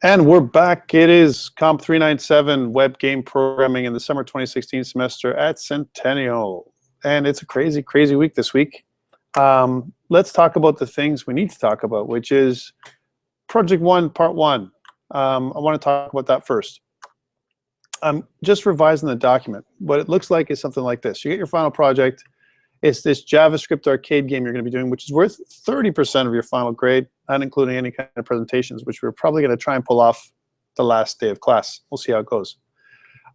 And we're back. It is COMP397 web game programming in the summer 2016 semester at Centennial. And it's a crazy, crazy week this week. Let's talk about the things we need to talk about, which is Project 1, Part 1. I want to talk about that first. I'm just revising the document. What it looks like is something like this. You get your final project. It's this JavaScript arcade game you're going to be doing, which is worth 30% of your final grade, not including any kind of presentations, which we're probably going to try and pull off the last day of class. We'll see how it goes.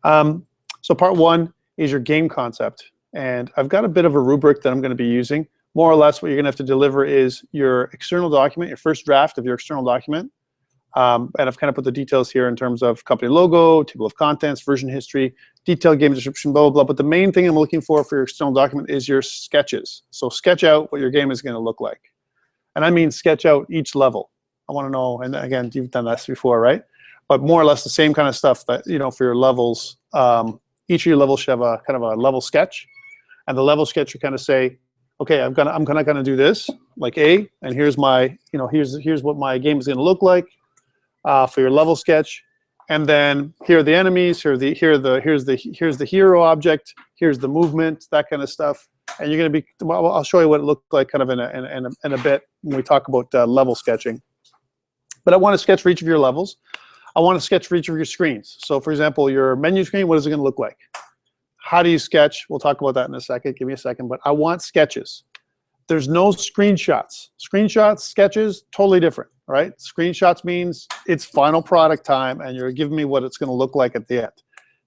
So part 1 is your game concept. And I've got a bit of a rubric that I'm going to be using. More or less what you're going to have to deliver is your external document, your first draft of your external document. And I've kind of put the details here in terms of company logo, table of contents, version history, detailed game description, blah, blah, blah. But the main thing I'm looking for your external document is your sketches. So sketch out what your game is going to look like. And I mean sketch out each level. I want to know, and again, you've done this before, right? But more or less the same kind of stuff that, you know, for your levels, each of your levels should have a kind of a level sketch. And the level sketch, you kind of say, okay, I'm gonna do this, like A, and here's my, you know, here's what my game is going to look like. For your level sketch, and then here are the enemies. Here's the hero object. Here's the movement, that kind of stuff. And you're going to be. Well, I'll show you what it looked like kind of in a bit when we talk about level sketching. But I want to sketch for each of your levels. I want to sketch for each of your screens. So, for example, your menu screen. What is it going to look like? How do you sketch? We'll talk about that in a second. Give me a second. But I want sketches. There's no screenshots. Screenshots, sketches, totally different. Right? Screenshots means it's final product time and you're giving me what it's going to look like at the end.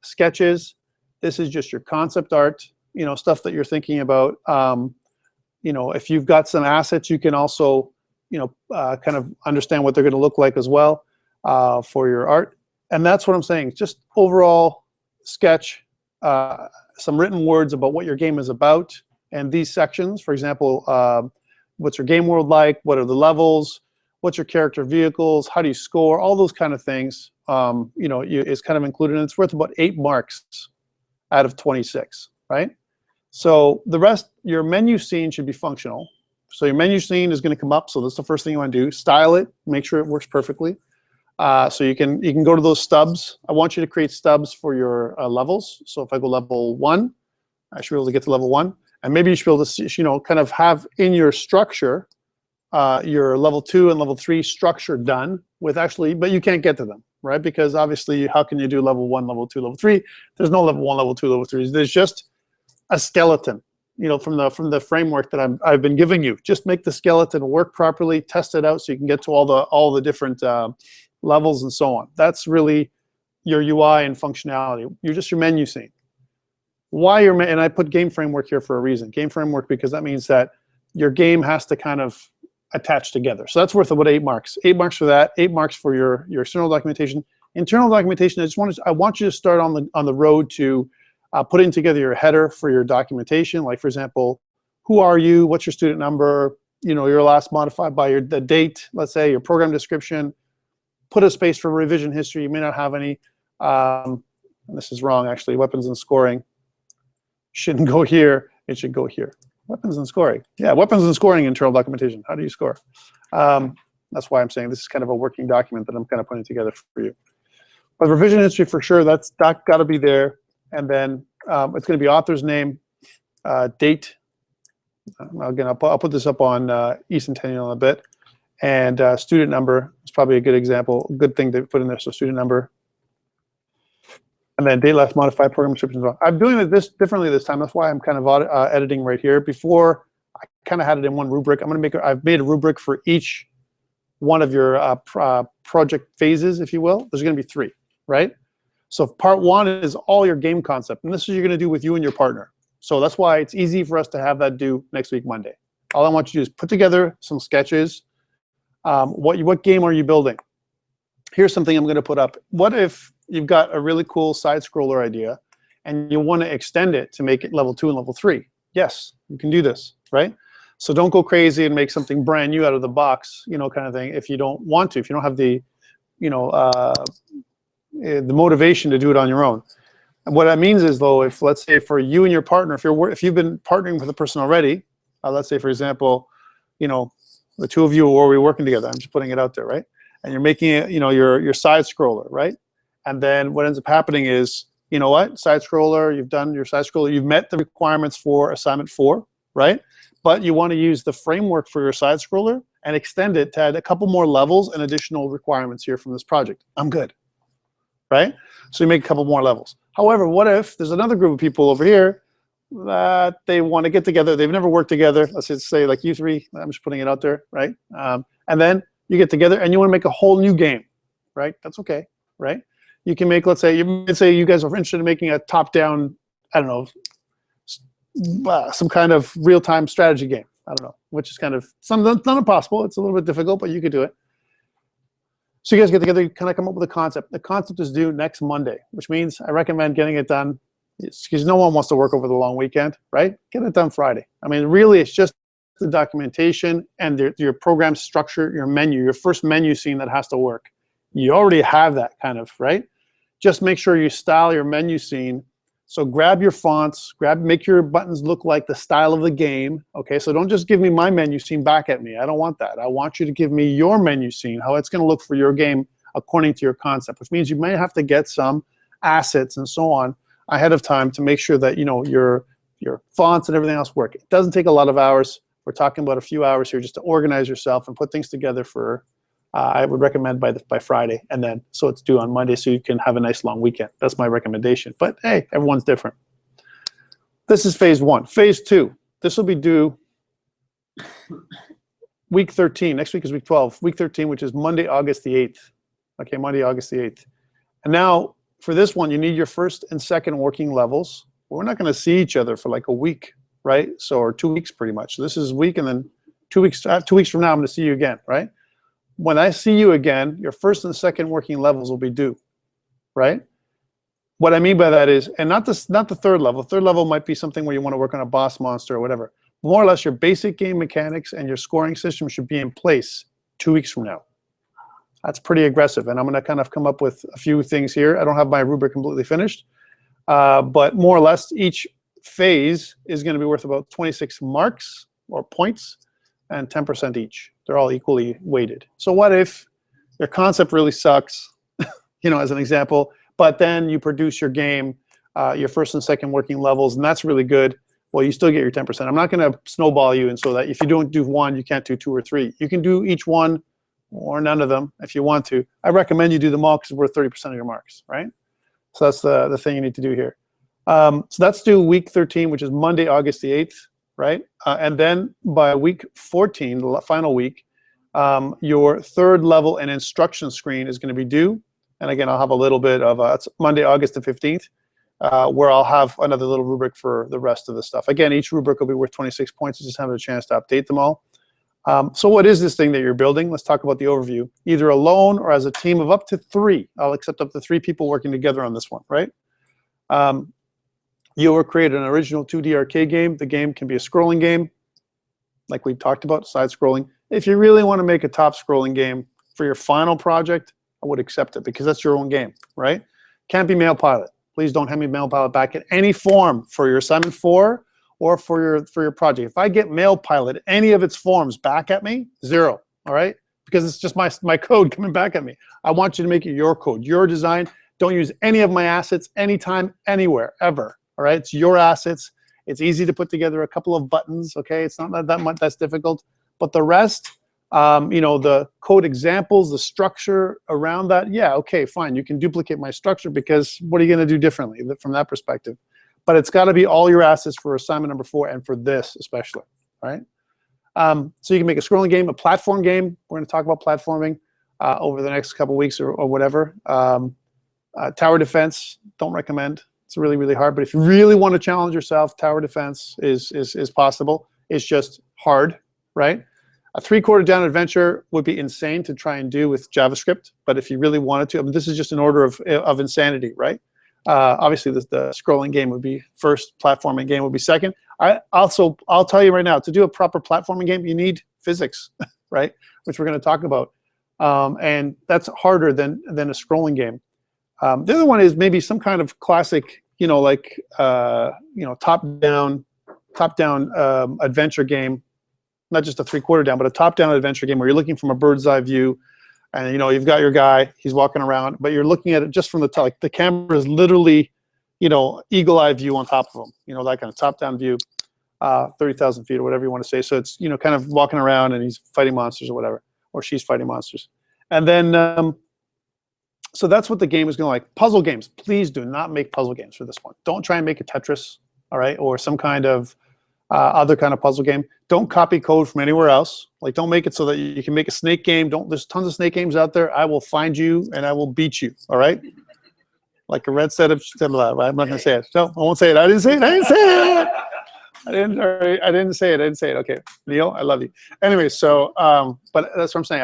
Sketches, this is just your concept art, you know, stuff that you're thinking about. You know, if you've got some assets, you can also, you know, kind of understand what they're going to look like as well for your art. And that's what I'm saying. Just overall sketch, some written words about what your game is about. And these sections, for example, what's your game world like? What are the levels? What's your character vehicles? How do you score? All those kind of things, you know, is kind of included, and it's worth about 8 marks out of 26, right? So the rest, your menu scene should be functional. So your menu scene is going to come up. So that's the first thing you want to do. Style it, make sure it works perfectly. So you can go to those stubs. I want you to create stubs for your levels. So if I go level 1, I should be able to get to level 1, and maybe you should be able to, you know, kind of have in your structure. Your level 2 and level 3 structure done with actually, but you can't get to them, right? Because obviously, how can you do level 1, level 2, level 3? There's no level 1, level 2, level 3. There's just a skeleton, you know, from the framework that I've been giving you. Just make the skeleton work properly, test it out, so you can get to all the different levels and so on. That's really your UI and functionality. You're just your menu scene. Why and I put game framework here for a reason. Game framework because that means that your game has to kind of attached together. So that's worth about 8 marks. 8 marks for that. 8 marks for your external documentation. Internal documentation. I want you to start on the road to putting together your header for your documentation. Like for example, who are you? What's your student number? You know, your last modified by the date. Let's say your program description. Put a space for revision history. You may not have any. This is wrong actually. Weapons and scoring shouldn't go here. It should go here. Weapons and scoring. Yeah, weapons and scoring internal documentation. How do you score? That's why I'm saying this is kind of a working document that I'm kind of putting together for you. But revision history for sure, that's got to be there. And then it's going to be author's name, date. Again, I'll put this up on eCentennial in a bit. And student number is probably a good example, good thing to put in there. So student number. And then date last modified program description as well. I'm doing this differently this time. That's why I'm kind of editing right here. Before, I kind of had it in one rubric. I've made a rubric for each one of your project phases, if you will. There's going to be 3, right? So part 1 is all your game concept, and this is what you're going to do with you and your partner. So that's why it's easy for us to have that due next week, Monday. All I want you to do is put together some sketches. What game are you building? Here's something I'm going to put up. What if you've got a really cool side scroller idea and you want to extend it to make it level 2 and level 3? Yes, you can do this, right? So don't go crazy and make something brand new out of the box, you know, kind of thing. If you don't want to, if you don't have the, you know, the motivation to do it on your own. And what that means is, though, if let's say for you and your partner, if you've been partnering with a person already, let's say for example, you know, the 2 of you are already working together. I'm just putting it out there, right? and you're making it, your side scroller, right? And then what ends up happening is, you know what, side scroller, you've done your side scroller, you've met the requirements for assignment 4, right? But you want to use the framework for your side scroller and extend it to add a couple more levels and additional requirements here from this project. I'm good, right? So you make a couple more levels. However, what if there's another group of people over here that they want to get together, they've never worked together, let's just say like you three, I'm just putting it out there, right? And then you get together and you want to make a whole new game, right? That's okay, right? You can make, let's say you guys are interested in making a top-down, I don't know, some kind of real-time strategy game. I don't know, which is kind of, not impossible. It's a little bit difficult, but you could do it. So you guys get together, you kind of come up with a concept. The concept is due next Monday, which means I recommend getting it done, because no one wants to work over the long weekend, right? Get it done Friday. I mean, really, it's just the documentation and your program structure, your menu, your first menu scene that has to work. You already have that kind of, right? Just make sure you style your menu scene. So grab your fonts, make your buttons look like the style of the game. Okay, so don't just give me my menu scene back at me. I don't want that. I want you to give me your menu scene, how it's going to look for your game according to your concept, which means you may have to get some assets and so on ahead of time to make sure that your fonts and everything else work. It doesn't take a lot of hours. We're talking about a few hours here just to organize yourself and put things together for. I would recommend by Friday, and then so it's due on Monday, so you can have a nice long weekend. That's my recommendation. But hey, everyone's different. This is phase 1. Phase 2. This will be due week 13. Next week is week 12. Week 13, which is Monday, August the 8th. Okay, Monday, August the 8th. And now for this one, you need your first and second working levels. We're not going to see each other for like a week, right? So or 2 weeks pretty much. So this is a week, and then 2 weeks. 2 weeks from now, I'm going to see you again, right? When I see you again, your first and second working levels will be due, right? What I mean by that is, and not the third level. Third level might be something where you want to work on a boss monster or whatever. More or less, your basic game mechanics and your scoring system should be in place 2 weeks from now. That's pretty aggressive, and I'm going to kind of come up with a few things here. I don't have my rubric completely finished, but more or less, each phase is going to be worth about 26 marks or points and 10% each. They're all equally weighted. So what if your concept really sucks, as an example, but then you produce your game, your first and second working levels, and that's really good. Well, you still get your 10%. I'm not going to snowball you, and so that if you don't do one, you can't do 2 or 3. You can do each one or none of them if you want to. I recommend you do them all because it's worth 30% of your marks, right? So that's the thing you need to do here. So that's due week 13, which is Monday, August the 8th. Right? And then by week 14, the final week, your third level and instruction screen is going to be due. And again, I'll have a little bit of, it's Monday, August the 15th, where I'll have another little rubric for the rest of the stuff. Again, each rubric will be worth 26 points. Just having a chance to update them all. So what is this thing that you're building? Let's talk about the overview. Either alone or as a team of up to 3. I'll accept up to 3 people working together on this one, right? You will create an original 2D arcade game. The game can be a scrolling game, like we talked about, side-scrolling. If you really want to make a top-scrolling game for your final project, I would accept it because that's your own game, right? Can't be Mail Pilot. Please don't hand me Mail Pilot back in any form for your assignment 4 or for your project. If I get Mail Pilot, any of its forms back at me, 0, all right? Because it's just my code coming back at me. I want you to make it your code, your design. Don't use any of my assets anytime, anywhere, ever. All right, it's your assets. It's easy to put together a couple of buttons. Okay, it's not that much that's difficult. But the rest, the code examples, the structure around that, yeah, okay, fine. You can duplicate my structure because what are you going to do differently from that perspective? But it's got to be all your assets for assignment number 4 and for this especially. All right. So you can make a scrolling game, a platform game. We're going to talk about platforming over the next couple weeks or whatever. Tower defense, don't recommend. It's really, really hard. But if you really want to challenge yourself, tower defense is possible. It's just hard, right? A 3/4 down adventure would be insane to try and do with JavaScript. But if you really wanted to, I mean, this is just an order of insanity, right? Obviously, the scrolling game would be first. Platforming game would be second. I'll tell you right now, to do a proper platforming game, you need physics, right? Which we're going to talk about. And that's harder than a scrolling game. The other one is maybe some kind of classic, top-down adventure game, not just a 3/4 down, but a top-down adventure game where you're looking from a bird's eye view, and you know you've got your guy, he's walking around, but you're looking at it just from the top. Like the camera is literally, you know, eagle-eye view on top of him. You know, that kind of top-down view, 30,000 feet or whatever you want to say. So it's, you know, kind of walking around and he's fighting monsters or whatever, or she's fighting monsters. And then, so that's what the game is going to like. Puzzle games, please do not make puzzle games for this one. Don't try and make a Tetris, all right, or some kind of other kind of puzzle game. Don't copy code from anywhere else. Like, don't make it so that you can make a snake game. There's tons of snake games out there. I will find you and I will beat you, all right? Like a red set of, I'm not going to say it. No, I won't say it. I didn't say it. I didn't say it. I didn't say it. I didn't say it. Okay, Neil, I love you. Anyway, so, but that's what I'm saying.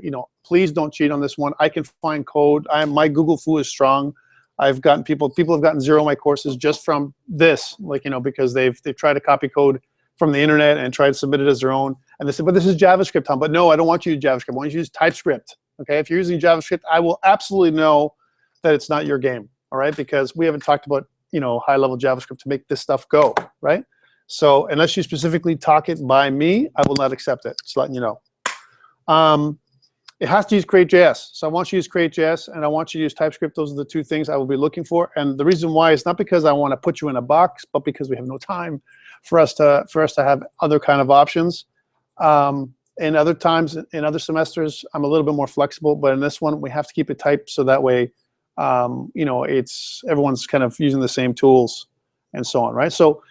You know, please don't cheat on this one. I can find code. My Google foo is strong. I've gotten people have gotten 0 on my courses just from this, like, you know, because they've tried to copy code from the internet and tried to submit it as their own. And they said, but this is JavaScript, Tom. But no, I don't want you to use JavaScript. I want you to use TypeScript. Okay, if you're using JavaScript, I will absolutely know that it's not your game. All right, because we haven't talked about, you know, high-level JavaScript to make this stuff go, right? So unless you specifically talk it by me, I will not accept it. Just letting you know. It has to use Create.js. So I want you to use Create.js and I want you to use TypeScript. Those are the 2 things I will be looking for. And the reason why is not because I want to put you in a box, but because we have no time for us to have other kind of options. In other times, in other semesters, I'm a little bit more flexible, but in this one, we have to keep it typed so that way, you know, everyone's kind of using the same tools and so on, right? So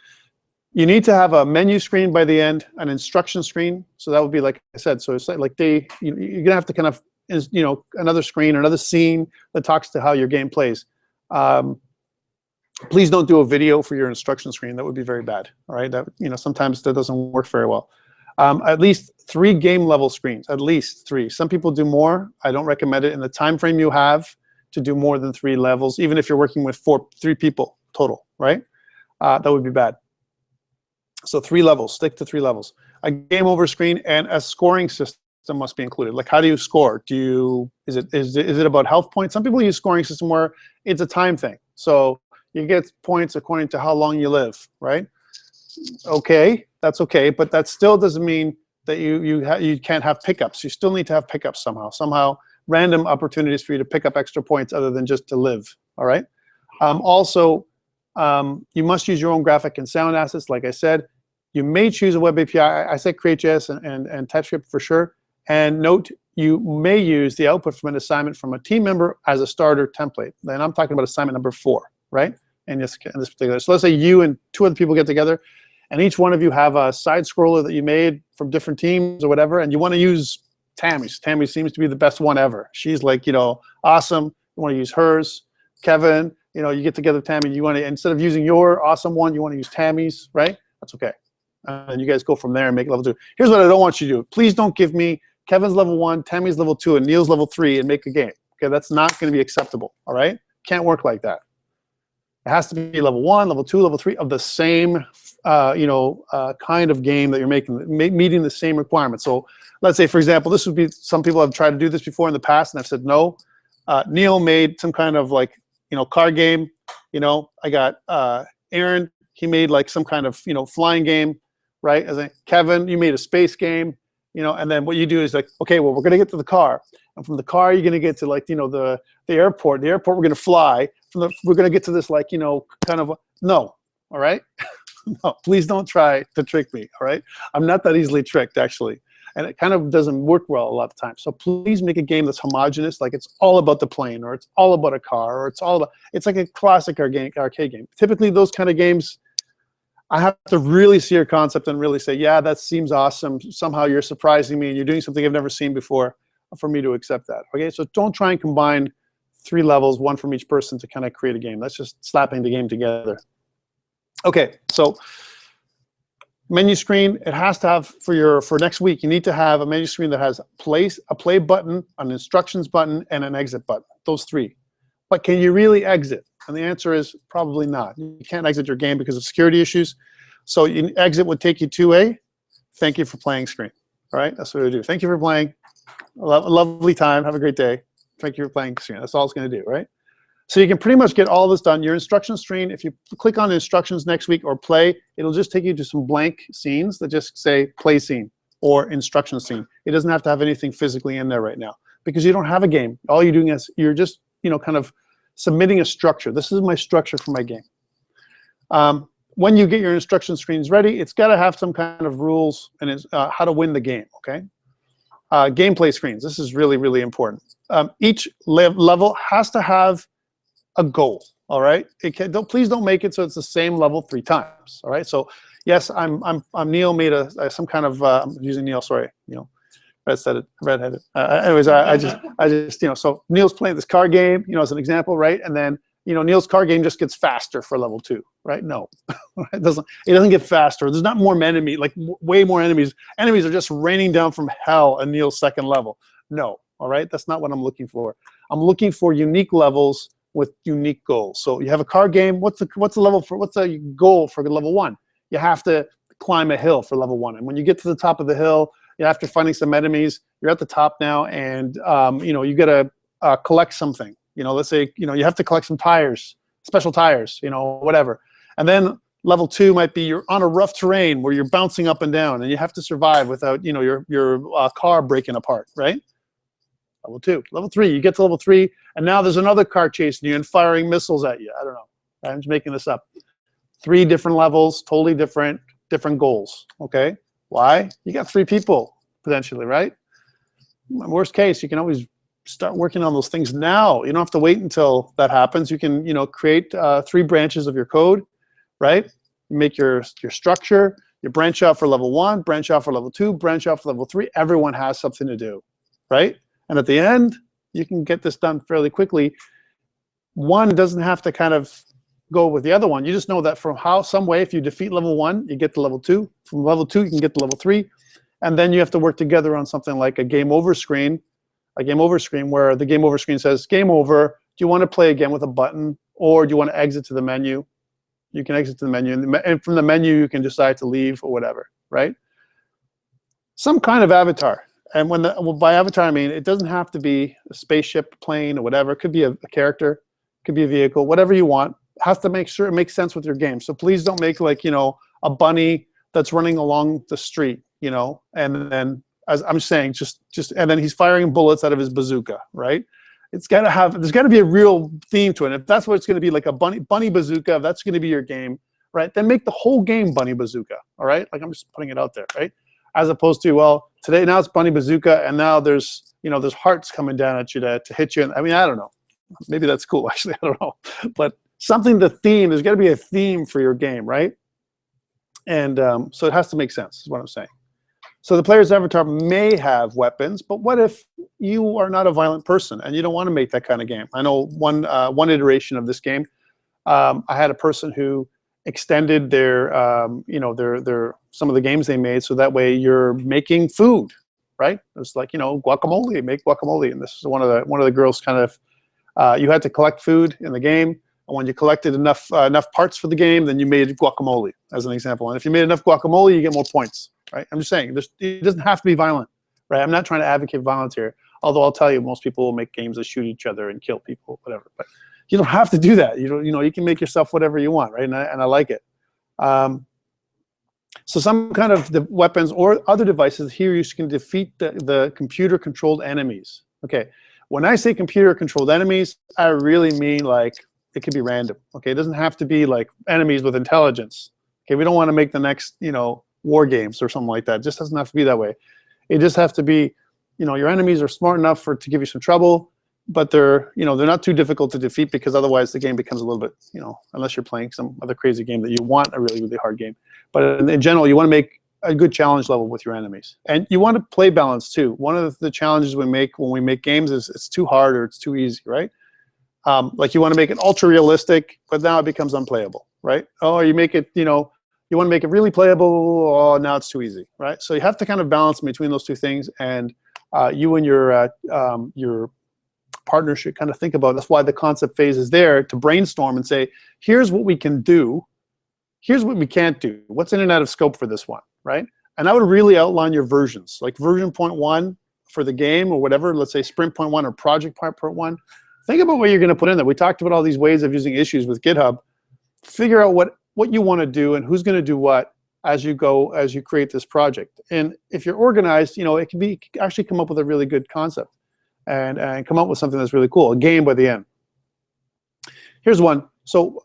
you need to have a menu screen by the end, an instruction screen. So that would be, like I said, so it's like you're gonna have to kind of, you know, another screen, another scene that talks to how your game plays. Please don't do a video for your instruction screen. That would be very bad. All right, that, you know, sometimes that doesn't work very well. At least 3 game level screens, at least 3. Some people do more. I don't recommend it in the time frame you have to do more than 3 levels, even if you're working with 3 people total, right? That would be bad. So 3 levels, stick to 3 levels. A game over screen and a scoring system must be included. Like, how do you score? Is it about health points? Some people use scoring system where it's a time thing. So you get points according to how long you live, right? Okay, that's okay, but that still doesn't mean that you can't have pickups. You still need to have pickups somehow random opportunities for you to pick up extra points other than just to live, all right? Also, you must use your own graphic and sound assets, like I said. You may choose a web API. I said Create.js and TypeScript for sure. And note, you may use the output from an assignment from a team member as a starter template. Then I'm talking about assignment number 4, right? In this particular. So let's say you and 2 other people get together, and each one of you have a side scroller that you made from different teams or whatever, and you want to use Tammy's. Tammy seems to be the best one ever. She's like, you know, awesome. You want to use hers. Kevin, you know, you get together, Tammy, you want to, instead of using your awesome one, you want to use Tammy's, right? That's okay. And you guys go from there and make level 2. Here's what I don't want you to do. Please don't give me Kevin's level 1, Tammy's level 2, and Neil's level 3 and make a game. Okay, that's not going to be acceptable, all right? Can't work like that. It has to be level 1, level 2, level 3 of the same, kind of game that you're making, meeting the same requirements. So let's say, for example, this would be, some people have tried to do this before in the past, and I've said no. Neil made some kind of, like, you know, card game. You know, I got Aaron, he made like some kind of, you know, flying game, right? As Kevin, you made a space game, you know, and then what you do is like, okay, well, we're going to get to the car. And from the car, you're going to get to, like, you know, the airport. The airport, we're going to fly. We're going to get to this, like, you know, kind of, no, all right? No, please don't try to trick me, all right? I'm not that easily tricked, actually. And it kind of doesn't work well a lot of times. So please make a game that's homogeneous, like it's all about the plane, or it's all about a car, or it's like a classic arcade game. Typically, those kind of games, I have to really see your concept and really say, yeah, that seems awesome. Somehow you're surprising me and you're doing something I've never seen before for me to accept that. Okay, so don't try and combine 3 levels, 1 from each person, to kind of create a game. That's just slapping the game together. Okay, so menu screen, it has to have, for next week, you need to have a menu screen that has a play button, an instructions button, and an exit button. Those 3. But can you really exit? And the answer is probably not. You can't exit your game because of security issues. So exit would take you to a thank you for playing screen. All right, that's what we do. Thank you for playing. A lovely time. Have a great day. Thank you for playing screen. That's all it's going to do, right? So you can pretty much get all this done. Your instruction screen, if you click on instructions next week or play, it'll just take you to some blank scenes that just say play scene or instruction scene. It doesn't have to have anything physically in there right now, because you don't have a game. All you're doing is you're just, you know, kind of submitting a structure. This is my structure for my game. When you get your instruction screens ready, it's got to have some kind of rules and it's how to win the game, okay? Gameplay screens, this is really, really important. Each level has to have a goal, all right? Please don't make it so it's the same level 3 times, all right? So yes, Neil made some kind of, I'm using Neil, sorry, Neil. Redheaded. Anyways, I just, you know, so Neil's playing this card game, you know, as an example, right? And then, you know, Neil's card game just gets faster for level 2, right? No, it doesn't get faster. There's not more enemy, like way more enemies. Enemies are just raining down from hell at Neil's 2nd level. No, all right? That's not what I'm looking for. I'm looking for unique levels with unique goals. So you have a card game. What's the level for? What's the goal for level 1? You have to climb a hill for level 1, and when you get to the top of the hill, after finding some enemies, you're at the top now, and you know, you gotta collect something. You know, let's say, you know, you have to collect some tires, special tires, you know, whatever. And then level 2 might be you're on a rough terrain where you're bouncing up and down, and you have to survive without, you know, your car breaking apart, right? Level 2. Level 3, you get to level 3, and now there's another car chasing you and firing missiles at you. I don't know. I'm just making this up. 3 different levels, totally different goals. Okay. Why? You got 3 people potentially, right? Worst case, you can always start working on those things now. You don't have to wait until that happens. You can, you know, create 3 branches of your code, right? You make your structure. You branch out for level 1, branch out for level 2, branch out for level 3. Everyone has something to do, right? And at the end, you can get this done fairly quickly. One doesn't have to kind of go with the other one. You just know that from some way, if you defeat level 1, you get to level 2. From level 2, you can get to level 3. And then you have to work together on something like a game over screen, where the game over screen says, game over, do you want to play again with a button, or do you want to exit to the menu? You can exit to the menu, and from the menu, you can decide to leave or whatever, right? Some kind of avatar. And by avatar, I mean, it doesn't have to be a spaceship, plane, or whatever. It could be a character, it could be a vehicle, whatever you want. Has to make sure it makes sense with your game. So please don't make, like, you know, a bunny that's running along the street, you know, and then, as I'm saying, just and then he's firing bullets out of his bazooka, right? There's got to be a real theme to it. If that's what it's going to be, like a bunny bazooka, if that's going to be your game, right? Then make the whole game bunny bazooka, all right? Like, I'm just putting it out there, right? As opposed to, well, today now it's bunny bazooka, and now there's, you know, there's hearts coming down at you to hit you. I mean, I don't know. Maybe that's cool, actually. I don't know, but something to theme. There's got to be a theme for your game, right? And so it has to make sense, is what I'm saying. So the player's avatar may have weapons, but what if you are not a violent person and you don't want to make that kind of game? I know one iteration of this game, I had a person who extended their, you know, their some of the games they made, so that way you're making food, right? It's like, you know, guacamole, make guacamole, and this is one of the girls kind of, you had to collect food in the game. And when you collected enough parts for the game, then you made guacamole, as an example. And if you made enough guacamole, you get more points, right? I'm just saying, it doesn't have to be violent, right? I'm not trying to advocate violence here. Although I'll tell you, most people will make games that shoot each other and kill people, whatever. But you don't have to do that. You know, you can make yourself whatever you want, right? And I like it. So some kind of the weapons or other devices here, you can defeat the computer-controlled enemies. Okay, when I say computer-controlled enemies, I really mean, like, it could be random. Okay, it doesn't have to be like enemies with intelligence. Okay, we don't want to make the next, you know, war games or something like that. It just doesn't have to be that way. It just has to be, you know, your enemies are smart enough to give you some trouble, but they're, you know, they're not too difficult to defeat, because otherwise the game becomes a little bit, you know, unless you're playing some other crazy game that you want a really, really hard game. But in general, you want to make a good challenge level with your enemies, and you want to play balance too. One of the challenges we make when we make games is it's too hard or it's too easy, right? Like, you want to make it ultra realistic, but now it becomes unplayable, right? Oh, you make it, you know, you want to make it really playable. Oh, now it's too easy, right? So you have to kind of balance between those two things, and you and your partner should kind of think about. That's why the concept phase is there, to brainstorm and say, here's what we can do, here's what we can't do. What's in and out of scope for this one, right? And I would really outline your versions, like version 0.1 for the game or whatever. Let's say sprint 0.1 or project part 1. Think about what you're going to put in there. We talked about all these ways of using issues with GitHub. Figure out what you want to do and who's going to do what as you create this project. And if you're organized, you know, it can actually come up with a really good concept. and come up with something that's really cool, a game by the end. Here's one. So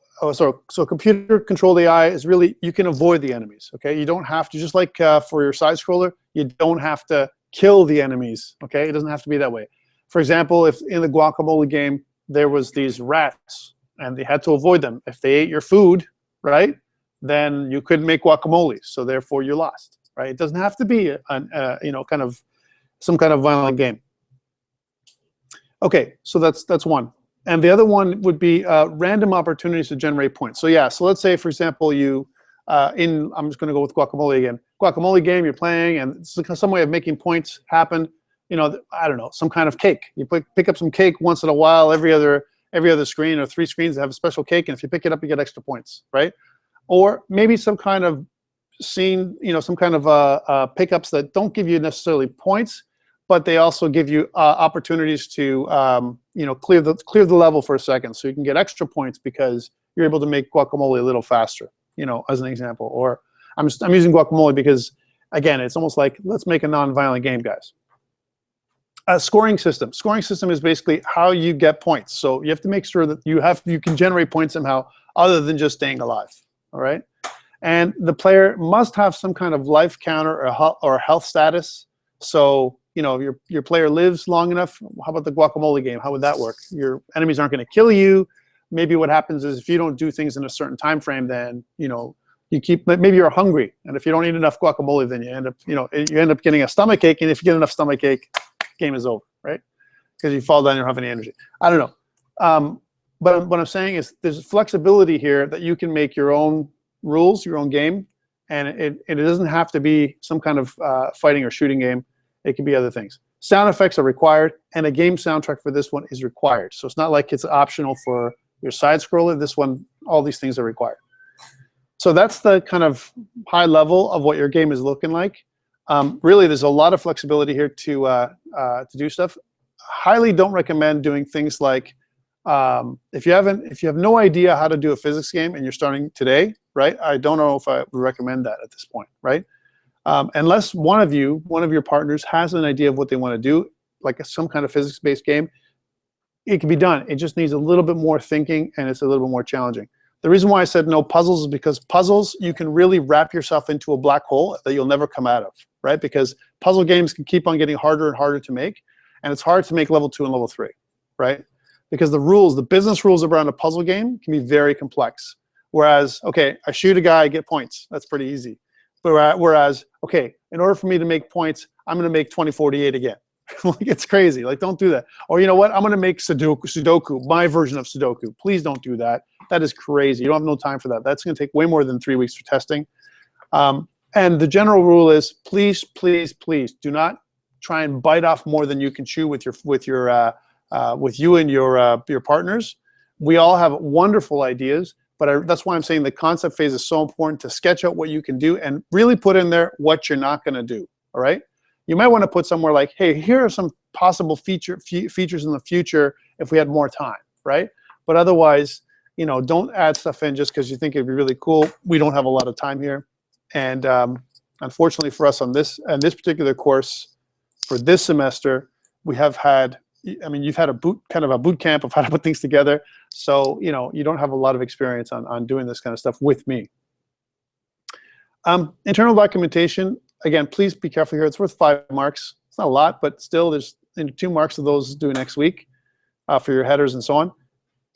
computer-controlled AI is really, you can avoid the enemies, okay? You don't have to, just like for your side-scroller, you don't have to kill the enemies, okay? It doesn't have to be that way. For example, if in the Guacamole game, there was these rats, and they had to avoid them. If they ate your food, right, then you couldn't make guacamole, so therefore you lost, right? It doesn't have to be you know, kind of some kind of violent game. Okay, so that's one. And the other one would be random opportunities to generate points. So yeah, so let's say, for example, you, I'm just going to go with Guacamole again. Guacamole game, you're playing, and some way of making points happen. You know, I don't know, some kind of cake. You pick up some cake once in a while, every other screen, or 3 screens that have a special cake, and if you pick it up, you get extra points, right? Or maybe some kind of scene, you know, some kind of pickups that don't give you necessarily points, but they also give you opportunities to you know, clear the level for a second, so you can get extra points because you're able to make guacamole a little faster, you know, as an example. Or I'm using guacamole because, again, it's almost like, let's make a non-violent game, guys. A scoring system. Scoring system is basically how you get points. So you have to make sure that you can generate points somehow other than just staying alive. All right, and the player must have some kind of life counter or health status. So, you know, your player lives long enough. How about the Guacamole game? How would that work? Your enemies aren't going to kill you. Maybe what happens is if you don't do things in a certain time frame, then, you know, maybe you're hungry, and if you don't eat enough guacamole, then you end up getting a stomach ache, and if you get enough stomach ache, game is over, right? Because you fall down, you don't have any energy. I don't know. But what I'm saying is there's flexibility here that you can make your own rules, your own game, and it doesn't have to be some kind of fighting or shooting game. It can be other things. Sound effects are required, and a game soundtrack for this one is required. So it's not like it's optional for your side scroller. This one, all these things are required. So that's the kind of high level of what your game is looking like. Really, there's a lot of flexibility here to do stuff. Highly don't recommend doing things like, if you have no idea how to do a physics game and you're starting today, right? I don't know if I would recommend that at this point, right? Unless one of your partners has an idea of what they want to do, like some kind of physics-based game, it can be done. It just needs a little bit more thinking, and it's a little bit more challenging. The reason why I said no puzzles is because puzzles, you can really wrap yourself into a black hole that you'll never come out of, right? Because puzzle games can keep on getting harder and harder to make, and it's hard to make level 2 and level 3, right? Because the business rules around a puzzle game can be very complex. Whereas, okay, I shoot a guy, I get points. That's pretty easy. Whereas, okay, in order for me to make points, I'm going to make 2048 again. Like, it's crazy. Like, don't do that. Or you know what? I'm going to make Sudoku, my version of Sudoku. Please don't do that. That is crazy. You don't have no time for that. That's going to take way more than 3 weeks for testing. And the general rule is, please, please, please, do not try and bite off more than you can chew with you and your partners. We all have wonderful ideas, but that's why I'm saying the concept phase is so important, to sketch out what you can do and really put in there what you're not going to do. All right. You might want to put somewhere like, hey, here are some possible features in the future if we had more time, right? But otherwise, you know, don't add stuff in just because you think it'd be really cool. We don't have a lot of time here, and unfortunately for us on this particular course for this semester, we have had. I mean, you've had a boot camp of how to put things together, so you know you don't have a lot of experience on doing this kind of stuff with me. Internal documentation. Again, please be careful here. It's worth 5 marks. It's not a lot, but still, there's 2 marks of those due next week for your headers and so on.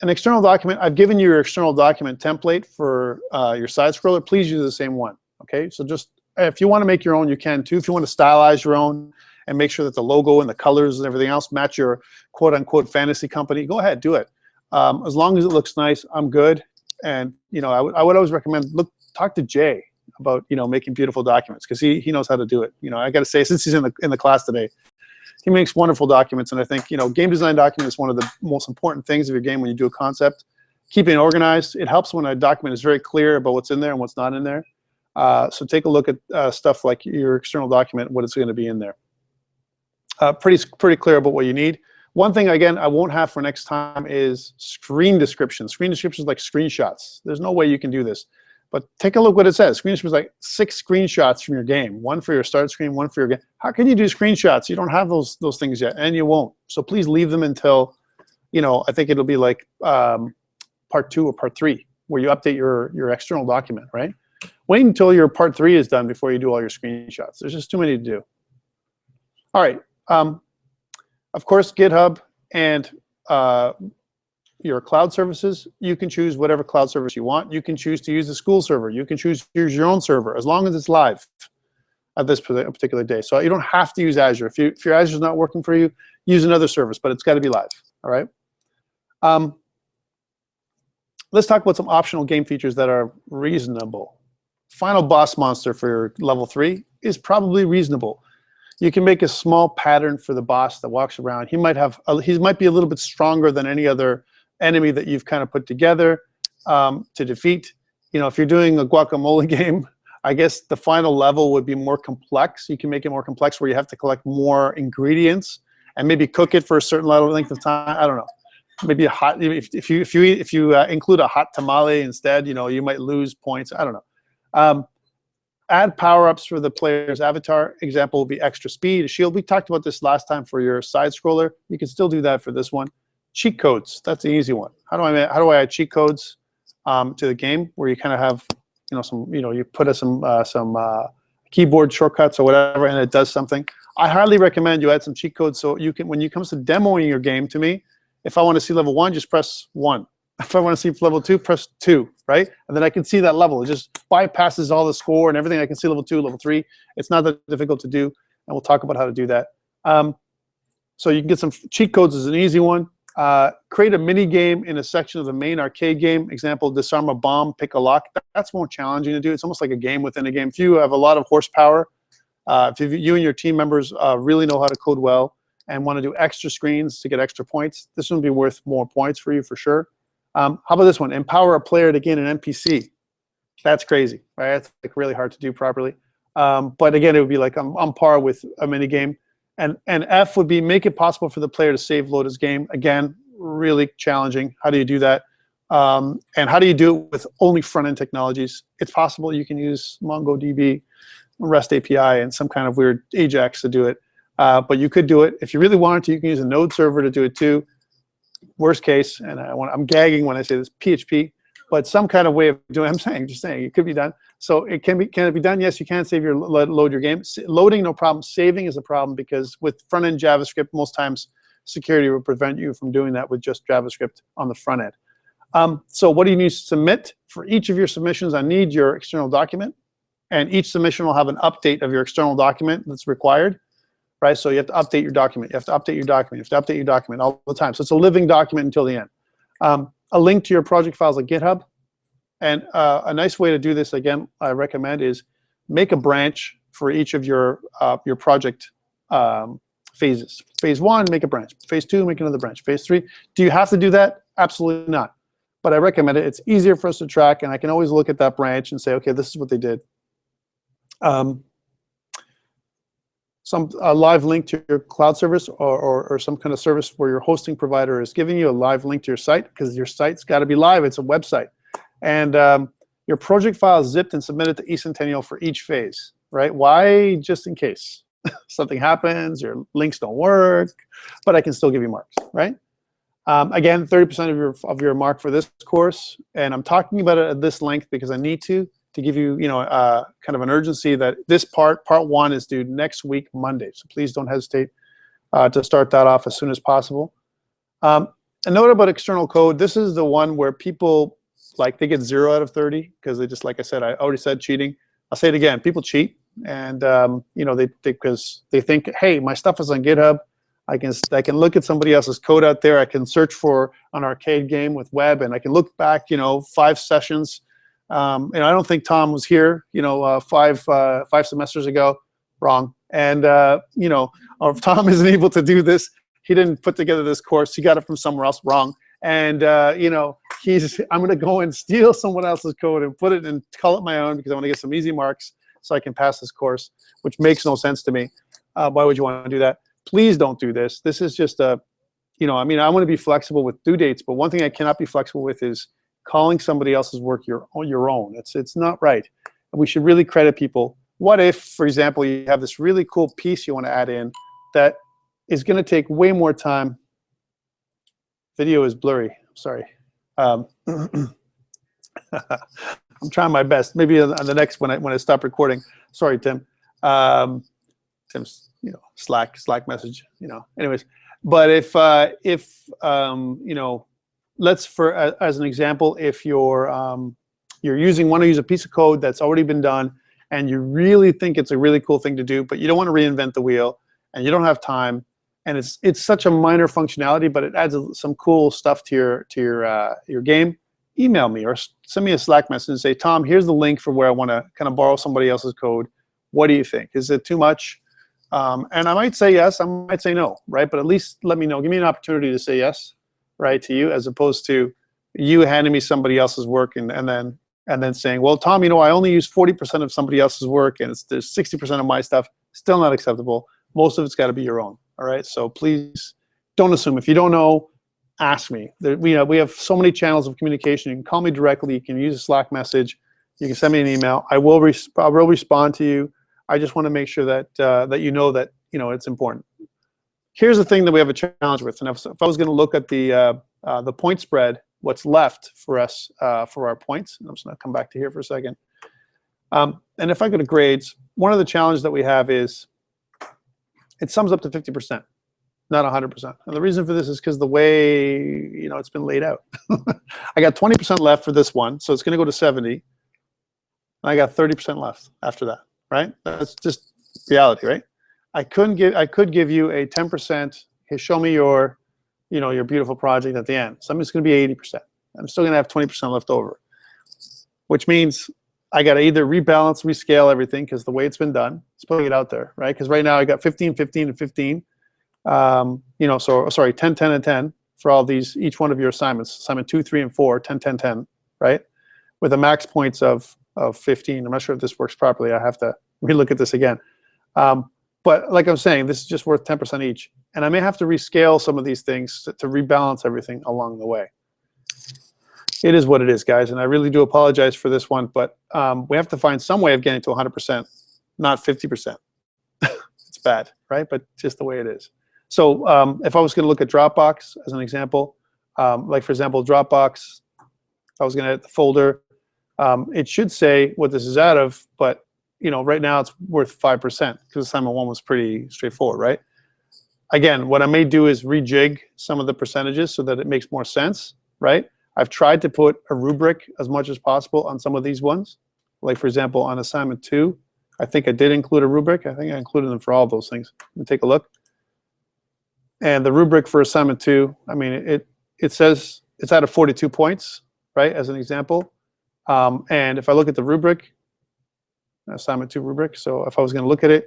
An external document. I've given you your external document template for your side scroller. Please use the same one. Okay, so just if you want to make your own, you can too. If you want to stylize your own and make sure that the logo and the colors and everything else match your quote-unquote fantasy company, go ahead, do it. As long as it looks nice, I'm good. And you know, I would always recommend talk to Jay about making beautiful documents, because he knows how to do it. I got to say, since he's in the class today, he makes wonderful documents. And I think game design document is one of the most important things of your game when you do a concept. Keeping it organized, it helps when a document is very clear about what's in there and what's not in there. So take a look at stuff like your external document, what it's going to be in there. Pretty clear about what you need. One thing, again, I won't have for next time is screen descriptions. Screen descriptions like screenshots. There's no way you can do this. But take a look what it says. Screen was like 6 screenshots from your game. 1 for your start screen, 1 for your game. How can you do screenshots? You don't have those things yet, and you won't. So please leave them until, I think it'll be like part 2 or part 3, where you update your external document, right? Wait until your part 3 is done before you do all your screenshots. There's just too many to do. All right. Of course, GitHub and your cloud services, you can choose whatever cloud service you want. You can choose to use the school server. You can choose to use your own server, as long as it's live at this particular day. So you don't have to use Azure. If your Azure's not working for you, use another service, but it's got to be live. All right. Let's talk about some optional game features that are reasonable. Final boss monster for level 3 is probably reasonable. You can make a small pattern for the boss that walks around. He might be a little bit stronger than any other enemy that you've kind of put together to defeat. If you're doing a guacamole game, I guess the final level would be more complex. You can make it more complex where you have to collect more ingredients and maybe cook it for a certain length of time. I don't know. Maybe a hot. If you include a hot tamale instead, you might lose points. I don't know. Add power-ups for the player's avatar. Example would be extra speed, a shield. We talked about this last time for your side scroller. You can still do that for this one. Cheat codes. That's the easy one. How do I add cheat codes to the game where you kind of have you put some keyboard shortcuts or whatever, and it does something. I highly recommend you add some cheat codes so you can, when it comes to demoing your game to me, if I want to see level 1, just press 1. If I want to see level 2, press 2, right? And then I can see that level. It just bypasses all the score and everything. I can see level 2, level 3. It's not that difficult to do, and we'll talk about how to do that. So you can get some cheat codes is an easy one. Create a mini game in a section of the main arcade game. Example, disarm a bomb, pick a lock. That's more challenging to do. It's almost like a game within a game. If you have a lot of horsepower, if you and your team members really know how to code well and want to do extra screens to get extra points, this one would be worth more points for you for sure. How about this one? Empower a player to gain an NPC. That's crazy, right? That's like really hard to do properly. But again, it would be like on par with a mini game. And F would be make it possible for the player to save load his game. Again, really challenging. How do you do that? And how do you do it with only front-end technologies? It's possible. You can use MongoDB, REST API, and some kind of weird AJAX to do it. But you could do it. If you really wanted to, you can use a node server to do it too. Worst case, and I'm gagging when I say this, PHP, but some kind of way of doing it. Just saying, it could be done. So can it be done? Yes, you can save load your game. Loading, no problem. Saving is a problem because with front-end JavaScript, most times security will prevent you from doing that with just JavaScript on the front end. So what do you need to submit? For each of your submissions, I need your external document, and each submission will have an update of your external document that's required. Right, so you have to update your document. You have to update your document. You have to update your document all the time. So it's a living document until the end. A link to your project files like GitHub. And a nice way to do this, again, I recommend is make a branch for each of your project phases. Phase 1, make a branch. Phase 2, make another branch. Phase 3. Do you have to do that? Absolutely not. But I recommend it. It's easier for us to track, and I can always look at that branch and say, okay, this is what they did. A live link to your cloud service or some kind of service where your hosting provider is giving you a live link to your site, because your site's got to be live. It's a website. And your project file is zipped and submitted to eCentennial for each phase, right? Why? Just in case something happens, your links don't work, but I can still give you marks, right? Again, 30% of your mark for this course, and I'm talking about it at this length because I need to give you, kind of an urgency that this part 1 is due next week, Monday. So please don't hesitate to start that off as soon as possible. A note about external code. This is the one where people, they get 0 out of 30 because they just, like I said, I already said cheating. I'll say it again. People cheat, and because they think, hey, my stuff is on GitHub. I can look at somebody else's code out there. I can search for an arcade game with web, and I can look back, 5 sessions. And I don't think Tom was here, 5 semesters ago. Wrong. And or if Tom isn't able to do this, he didn't put together this course. He got it from somewhere else. Wrong. And I'm going to go and steal someone else's code and put it and call it my own because I want to get some easy marks so I can pass this course, which makes no sense to me. Why would you want to do that? Please don't do this. This is just I want to be flexible with due dates, but one thing I cannot be flexible with is calling somebody else's work your own. It's not right. We should really credit people. What if, for example, you have this really cool piece you want to add in that is going to take way more time? Video is blurry. Sorry. I'm trying my best. Maybe on the next when I stop recording. Sorry, Tim. Tim's Slack message. Anyways, but if let's as an example, if you're want to use a piece of code that's already been done, and you really think it's a really cool thing to do, but you don't want to reinvent the wheel, and you don't have time, and it's such a minor functionality, but it adds some cool stuff to your game. Email me or send me a Slack message and say, Tom, here's the link for where I want to kind of borrow somebody else's code. What do you think? Is it too much? And I might say yes, I might say no, right? But at least let me know. Give me an opportunity to say yes, right, to you, as opposed to you handing me somebody else's work and then saying, well, Tom, I only use 40% of somebody else's work, and there's 60% of my stuff. Still not acceptable. Most of it's got to be your own. All right. So please don't assume. If you don't know, ask me. We have so many channels of communication. You can call me directly. You can use a Slack message. You can send me an email. I will respond to you. I just want to make sure that that it's important. Here's the thing that we have a challenge with. And if I was going to look at the point spread, what's left for us for our points, and I'm just going to come back to here for a second. And if I go to grades, one of the challenges that we have is it sums up to 50%. Not 100%. And the reason for this is because the way it's been laid out. I got 20% left for this one, so it's going to go to 70. And I got 30% left after that, right? That's just reality, right? I could give you a 10%. Hey, show me your beautiful project at the end. So I'm just going to be 80%. I'm still going to have 20% left over, which means I got to either rebalance, rescale everything because the way it's been done, it's putting it out there, right? Because right now I got 15, 15, and 15. So sorry, 10, 10, and 10 for all these, each one of your assignments, assignment 2, 3, and 4, 10, 10, 10, right? With a max points of 15. I'm not sure if this works properly. I have to relook at this again. But like I'm saying, this is just worth 10% each. And I may have to rescale some of these things to rebalance everything along the way. It is what it is, guys. And I really do apologize for this one, but we have to find some way of getting to 100%, not 50%. It's bad, right? But just the way it is. So if I was going to look at Dropbox as an example, like for example, Dropbox, I was going to hit the folder. It should say what this is out of, but right now it's worth 5% because assignment 1 was pretty straightforward, right? Again, what I may do is rejig some of the percentages so that it makes more sense, right? I've tried to put a rubric as much as possible on some of these ones. Like for example, on assignment 2, I think I did include a rubric. I think I included them for all those things. Let me take a look. And the rubric for assignment 2, I mean, it says it's out of 42 points, right, as an example. And if I look at the rubric, assignment 2 rubric, so if I was going to look at it,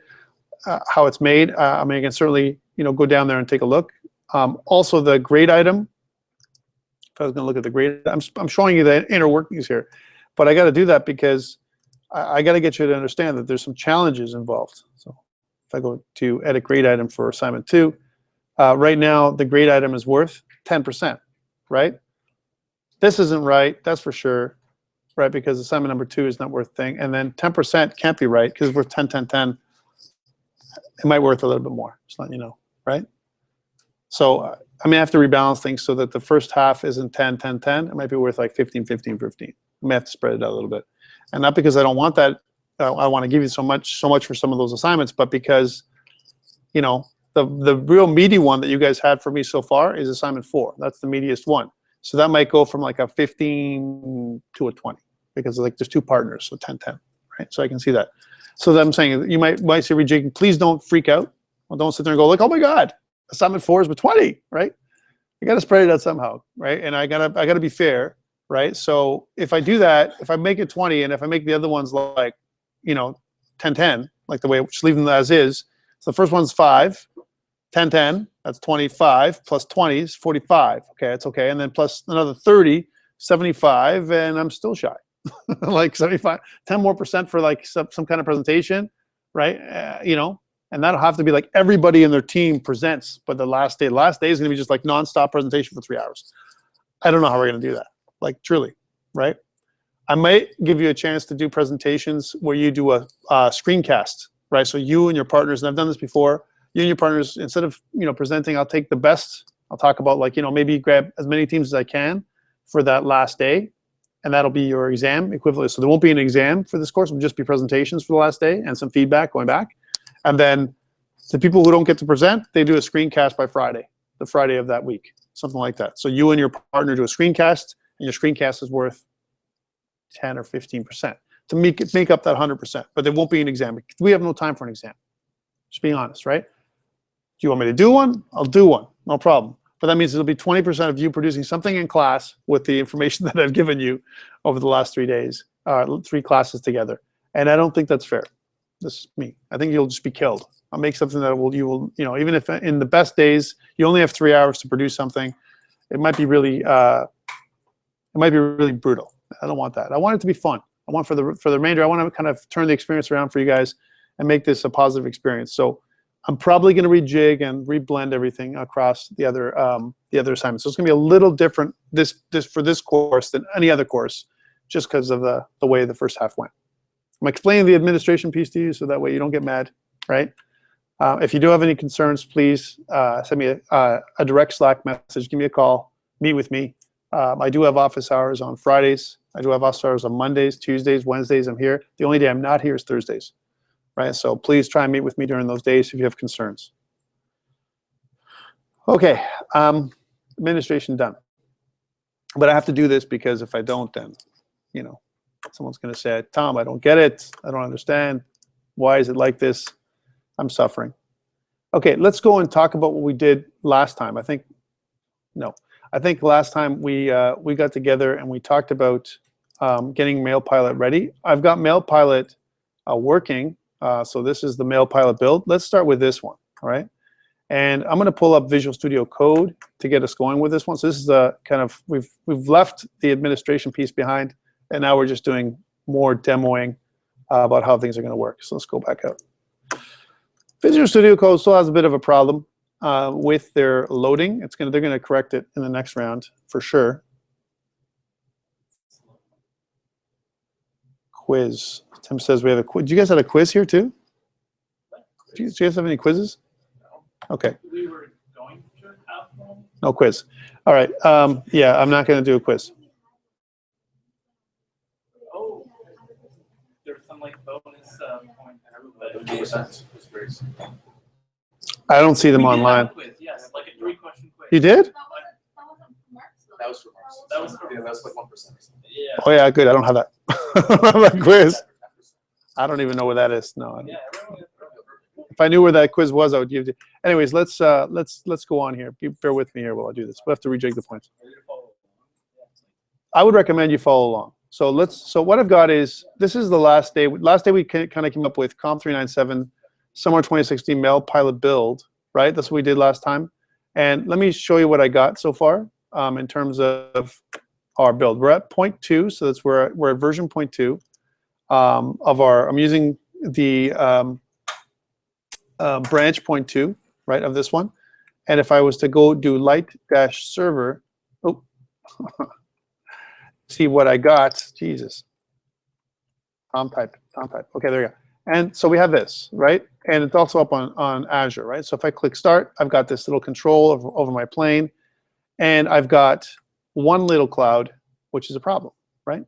how it's made, I mean, I can certainly go down there and take a look. Also, the grade item. If I was going to look at the grade, I'm showing you the inner workings here, but I got to do that because I got to get you to understand that there's some challenges involved. So if I go to edit grade item for assignment 2. Right now, the grade item is worth 10%, right? This isn't right, that's for sure, right? Because assignment number 2 is not worth a thing. And then 10% can't be right because it's worth 10, 10, 10. It might be worth a little bit more, just letting you know, right? So I may have to rebalance things so that the first half isn't 10, 10, 10. It might be worth like 15, 15, 15. I may have to spread it out a little bit. And not because I don't want that, I want to give you so much for some of those assignments, but because, the real meaty one that you guys had for me so far is assignment 4. That's the meatiest one. So that might go from like a 15 to a 20 because like there's 2 partners, so 10, 10, right? So I can see that. So that I'm saying you might say rejigging. Please don't freak out. Well, don't sit there and go like, oh my God, assignment 4 is with 20, right? You got to spread it out somehow, right? And I gotta be fair, right? So if I do that, if I make it 20, and if I make the other ones like 10, 10, like the way, just leave them as is. So the first one's 5. 10, 10, that's 25, plus 20 is 45. Okay, that's okay. And then plus another 30, 75, and I'm still shy. Like 75, 10 more % for like some kind of presentation, right? And that'll have to be like everybody in their team presents, but the last day is going to be just like nonstop presentation for 3 hours. I don't know how we're going to do that, like truly. right? I might give you a chance to do presentations where you do a screencast, right? So you and your partners, and I've done this before, you and your partners, instead of presenting, I'll take the best. I'll talk about maybe grab as many teams as I can for that last day, and that'll be your exam equivalent. So there won't be an exam for this course, it'll just be presentations for the last day and some feedback going back. And then the people who don't get to present, they do a screencast by Friday, the Friday of that week, something like that. So you and your partner do a screencast, and your screencast is worth 10 or 15% to make up that 100%, but there won't be an exam. We have no time for an exam. Just being honest, right? Do you want me to do one? I'll do one, no problem. But that means it'll be 20% of you producing something in class with the information that I've given you over the last 3 days, 3 classes together. And I don't think that's fair. This is me. I think you'll just be killed. I'll make something that even if in the best days you only have 3 hours to produce something, it might be really brutal. I don't want that. I want it to be fun. I want for the remainder, I want to kind of turn the experience around for you guys and make this a positive experience. So I'm probably going to rejig and reblend everything across the other assignments. So it's going to be a little different for this course than any other course, just because of the way the first half went. I'm explaining the administration piece to you so that way you don't get mad, right? If you do have any concerns, please send me a direct Slack message. Give me a call. Meet with me. I do have office hours on Fridays. I do have office hours on Mondays, Tuesdays, Wednesdays. I'm here. The only day I'm not here is Thursdays, right? So please try and meet with me during those days if you have concerns. Okay, administration done. But I have to do this because if I don't, then, someone's going to say, Tom, I don't get it. I don't understand. Why is it like this? I'm suffering. Okay, let's go and talk about what we did last time. I think last time we got together and we talked about getting MailPilot ready. I've got MailPilot working. So this is the MailPilot build. Let's start with this one, all right? And I'm going to pull up Visual Studio Code to get us going with this one. So this is a kind of, we've left the administration piece behind, and now we're just doing more demoing about how things are going to work. So let's go back out. Visual Studio Code still has a bit of a problem with their loading. They're going to correct it in the next round for sure. Quiz. Tim says we have a quiz. Do you guys have a quiz here too? Do you guys have any quizzes? No. Okay. We were going to have one. No quiz. All right. Yeah, I'm not going to do a quiz. Oh, there's some bonus point. I don't see them online. Quiz, yes, like a 3-question quiz. You did? That was for Mars. That was like 1%. Yeah. Oh yeah, good. I don't have that. I don't have that quiz. I don't even know where that is. No. Yeah, if I knew where that quiz was, I would give it. Anyways, let's go on here. Bear with me here while I do this. We'll have to rejig the points. I would recommend you follow along. So what I've got is, this is the last day. Last day we kind of came up with COMP397 Summer 2016 MailPilot build, right? That's what we did last time. And let me show you what I got so far in terms of our build. We're at 0.2, so that's we're at version 0.2 of our. I'm using the branch 0.2, right, of this one. And if I was to go do light-server, oh, see what I got. Jesus. Tom type. Okay, there you go. And so we have this, right? And it's also up on Azure, right? So if I click Start, I've got this little control over my plane, and I've got one little cloud, which is a problem, right?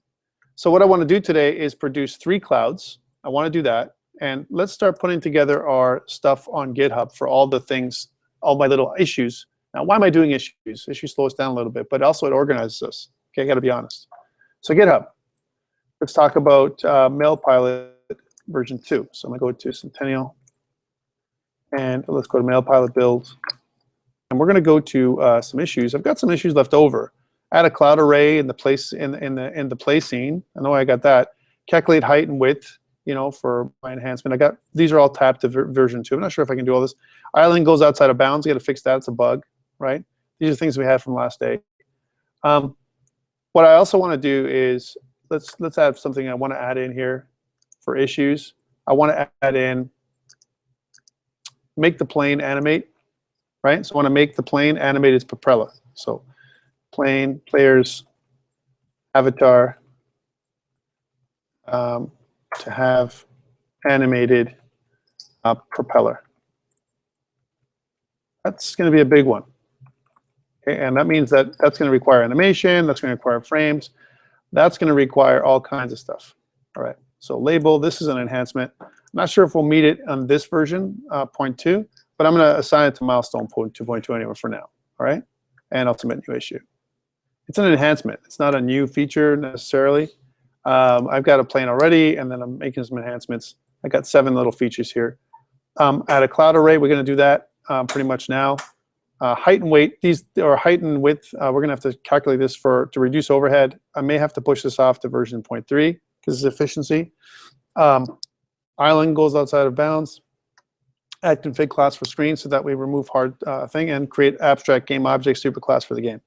So what I want to do today is produce 3 clouds. I want to do that. And let's start putting together our stuff on GitHub for all the things, all my little issues. Now, why am I doing issues? Issues slow us down a little bit, but also it organizes us. Okay, I got to be honest. So GitHub. Let's talk about MailPilot version 2. So I'm going to go to Centennial, and let's go to MailPilot build. And we're going to go to some issues. I've got some issues left over. Add a cloud array in the place in the play scene. I know I got that. Calculate height and width, for my enhancement. These are all tabbed to version 2. I'm not sure if I can do all this. Island goes outside of bounds. You got to fix that. It's a bug, right? These are things we had from last day. What I also want to do is let's add something I want to add in here for issues. I want to add in make the plane animate, right? So I want to make the plane animate its propeller. So plane players avatar to have animated propeller. That's going to be a big one. Okay, and that means that that's going to require animation, that's going to require frames, that's going to require all kinds of stuff. All right, so label, this is an enhancement. I'm not sure if we'll meet it on this version, 0.2, but I'm going to assign it to milestone 2.2 anyway for now. All right, and I'll submit new issue. It's an enhancement. It's not a new feature necessarily. I've got a plane already, and then I'm making some enhancements. I got 7 little features here. Add a cloud array. We're going to do that pretty much now. Height and weight, or height and width, we're going to have to calculate this to reduce overhead. I may have to push this off to version 0.3 because it's efficiency. Island goes outside of bounds. Add config class for screen so that we remove hard thing and create abstract game object superclass for the game.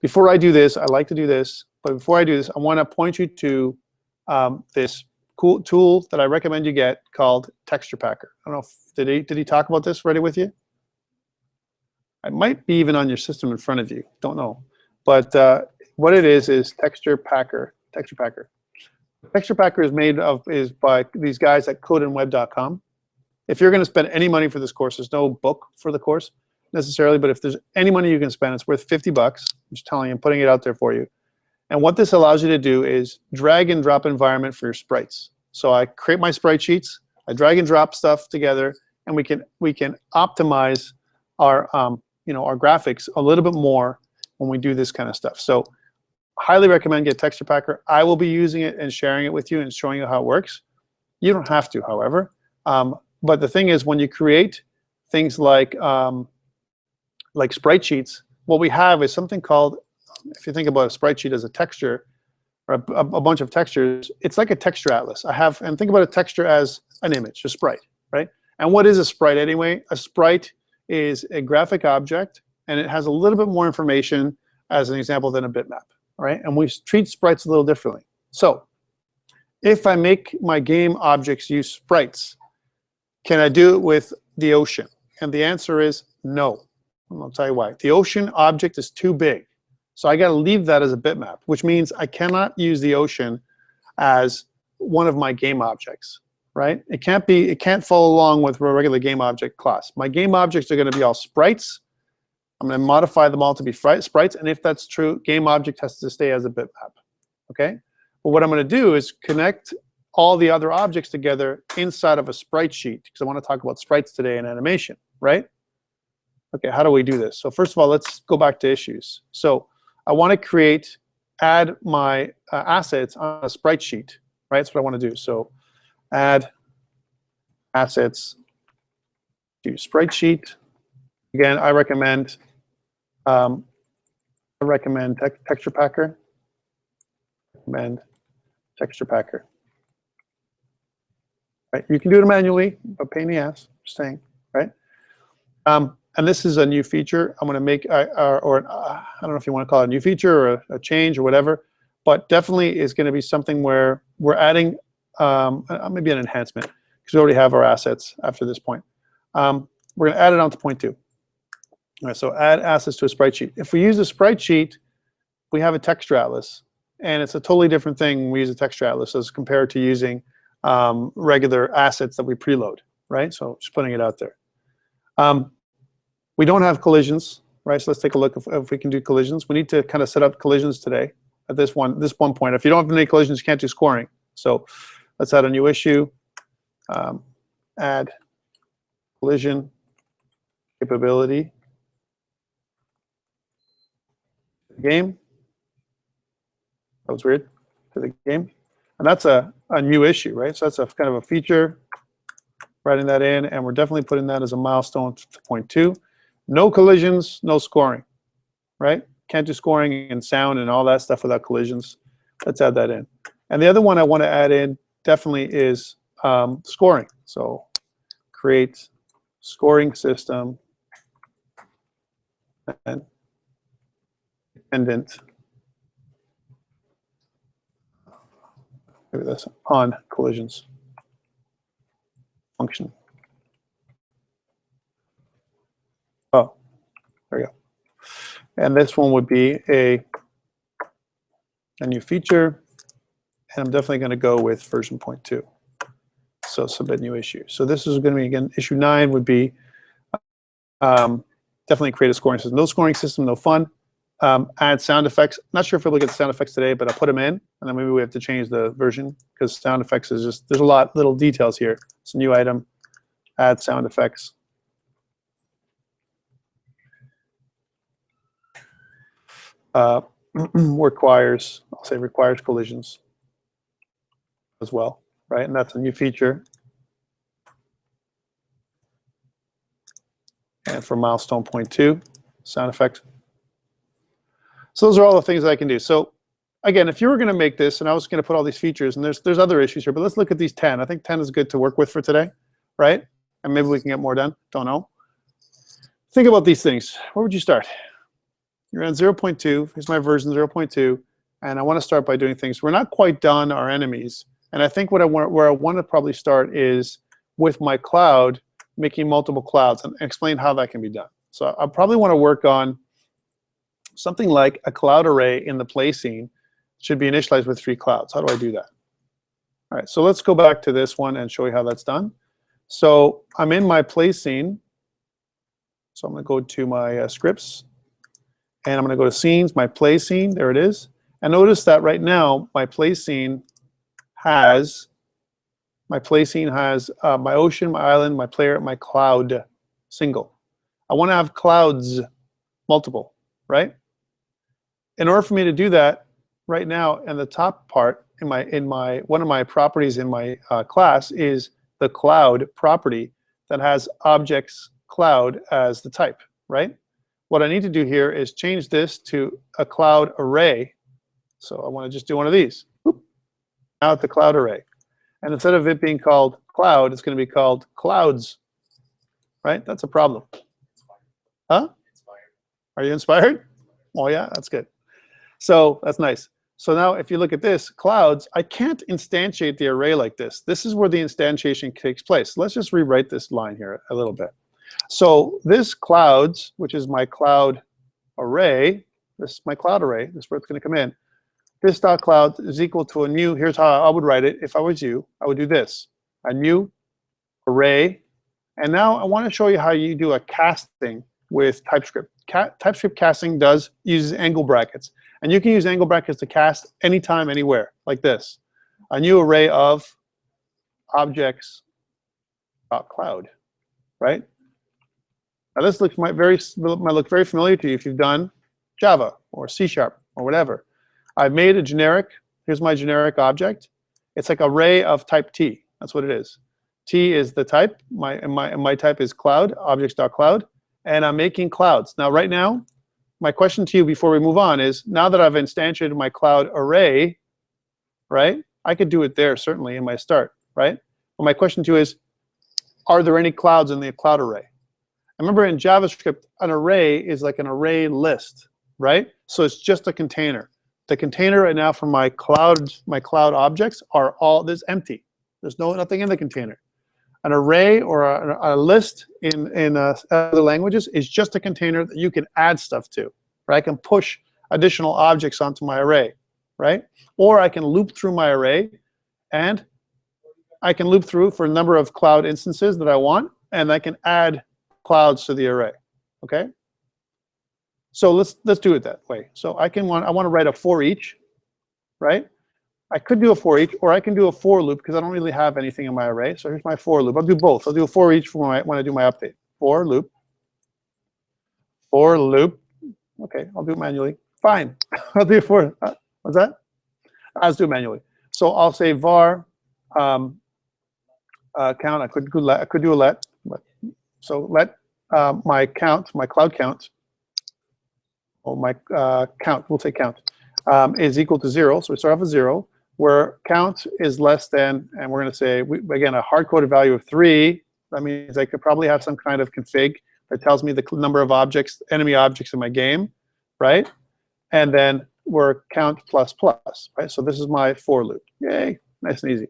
Before I do this, I like to do this, but before I do this, I want to point you to this cool tool that I recommend you get called Texture Packer. I don't know if, did he talk about this already with you? It might be even on your system in front of you. Don't know. But what it is Texture Packer. Texture Packer. Texture Packer is by these guys at codeandweb.com. If you're going to spend any money for this course, there's no book for the course necessarily, but if there's any money you can spend, it's worth $50. I'm just telling you, I'm putting it out there for you. And what this allows you to do is drag and drop environment for your sprites. So I create my sprite sheets, I drag and drop stuff together, and we can optimize our our graphics a little bit more when we do this kind of stuff. So highly recommend get Texture Packer. I will be using it and sharing it with you and showing you how it works. You don't have to, however. But the thing is, when you create things like sprite sheets, what we have is something called, if you think about a sprite sheet as a texture, or a bunch of textures, it's like a texture atlas. And think about a texture as an image, a sprite, right? And what is a sprite anyway? A sprite is a graphic object, and it has a little bit more information, as an example, than a bitmap, right? And we treat sprites a little differently. So if I make my game objects use sprites, can I do it with the ocean? And the answer is no. And I'll tell you why. The ocean object is too big. So I got to leave that as a bitmap, which means I cannot use the ocean as one of my game objects, right? It can't follow along with a regular game object class. My game objects are going to be all sprites. I'm going to modify them all to be sprites, and if that's true, game object has to stay as a bitmap, okay? But what I'm going to do is connect all the other objects together inside of a sprite sheet, because I want to talk about sprites today and animation, right? Okay, how do we do this? So first of all, let's go back to issues. So I want to add my assets on a sprite sheet, right? That's what I want to do. So add assets to sprite sheet. Again, I recommend Texture Packer. Recommend Texture Packer. Right? You can do it manually, but pain in the ass. Just saying, right? And this is a new feature. I'm going to make, I don't know if you want to call it a new feature or a change or whatever, but definitely is going to be something where we're adding maybe an enhancement, because we already have our assets after this point. We're going to add it on to 0.2. All right, so add assets to a sprite sheet. If we use a sprite sheet, we have a texture atlas, and it's a totally different thing when we use a texture atlas as compared to using regular assets that we preload, right? So just putting it out there. We don't have collisions, right? So let's take a look if we can do collisions. We need to kind of set up collisions today at this one point. If you don't have any collisions, you can't do scoring. So let's add a new issue. Add collision capability to the game. That was weird. To the game. And that's a new issue, right? So that's a kind of a feature, writing that in, and we're definitely putting that as a milestone to 0.2. No collisions, no scoring, right? Can't do scoring and sound and all that stuff without collisions. Let's add that in. And the other one I want to add in definitely is scoring. So create scoring system and dependent, maybe that's on collisions function. Oh, there you go. And this one would be a a new feature, and I'm definitely going to go with version 0.2. So submit new issue. So this is going to be, again, issue 9 would be definitely create a scoring system. No scoring system, no fun. Add sound effects. Not sure if we'll get the sound effects today, but I'll put them in, and then maybe we have to change the version because sound effects is just, there's a lot little details here. It's a new item. Add sound effects. Requires, I'll say requires collisions as well, right? And that's a new feature. And for milestone 0.2, sound effect. So those are all the things that I can do. So again, if you were going to make this, and I was going to put all these features, and there's other issues here, but let's look at these 10. I think 10 is good to work with for today, right? And maybe we can get more done. Don't know. Think about these things. Where would you start? You're on 0.2. Here's my version 0.2, and I want to start by doing things. We're not quite done our enemies, and I think where I want to probably start is with my cloud, making multiple clouds, and explain how that can be done. So I probably want to work on something like a cloud array in the play scene should be initialized with 3 clouds. How do I do that? All right, so let's go back to this one and show you how that's done. So I'm in my play scene. So I'm going to go to my scripts, and I'm going to go to scenes, my play scene. There it is. And notice that right now my play scene has my ocean, my island, my player, my cloud single. I want to have clouds multiple, right? In order for me to do that, right now, in the top part, in my one of my properties in my class is the cloud property that has objects cloud as the type, right? What I need to do here is change this to a cloud array. So I want to just do one of these. Boop. Now it's the cloud array. And instead of it being called cloud, it's going to be called clouds, right? That's a problem. Huh? Are you inspired? Oh yeah, that's good. So that's nice. So now if you look at this, clouds, I can't instantiate the array like this. This is where the instantiation takes place. Let's just rewrite this line here a little bit. So this clouds, which is my cloud array, this is my cloud array, this is where it's going to come in. This dot cloud is equal to a new, here's how I would write it. If I was you, I would do this, a new array. And now I want to show you how you do a casting with TypeScript. TypeScript casting uses angle brackets. And you can use angle brackets to cast anytime, anywhere, like this. A new array of objects cloud, right? Now this might look very familiar to you if you've done Java or C# or whatever. I've made a generic, here's my generic object. It's like an array of type T. That's what it is. T is the type. My type is cloud, objects.cloud. And I'm making clouds. Now right now, my question to you before we move on is, now that I've instantiated my cloud array, right? I could do it there certainly in my start, right? Well, my question to you is, are there any clouds in the cloud array? Remember in JavaScript, an array is like an array list, right? So it's just a container. The container right now for my cloud objects are all, there's empty. There's nothing in the container. An array or a list in other languages is just a container that you can add stuff to, right? I can push additional objects onto my array, right? Or I can loop through my array, and I can loop through for a number of cloud instances that I want, and I can add clouds to the array, okay? So let's do it that way. So I want to write a for each, right? I could do a for each, or I can do a for loop because I don't really have anything in my array. So here's my for loop. I'll do both. I'll do a for each when I do my update. For loop. For loop. Okay, I'll do it manually. Fine. I'll do it for. What's that? I'll do it manually. So I'll say var count. I could do a let. So let my count, my cloud count, or my count. We'll say count is equal to 0. So we start off with 0. Where count is less than, and we're going to say, again, a hard-coded value of 3. That means I could probably have some kind of config that tells me the number of objects, enemy objects in my game, right? And then we're count plus plus, right? So this is my for loop. Yay, nice and easy.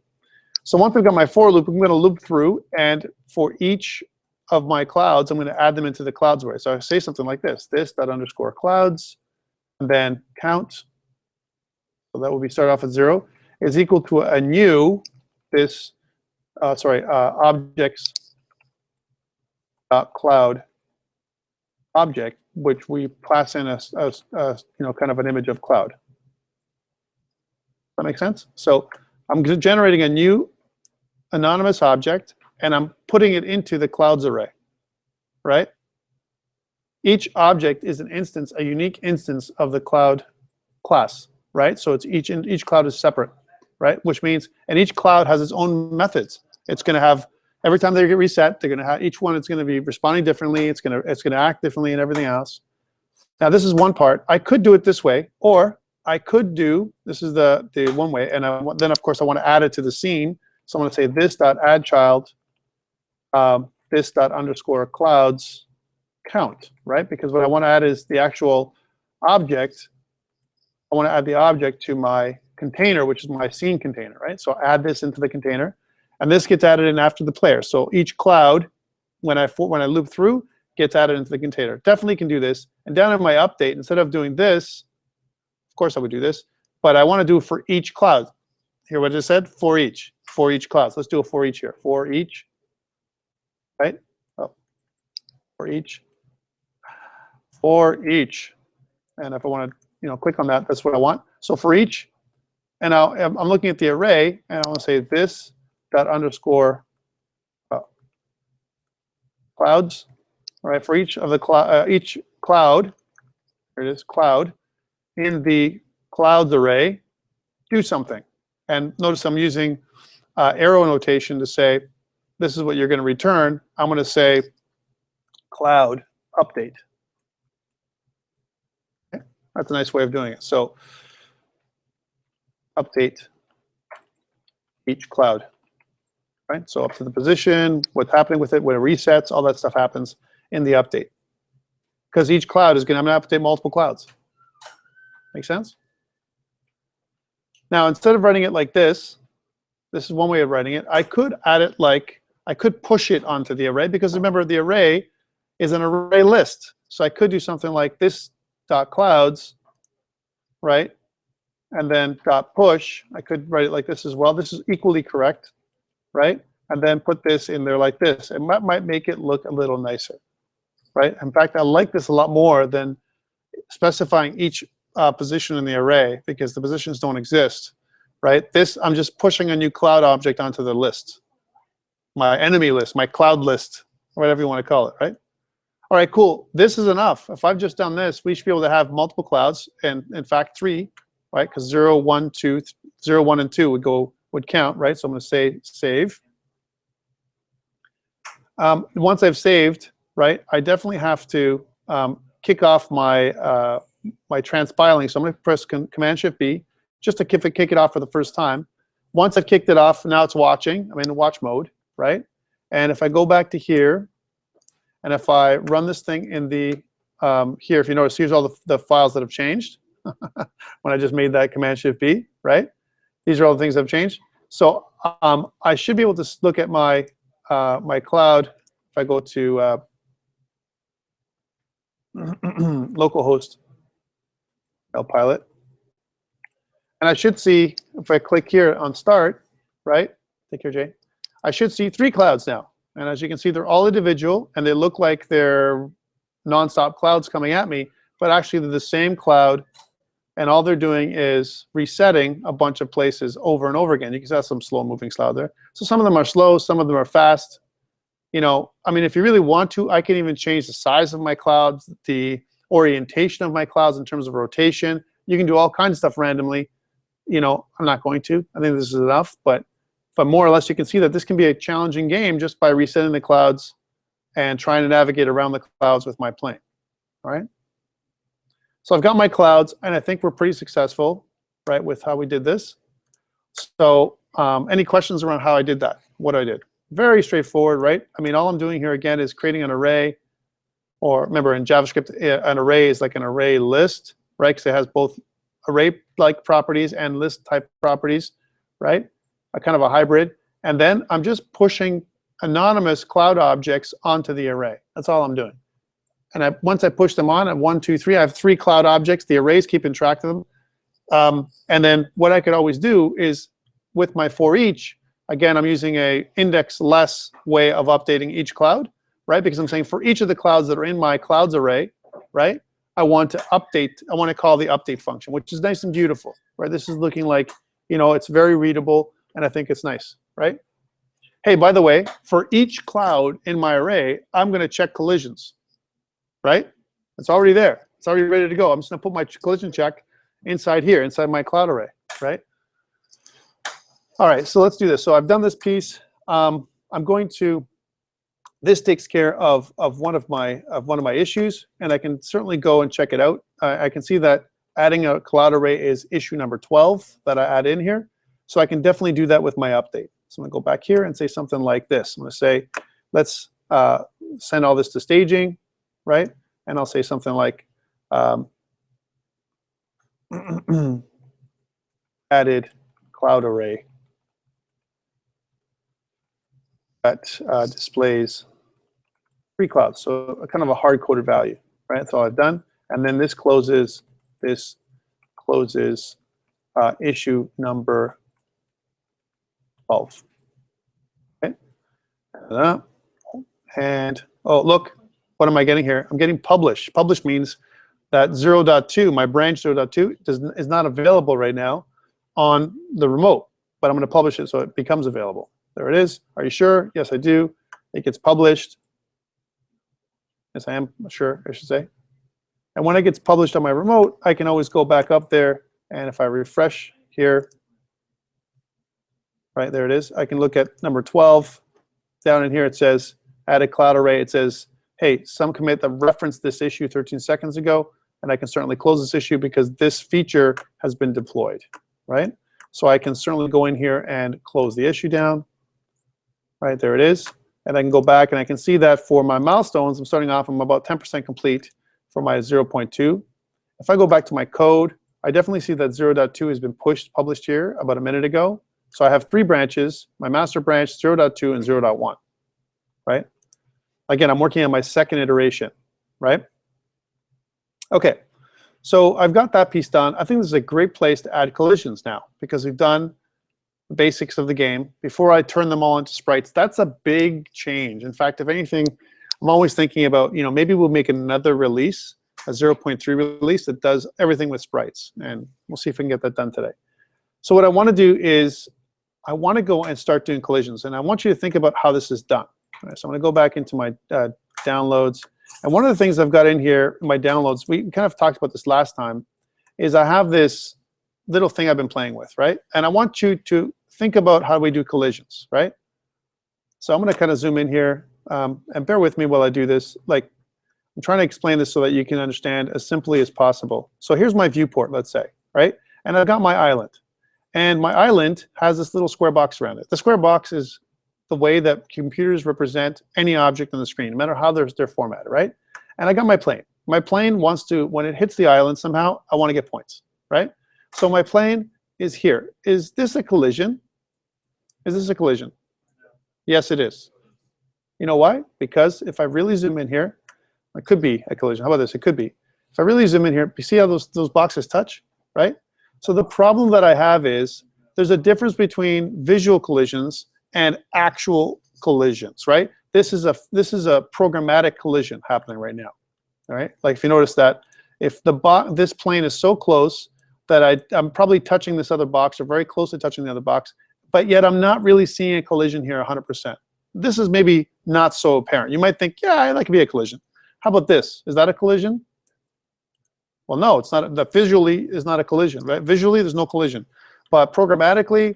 So once I've got my for loop, I'm going to loop through, and for each of my clouds, I'm going to add them into the clouds array. So I say something like this: this dot underscore clouds, and then count so that will be start off at 0, is equal to a new, this, objects cloud object, which we pass in a kind of an image of cloud. That make sense? So I'm generating a new anonymous object, and I'm putting it into the clouds array, right? Each object is an instance, a unique instance of the cloud class, right? So it's each cloud is separate, right? Which means, and each cloud has its own methods. It's going to have, every time they get reset, they're going to have, each one is going to be responding differently. It's going to act differently and everything else. Now this is one part. I could do it this way, or I could do, this is the one way, and then of course I want to add it to the scene. So I'm going to say this dot add child, this dot underscore clouds count, right? Because what I want to add is the actual object. I want to add the object to my container, which is my scene container, right? So add this into the container, and this gets added in after the player. So each cloud, when I loop through, gets added into the container. Definitely can do this. And down in my update, instead of doing this, of course I would do this, but I want to do it for each cloud. Hear what I just said? For each cloud. So let's do a for each here. For each, right? Oh, for each. For each. And if I want to, click on that, that's what I want. So for each, and now I'm looking at the array, and I want to say this dot underscore clouds. All right, for each of the each cloud, here it is, cloud, in the clouds array, do something. And notice I'm using arrow notation to say, this is what you're going to return. I'm going to say cloud update. Okay? That's a nice way of doing it. So update each cloud. Right? So up to the position, what's happening with it, when it resets, all that stuff happens in the update. Because each cloud is I'm going to update multiple clouds. Make sense? Now, instead of writing it like this is one way of writing it. I could add it like, I could push it onto the array, because remember, the array is an array list. So I could do something like this dot clouds, right? And then dot push. I could write it like this as well. This is equally correct, right? And then put this in there like this. And that might make it look a little nicer, right? In fact, I like this a lot more than specifying each position in the array, because the positions don't exist, right? This, I'm just pushing a new cloud object onto the list, my enemy list, my cloud list, whatever you want to call it, right? All right, cool. This is enough. If I've just done this, we should be able to have multiple clouds, and in fact 3, right? Because 0, 1, 2, 0, 1, and 2 would count, right? So I'm going to say save. Once I've saved, right, I definitely have to kick off my my transpiling. So I'm going to press Command-Shift-B just to kick it off for the first time. Once I've kicked it off, now it's watching. I'm in watch mode, right? And if I go back to here, and if I run this thing in the here, if you notice, here's all the files that have changed when I just made that Command-Shift-B, right? These are all the things that have changed. So I should be able to look at my my cloud. If I go to localhost pilot, and I should see, if I click here on start, right? Take care, Jay. I should see 3 clouds now. And as you can see, they're all individual, and they look like they're nonstop clouds coming at me, but actually they're the same cloud, and all they're doing is resetting a bunch of places over and over again. You can see that's some slow-moving cloud there. So some of them are slow, some of them are fast. I mean, if you really want to, I can even change the size of my clouds, the orientation of my clouds in terms of rotation. You can do all kinds of stuff randomly. I'm not going to. I think this is enough, but more or less you can see that this can be a challenging game just by resetting the clouds and trying to navigate around the clouds with my plane. All right? So I've got my clouds, and I think we're pretty successful, right, with how we did this. So any questions around how I did that, what I did? Very straightforward, right? I mean, all I'm doing here, again, is creating an array. Or remember, in JavaScript, an array is like an array list, right? Because it has both array-like properties and list-type properties, right? A kind of a hybrid. And then I'm just pushing anonymous cloud objects onto the array. That's all I'm doing. And once I push them on at 1, 2, 3, I have 3 cloud objects. The array's keeping track of them. And then what I could always do is with my for each, again, I'm using a index-less way of updating each cloud, right? Because I'm saying for each of the clouds that are in my clouds array, right, I want to update, I want to call the update function, which is nice and beautiful, right? This is looking like, you know, it's very readable, and I think it's nice, right? Hey, by the way, for each cloud in my array, I'm going to check collisions, right? It's already there. It's already ready to go. I'm just going to put my collision check inside here, inside my cloud array, right? All right, so let's do this. So I've done this piece. I'm going to. This takes care of one of my issues, and I can certainly go and check it out. I can see that adding a cloud array is issue number 12 that I add in here. So I can definitely do that with my update. So I'm going to go back here and say something like this. I'm going to say, let's send all this to staging, right? And I'll say something like added cloud array that displays 3 clouds, so a kind of a hard-coded value, right? That's all I've done. And then this closes issue number 12. Okay. And oh, look, what am I getting here? I'm getting publish. Publish means that 0.2, my branch 0.2, is not available right now on the remote, but I'm going to publish it so it becomes available. There it is. Are you sure? Yes, I do. It gets published. Yes, I am sure, I should say. And when it gets published on my remote, I can always go back up there, and if I refresh here, right, there it is. I can look at number 12. Down in here it says, add a cloud array. It says, hey, some commit that referenced this issue 13 seconds ago, and I can certainly close this issue because this feature has been deployed, right? So I can certainly go in here and close the issue down. Right, there it is. And I can go back and I can see that for my milestones, I'm starting off, I'm about 10% complete for my 0.2. If I go back to my code, I definitely see that 0.2 has been published here about a minute ago. So I have 3 branches, my master branch, 0.2, and 0.1, right? Again, I'm working on my second iteration, right? Okay, so I've got that piece done. I think this is a great place to add collisions now because we've done the basics of the game before I turn them all into sprites. That's a big change. In fact, if anything, I'm always thinking about, you know, maybe we'll make another release, a 0.3 release that does everything with sprites, and we'll see if we can get that done today. So what I want to do is I want to go and start doing collisions, and I want you to think about how this is done. All right, so I'm going to go back into my downloads, and one of the things I've got in here in my downloads, we kind of talked about this last time, is I have this little thing I've been playing with, right? And I want you to think about how we do collisions, right? So I'm going to kind of zoom in here, and bear with me while I do this. Like, I'm trying to explain this so that you can understand as simply as possible. So here's my viewport, let's say, right? And I've got my island. And my island has this little square box around it. The square box is the way that computers represent any object on the screen, no matter how they're formatted, right? And I got my plane. My plane wants to, when it hits the island somehow, I want to get points, right? So my plane is here. Is this a collision? Is this a collision? Yes, it is. You know why? Because if I really zoom in here, it could be a collision. How about this? It could be. If I really zoom in here, you see how those boxes touch, right? So the problem that I have is there's a difference between visual collisions and actual collisions, right? This is a programmatic collision happening right now, all right? Like if you notice that if this plane is so close that I'm probably touching this other box or very close to touching the other box, but yet I'm not really seeing a collision here 100%. This is maybe not so apparent. You might think, yeah, that could be a collision. How about this? Is that a collision? Well, no, it's not. That visually is not a collision, right? Visually, there's no collision. But programmatically,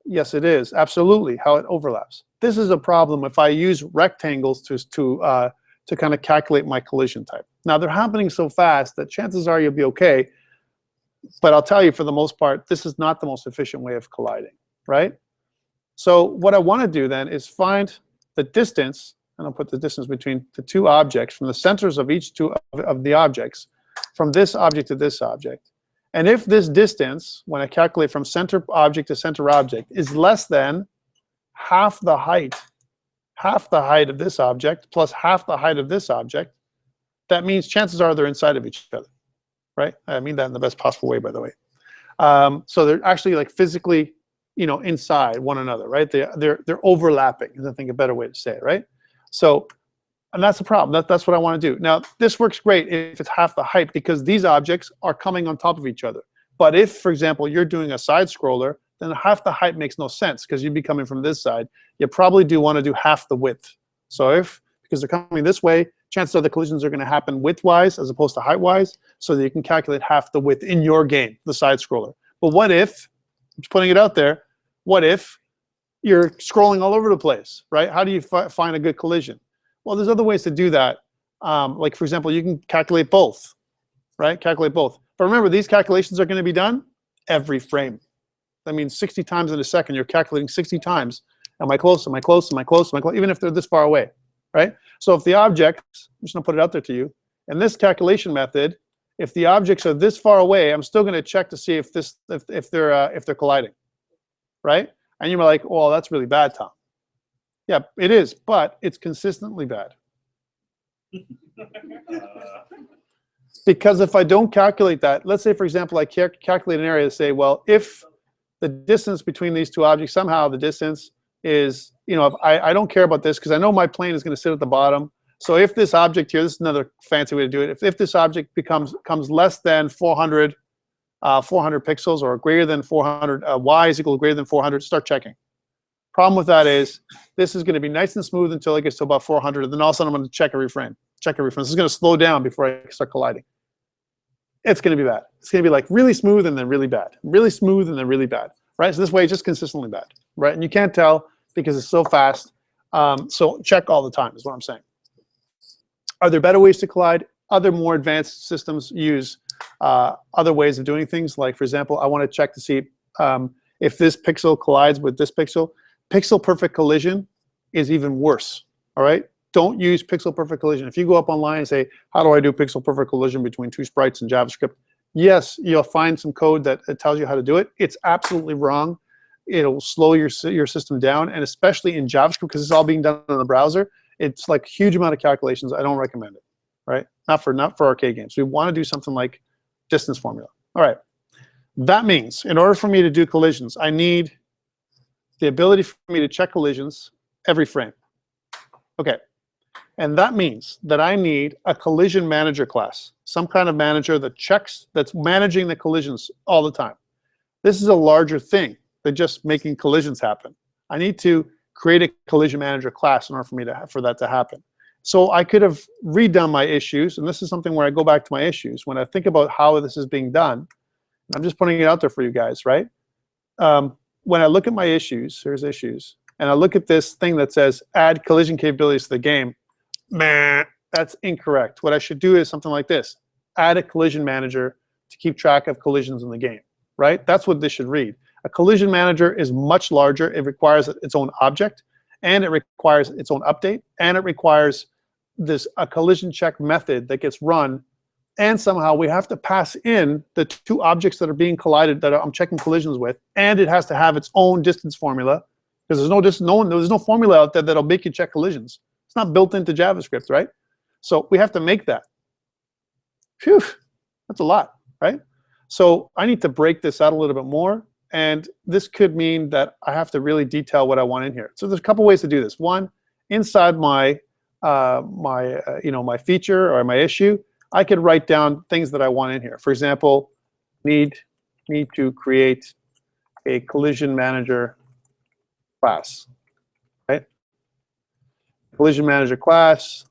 yes, it is. Absolutely, how it overlaps. This is a problem if I use rectangles to kind of calculate my collision type. Now, they're happening so fast that chances are you'll be okay. But I'll tell you, for the most part, this is not the most efficient way of colliding, right? So what I want to do then is find the distance, and I'll put the distance between the 2 objects from the centers of each 2 of the objects, from this object to this object. And if this distance, when I calculate from center object to center object, is less than half the height of this object plus half the height of this object, that means chances are they're inside of each other, right? I mean that in the best possible way, by the way. So they're actually like physically, inside one another, right? They're overlapping, is I think a better way to say it, right? So, and that's the problem. That's what I want to do. Now, this works great if it's half the height because these objects are coming on top of each other. But if, for example, you're doing a side scroller, then half the height makes no sense because you'd be coming from this side. You probably do want to do half the width. So because they're coming this way, chances are the collisions are going to happen width-wise as opposed to height-wise, so that you can calculate half the width in your game, the side scroller. But what if, I'm just putting it out there, what if you're scrolling all over the place, right? How do you find a good collision? Well, there's other ways to do that. Like, for example, you can calculate both, right? Calculate both. But remember, these calculations are going to be done every frame. That means 60 times in a second. You're calculating 60 times. Am I close? Am I close? Am I close? Am I close? Even if they're this far away, right? So if the objects, I'm just going to put it out there to you, in this calculation method, if the objects are this far away, I'm still going to check to see if they're colliding, right? And you're like, "Oh, that's really bad, Tom." Yeah, it is, but it's consistently bad. Because if I don't calculate that, let's say, for example, I calculate an area to say, well, if the distance between these two objects, somehow the distance is, if I don't care about this because I know my plane is going to sit at the bottom. So if this object here, this is another fancy way to do it, if this object comes less than 400 pixels or greater than 400, y is equal to greater than 400, start checking. Problem with that is this is going to be nice and smooth until it gets to about 400, and then all of a sudden I'm going to check every frame. Check every frame. This is going to slow down before I start colliding. It's going to be bad. It's going to be like really smooth and then really bad. Really smooth and then really bad. Right? So this way it's just consistently bad. Right? And you can't tell because it's so fast. So check all the time is what I'm saying. Are there better ways to collide? Other more advanced systems use other ways of doing things. Like, for example, I want to check to see if this pixel collides with this pixel. Pixel perfect collision is even worse. All right? Don't use pixel perfect collision. If you go up online and say, how do I do pixel perfect collision between two sprites in JavaScript? Yes, you'll find some code that tells you how to do it. It's absolutely wrong. It'll slow your system down, and especially in JavaScript, because it's all being done in the browser, it's like a huge amount of calculations. I don't recommend it, right? Not for arcade games. We want to do something like distance formula. All right. That means in order for me to do collisions, I need the ability for me to check collisions every frame. Okay. And that means that I need a collision manager class, some kind of manager that checks, that's managing the collisions all the time. This is a larger thing than just making collisions happen. I need to create a collision manager class in order for that to happen. So I could have redone my issues, and this is something where I go back to my issues. When I think about how this is being done, I'm just putting it out there for you guys, right? When I look at my issues, here's issues, and I look at this thing that says add collision capabilities to the game, meh, that's incorrect. What I should do is something like this. Add a collision manager to keep track of collisions in the game, right? That's what this should read. A collision manager is much larger. It requires its own object, and it requires its own update, and it requires a collision check method that gets run, and somehow we have to pass in the two objects that are being collided that I'm checking collisions with, and it has to have its own distance formula, because there's no formula out there that'll make you check collisions. It's not built into JavaScript, right? So we have to make that. Phew, that's a lot, right? So I need to break this out a little bit more, and this could mean that I have to really detail what I want in here. So there's a couple ways to do this. One, inside my my feature or my issue, I could write down things that I want in here. For example, need to create a collision manager class, right? Collision manager class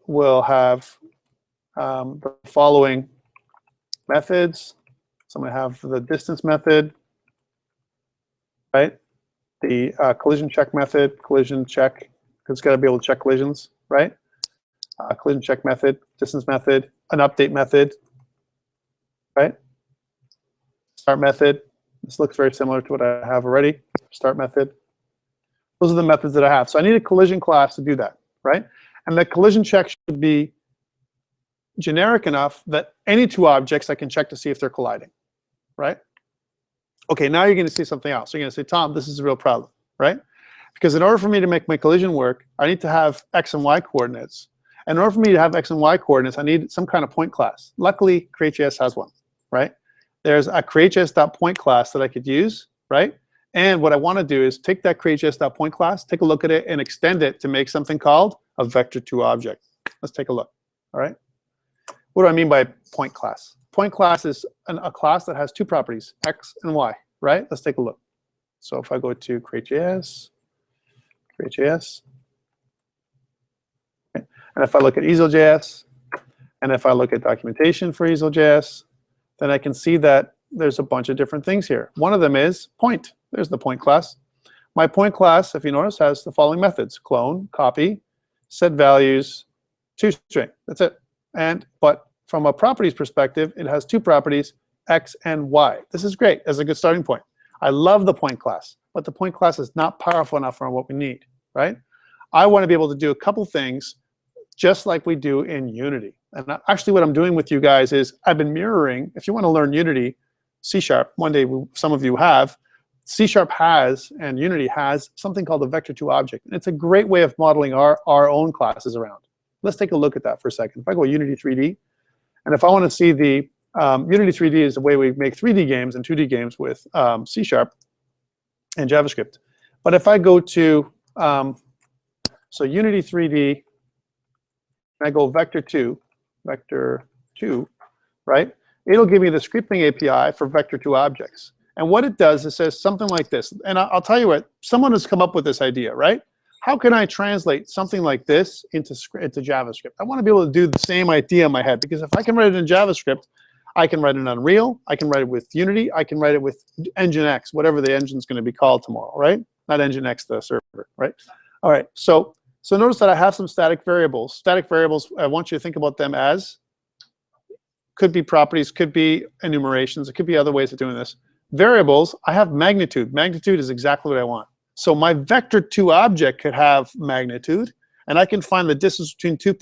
will have the following methods. So I'm going to have the distance method, right? The collision check method, collision check, because it's got to be able to check collisions, right? Collision check method, distance method, an update method, right? Start method. This looks very similar to what I have already. Start method. Those are the methods that I have. So I need a collision class to do that, right? And the collision check should be generic enough that any two objects I can check to see if they're colliding, right? Okay, now you're going to see something else. You're going to say, Tom, this is a real problem, right? Because in order for me to make my collision work, I need to have X and Y coordinates. And in order for me to have X and Y coordinates, I need some kind of point class. Luckily, CreateJS has one, right? There's a createjs.point class that I could use, right? And what I want to do is take that createjs.point class, take a look at it, and extend it to make something called a vector2 object. Let's take a look. All right. What do I mean by point class? Point class is a class that has two properties, x and y, right? Let's take a look. So if I go to create.js, and if I look at easel.js, and if I look at documentation for easel.js, then I can see that there's a bunch of different things here. One of them is point. There's the point class. My point class, if you notice, has the following methods: clone, copy, set values, toString. That's it. But from a properties perspective, it has two properties, x and y. This is great as a good starting point. I love the point class, but the point class is not powerful enough for what we need, right? I want to be able to do a couple things just like we do in Unity. And actually what I'm doing with you guys is I've been mirroring, if you want to learn Unity, C#, one day some of you have, C# has and Unity has something called a vector2 object. And it's a great way of modeling our own classes around. Let's take a look at that for a second. If I go Unity 3D, and if I want to see the Unity 3D is the way we make 3D games and 2D games with C# and JavaScript. But if I go to, so Unity 3D, and I go vector2, right? It'll give me the scripting API for vector2 objects. And what it does, it says something like this. And I'll tell you what, someone has come up with this idea, right? How can I translate something like this into JavaScript? I want to be able to do the same idea in my head, because if I can write it in JavaScript, I can write it in Unreal, I can write it with Unity, I can write it with Nginx, whatever the engine's going to be called tomorrow, right? Not Nginx, the server, right? All right, so notice that I have some static variables. Static variables, I want you to think about them as, could be properties, could be enumerations, it could be other ways of doing this. Variables, I have magnitude. Magnitude is exactly what I want. So my vector2 object could have magnitude, and I can find the distance between 2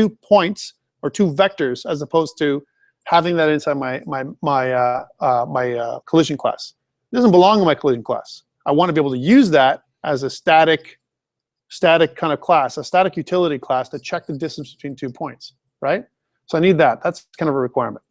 points or two vectors, as opposed to having that inside my collision class. It doesn't belong in my collision class. I want to be able to use that as a static kind of class, a static utility class to check the distance between 2 points, right? So I need that. That's kind of a requirement.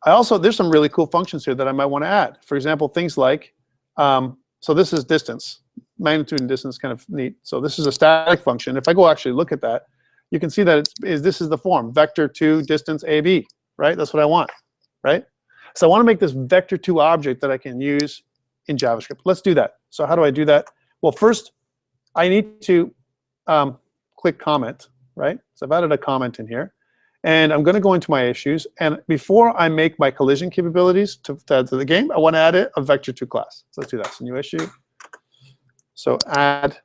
There's some really cool functions here that I might want to add. For example, things like, so this is distance. Magnitude and distance, kind of neat. So this is a static function. If I go actually look at that, you can see that this is the form, vector2 distance AB, right? That's what I want, right? So I want to make this vector2 object that I can use in JavaScript. Let's do that. So how do I do that? Well, first, I need to click comment, right? So I've added a comment in here. And I'm going to go into my issues. And before I make my collision capabilities to the game, I want to add a vector2 class. So let's do that. So new issue. So add,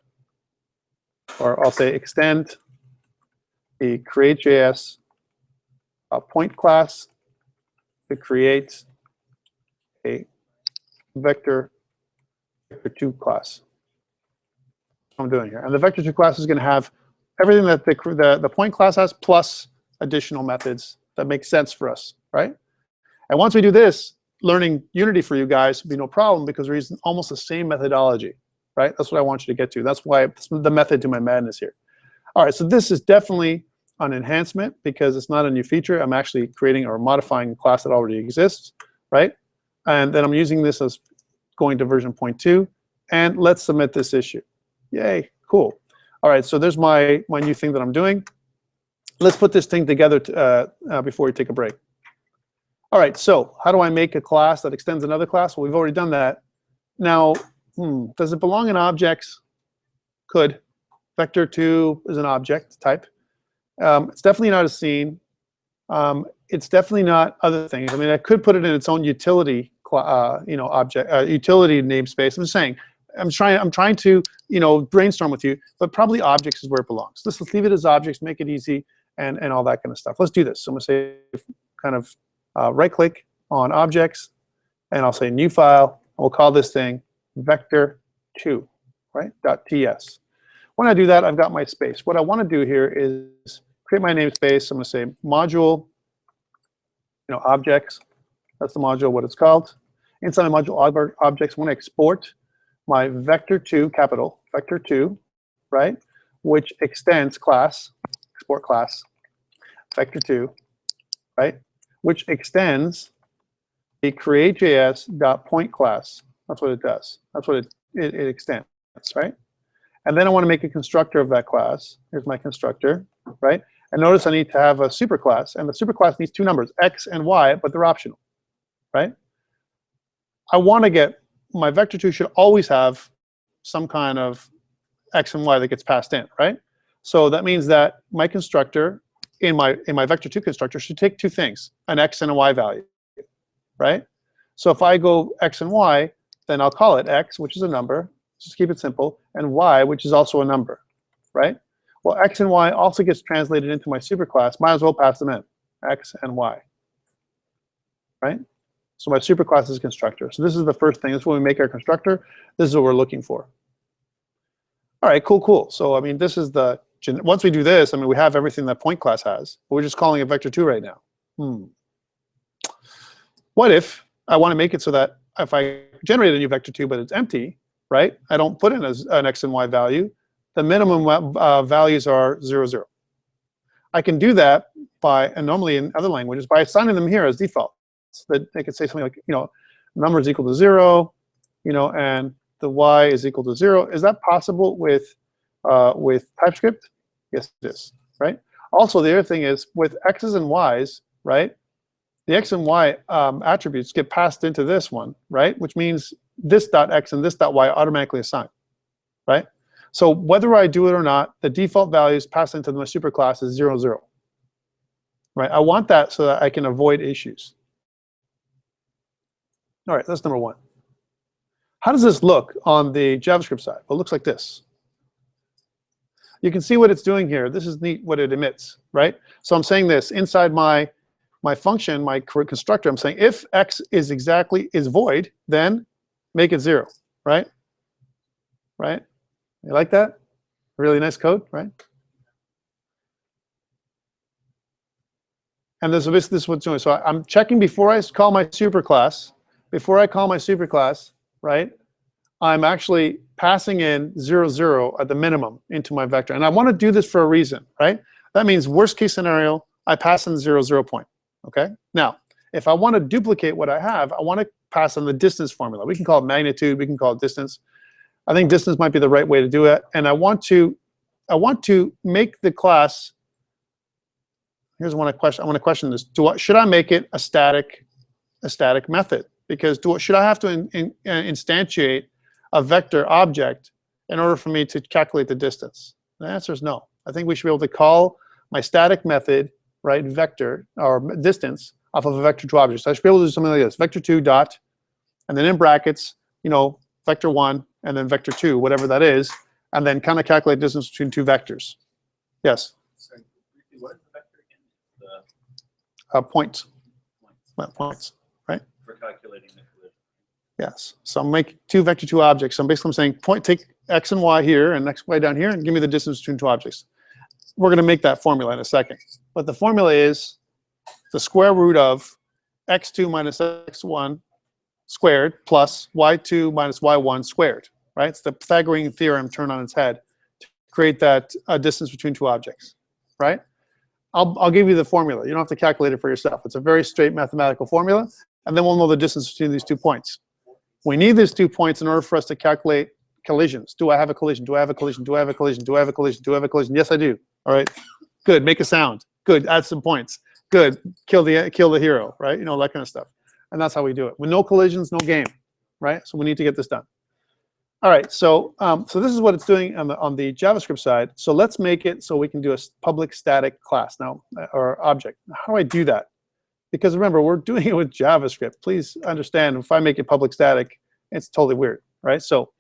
or I'll say extend the create.js point class to create a vector2 class. That's what I'm doing here. And the vector2 class is going to have everything that the point class has, plus additional methods that make sense for us, right? And once we do this, learning Unity for you guys will be no problem, because we're using almost the same methodology, right? That's what I want you to get to. That's why the method to my madness here. All right, so this is definitely an enhancement, because it's not a new feature. I'm actually creating or modifying a class that already exists, right? And then I'm using this as going to version 0.2, and let's submit this issue. Yay, cool. All right, so there's my new thing that I'm doing. Let's put this thing together before we take a break. All right, so how do I make a class that extends another class? Well, we've already done that. Now, does it belong in objects? Could. Vector2 is an object type. It's definitely not a scene. It's definitely not other things. I mean, I could put it in its own utility, object, utility namespace. I'm just saying. I'm trying to, brainstorm with you, but probably objects is where it belongs. Let's leave it as objects, make it easy, and all that kind of stuff. Let's do this. So I'm going to say, kind of right-click on objects, and I'll say new file. And we'll call this thing vector2, right? .ts. When I do that, I've got my space. What I want to do here is create my namespace. I'm going to say module, objects. That's the module, what it's called. Inside my module objects, when I export my vector2, capital vector2, right, which extends class, export class, vector2, right, which extends create.js.point class. That's what it does. That's what it extends, right? And then I want to make a constructor of that class. Here's my constructor, right? And notice I need to have a superclass, and the superclass needs two numbers, x and y, but they're optional, right? I want to get, my vector2 should always have some kind of x and y that gets passed in, right? So that means that my constructor in my vector2 constructor should take two things, an x and a y value, right? So if I go x and y, then I'll call it x, which is a number, just keep it simple, and y, which is also a number, right? Well, x and y also gets translated into my superclass. Might as well pass them in, x and y, right? So my superclass is constructor. So this is the first thing. This is when we make our constructor. This is what we're looking for. All right, cool, cool. So I mean, this is the, once we do this, I mean, we have everything that point class has. But we're just calling it vector2 right now. What if I want to make it so that if I generate a new vector2 but it's empty, right? I don't put in an x and y value. The minimum values are 0, 0. I can do that by, and normally in other languages, by assigning them here as default. So that they could say something like, number is equal to 0, and the y is equal to 0. Is that possible with TypeScript? Yes, it is, right? Also, the other thing is with x's and y's, right? The x and y attributes get passed into this one, right? Which means this dot x and this dot y automatically assigned, right? So whether I do it or not, the default values passed into my superclass is 0, 0, right? I want that so that I can avoid issues. All right, that's number one. How does this look on the JavaScript side? Well, it looks like this. You can see what it's doing here. This is neat what it emits, right? So I'm saying this inside my function, my constructor. I'm saying if x is void, then make it 0, right? Right? You like that? Really nice code, right? And this is what's doing. So I'm checking before I call my superclass. Before I call my superclass, right? I'm actually passing in 0, 0 at the minimum into my vector. And I want to do this for a reason, right? That means worst case scenario, I pass in 0, 0 point. Okay? Now, if I want to duplicate what I have, I want to pass in the distance formula. We can call it magnitude. We can call it distance. I think distance might be the right way to do it. And I want to make the class. Here's one question. I want to question this. Should I make it a static method? Because should I have to instantiate a vector object in order for me to calculate the distance? The answer is no. I think we should be able to call my static method, right, vector or distance off of a vector2 object. So I should be able to do something like this: vector2 dot, and then in brackets, vector1 and then vector2, whatever that is, and then kind of calculate distance between two vectors. Yes. Sorry, what is the vector again? Points. Points. Right. For calculating the collision. Yes. So I'm making two vector2 objects. So I'm basically saying take x and y here and x, y down here, and give me the distance between two objects. We're going to make that formula in a second. But the formula is the square root of x2 minus x1 squared plus y2 minus y1 squared. Right? It's the Pythagorean theorem turned on its head to create that distance between two objects. Right? I'll give you the formula. You don't have to calculate it for yourself. It's a very straight mathematical formula. And then we'll know the distance between these 2 points. We need these 2 points in order for us to calculate collisions. Do I have a collision? Do I have a collision? Do I have a collision? Do I have a collision? Do I have a collision? Yes, I do. All right. Good. Make a sound. Good. Add some points. Good. Kill the hero. Right? That kind of stuff. And that's how we do it. With no collisions, no game. Right? So we need to get this done. All right. So so this is what it's doing on the JavaScript side. So let's make it so we can do a public static class now or object. How do I do that? Because remember, we're doing it with JavaScript. Please understand, if I make it public static, it's totally weird, right? So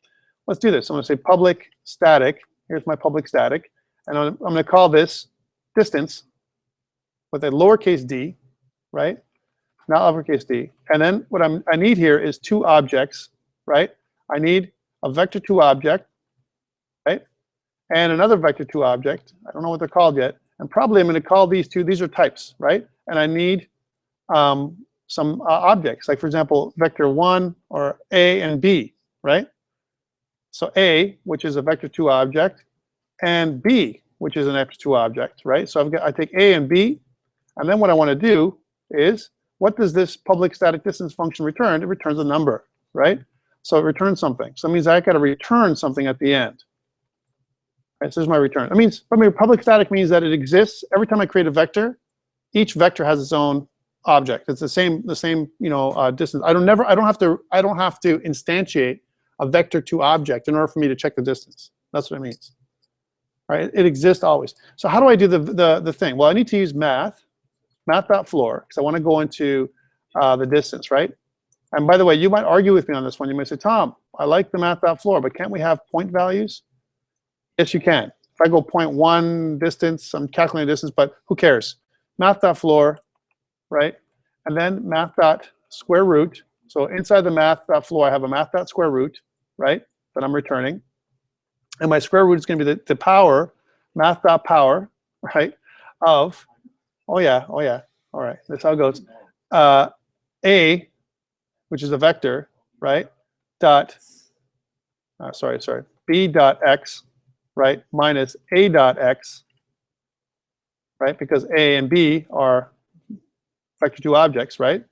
let's do this. I'm going to say public static. Here's my public static. And I'm going to call this distance with a lowercase d, right? Not uppercase d. And then what I need here is two objects, right? I need a vector2 object, right? And another vector2 object. I don't know what they're called yet. And probably I'm going to call these two. These are types, right? And I need some objects, like for example, vector1 or a and b, right? So a, which is a vector2 object, and b, which is an vector2 object, right? So I take a and b, and then what I want to do is what does this public static distance function return? It returns a number, right? So it returns something. So it means I got to return something at the end. Right, so this is my return. It means, I mean, public static means that it exists every time I create a vector. Each vector has its own object. It's the same distance. I don't have to instantiate a vector to object in order for me to check the distance. That's what it means. Right? It exists always. So how do I do the thing? Well, I need to use math.floor, because I want to go into the distance, right? And by the way, you might argue with me on this one. You might say, Tom, I like the math.floor, but can't we have point values? Yes, you can. If I go 0.1 distance, I'm calculating distance, but who cares? Math.floor, right? And then math.square root. So inside the math.floor, I have a math.square root, right, that I'm returning. And my square root is going to be the power, math.power, right, of, all right, that's how it goes. A, which is a vector, right, b dot x, right, minus a dot x, right, because a and b are vector 2 objects, right,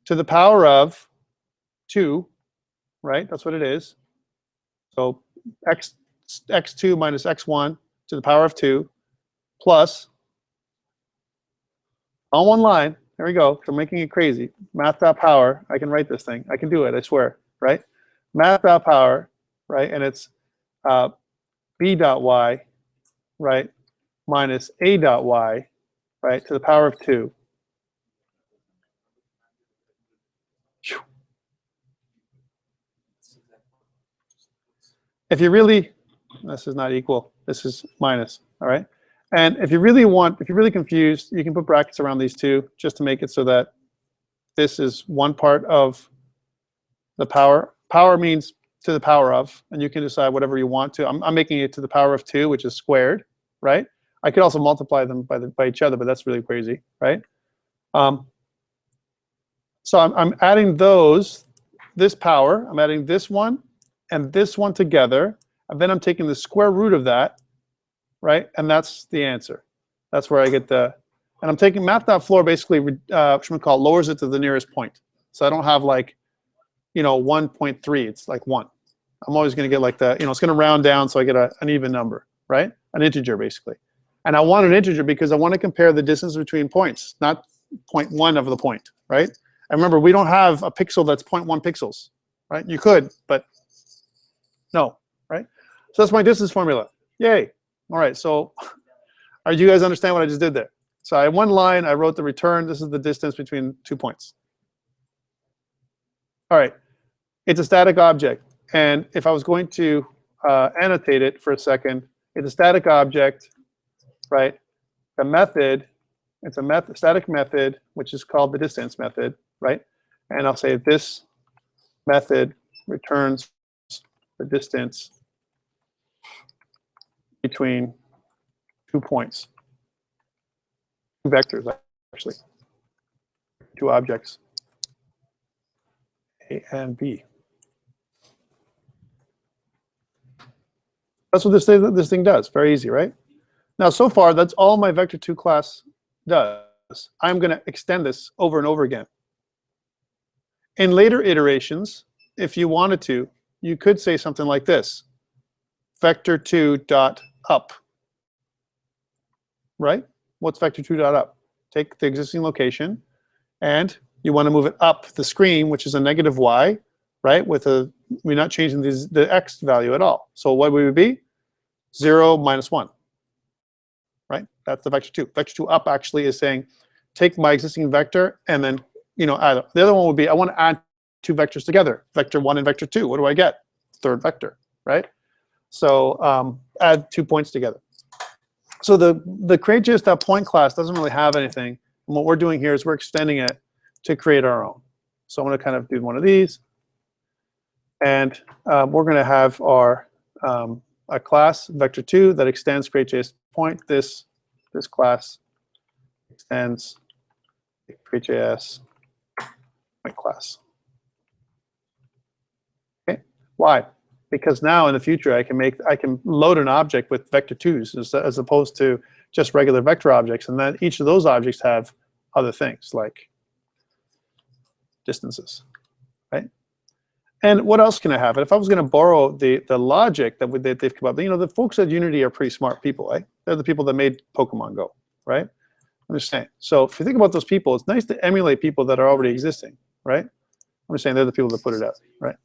to the power of 2, right, that's what it is. So x2 minus x1 to the power of 2 plus, on one line, there we go, I'm making it crazy, math.power, I can write this thing, I can do it, I swear, right, math.power, right, and it's b dot y, right, minus a dot y, right, to the power of 2. If you really, this is not equal, this is minus, all right? And if you're really confused, you can put brackets around these two just to make it so that this is one part of the power. Power means to the power of, and you can decide whatever you want to. I'm making it to the power of 2, which is squared, right? I could also multiply them by each other, but that's really crazy, right? So I'm adding this power, I'm adding this one and this one together, and then I'm taking the square root of that, right? And that's the answer. That's where I get and I'm taking math.floor basically, lowers it to the nearest point. So I don't have like, 1.3, it's like 1. I'm always going to get like it's going to round down so I get an even number, right? An integer basically. And I want an integer because I want to compare the distance between points, not 0.1 of the point, right? And remember, we don't have a pixel that's 0.1 pixels, right? You could, but no, right? So that's my distance formula. Yay. All right, so do you guys understand what I just did there? So I have one line, I wrote the return. This is the distance between 2 points. All right, it's a static object. And if I was going to annotate it for a second, it's a static object, right? The method, it's a static method, which is called the distance method, right? And I'll say this method returns the distance between 2 points, 2 vectors, actually, 2 objects, A and B. That's what this thing does. Very easy, right? Now, so far, that's all my vector 2 class does. I'm going to extend this over and over again. In later iterations, if you wanted to, you could say something like this: vector2 dot up. Right? What's vector2 dot up? Take the existing location, and you want to move it up the screen, which is a negative y, right? We're not changing the x value at all. So what would it be? 0 minus 1. Right? That's the vector2. Vector2 up actually is saying, take my existing vector and then add. The other one would be, I want to add 2 vectors together, vector 1 and vector 2. What do I get? Third vector, right? So add 2 points together. So the createJS.point class doesn't really have anything. And what we're doing here is we're extending it to create our own. So I'm going to kind of do one of these. And we're going to have our a class, vector2, that extends createJS.point. This class extends createJS.point class. Okay, why? Because now in the future I can load an object with vector2s as opposed to just regular vector objects, and then each of those objects have other things like distances, right? And what else can I have? And if I was going to borrow the logic that they've come up, you know, the folks at Unity are pretty smart people, right? They're the people that made Pokemon Go, right? I'm just saying. So if you think about those people, it's nice to emulate people that are already existing, right? I'm just saying they're the people that put it out, right?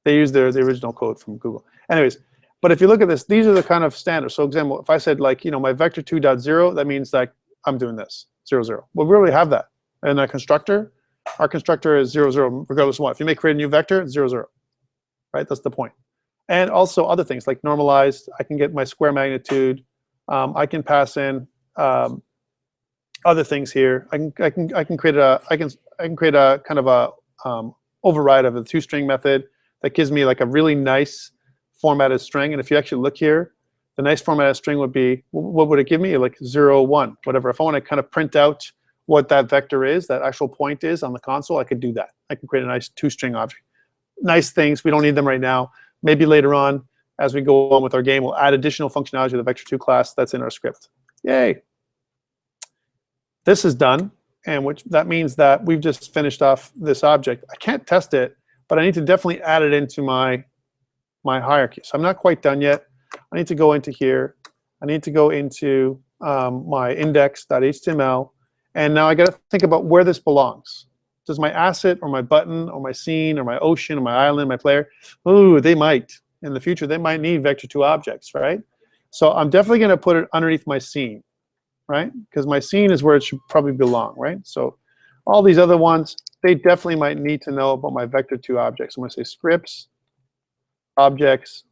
They use the original code from Google. Anyways, but if you look at this, these are the kind of standards. So example, if I said like, you know, my vector 2.0, that means like I'm doing this, 0, 0. Well, we already have that. And a constructor, our constructor is 0, 0, regardless of what. If you may create a new vector, it's 0, 0, right? That's the point. And also other things like normalized, I can get my square magnitude. I can pass in other things here. I can create a kind of a override of a toString method that gives me like a really nice formatted string. And if you actually look here, the nice formatted string would be, what would it give me? Like 0, 1, whatever. If I want to kind of print out what that vector is, that actual point is on the console, I could do that. I can create a nice toString object. Nice things. We don't need them right now. Maybe later on, as we go on with our game, we'll add additional functionality to the vector2 class that's in our script. Yay. This is done, and that means that we've just finished off this object. I can't test it, but I need to definitely add it into my hierarchy. So I'm not quite done yet. I need to go into here. I need to go into my index.html. And now I got to think about where this belongs. Does my asset or my button or my scene or my ocean or my island, my player, ooh, they might. In the future, they might need vector2 objects, right? So I'm definitely going to put it underneath my scene, right? Because my scene is where it should probably belong, right? So all these other ones, they definitely might need to know about my vector2 objects. I'm going to say scripts, objects,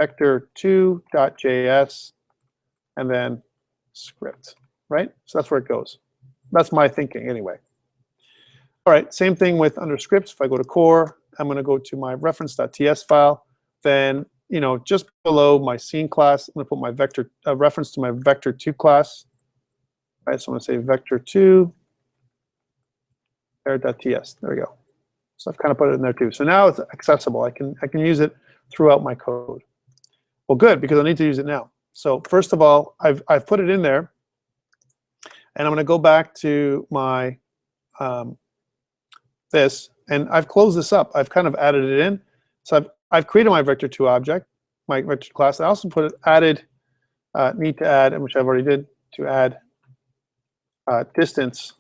vector2.js, and then script, right? So that's where it goes. That's my thinking anyway. All right, same thing with under scripts. If I go to core, I'm going to go to my reference.ts file. Then, you know, just below my scene class, I'm going to put my vector reference to my vector2 class. All right, so I'm going to say vector2 there.ts. There we go. So I've kind of put it in there too. So now it's accessible. I can use it throughout my code. Well, good, because I need to use it now. So first of all, I've put it in there, and I'm going to go back to my this, and I've closed this up. I've kind of added it in. So I've created my vector2 object, my vector class. I also need to add, which I've already did, to add distance,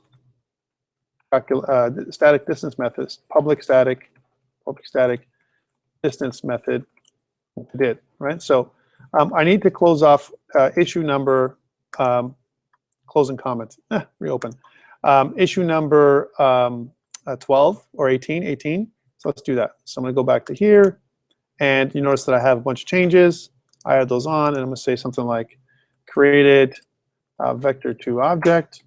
static distance methods, public static distance method. I did, right? So I need to close off issue number, closing comment, reopen. Issue number 12 or 18. So let's do that. So I'm going to go back to here, and you notice that I have a bunch of changes. I add those on, and I'm going to say something like created vector2 object.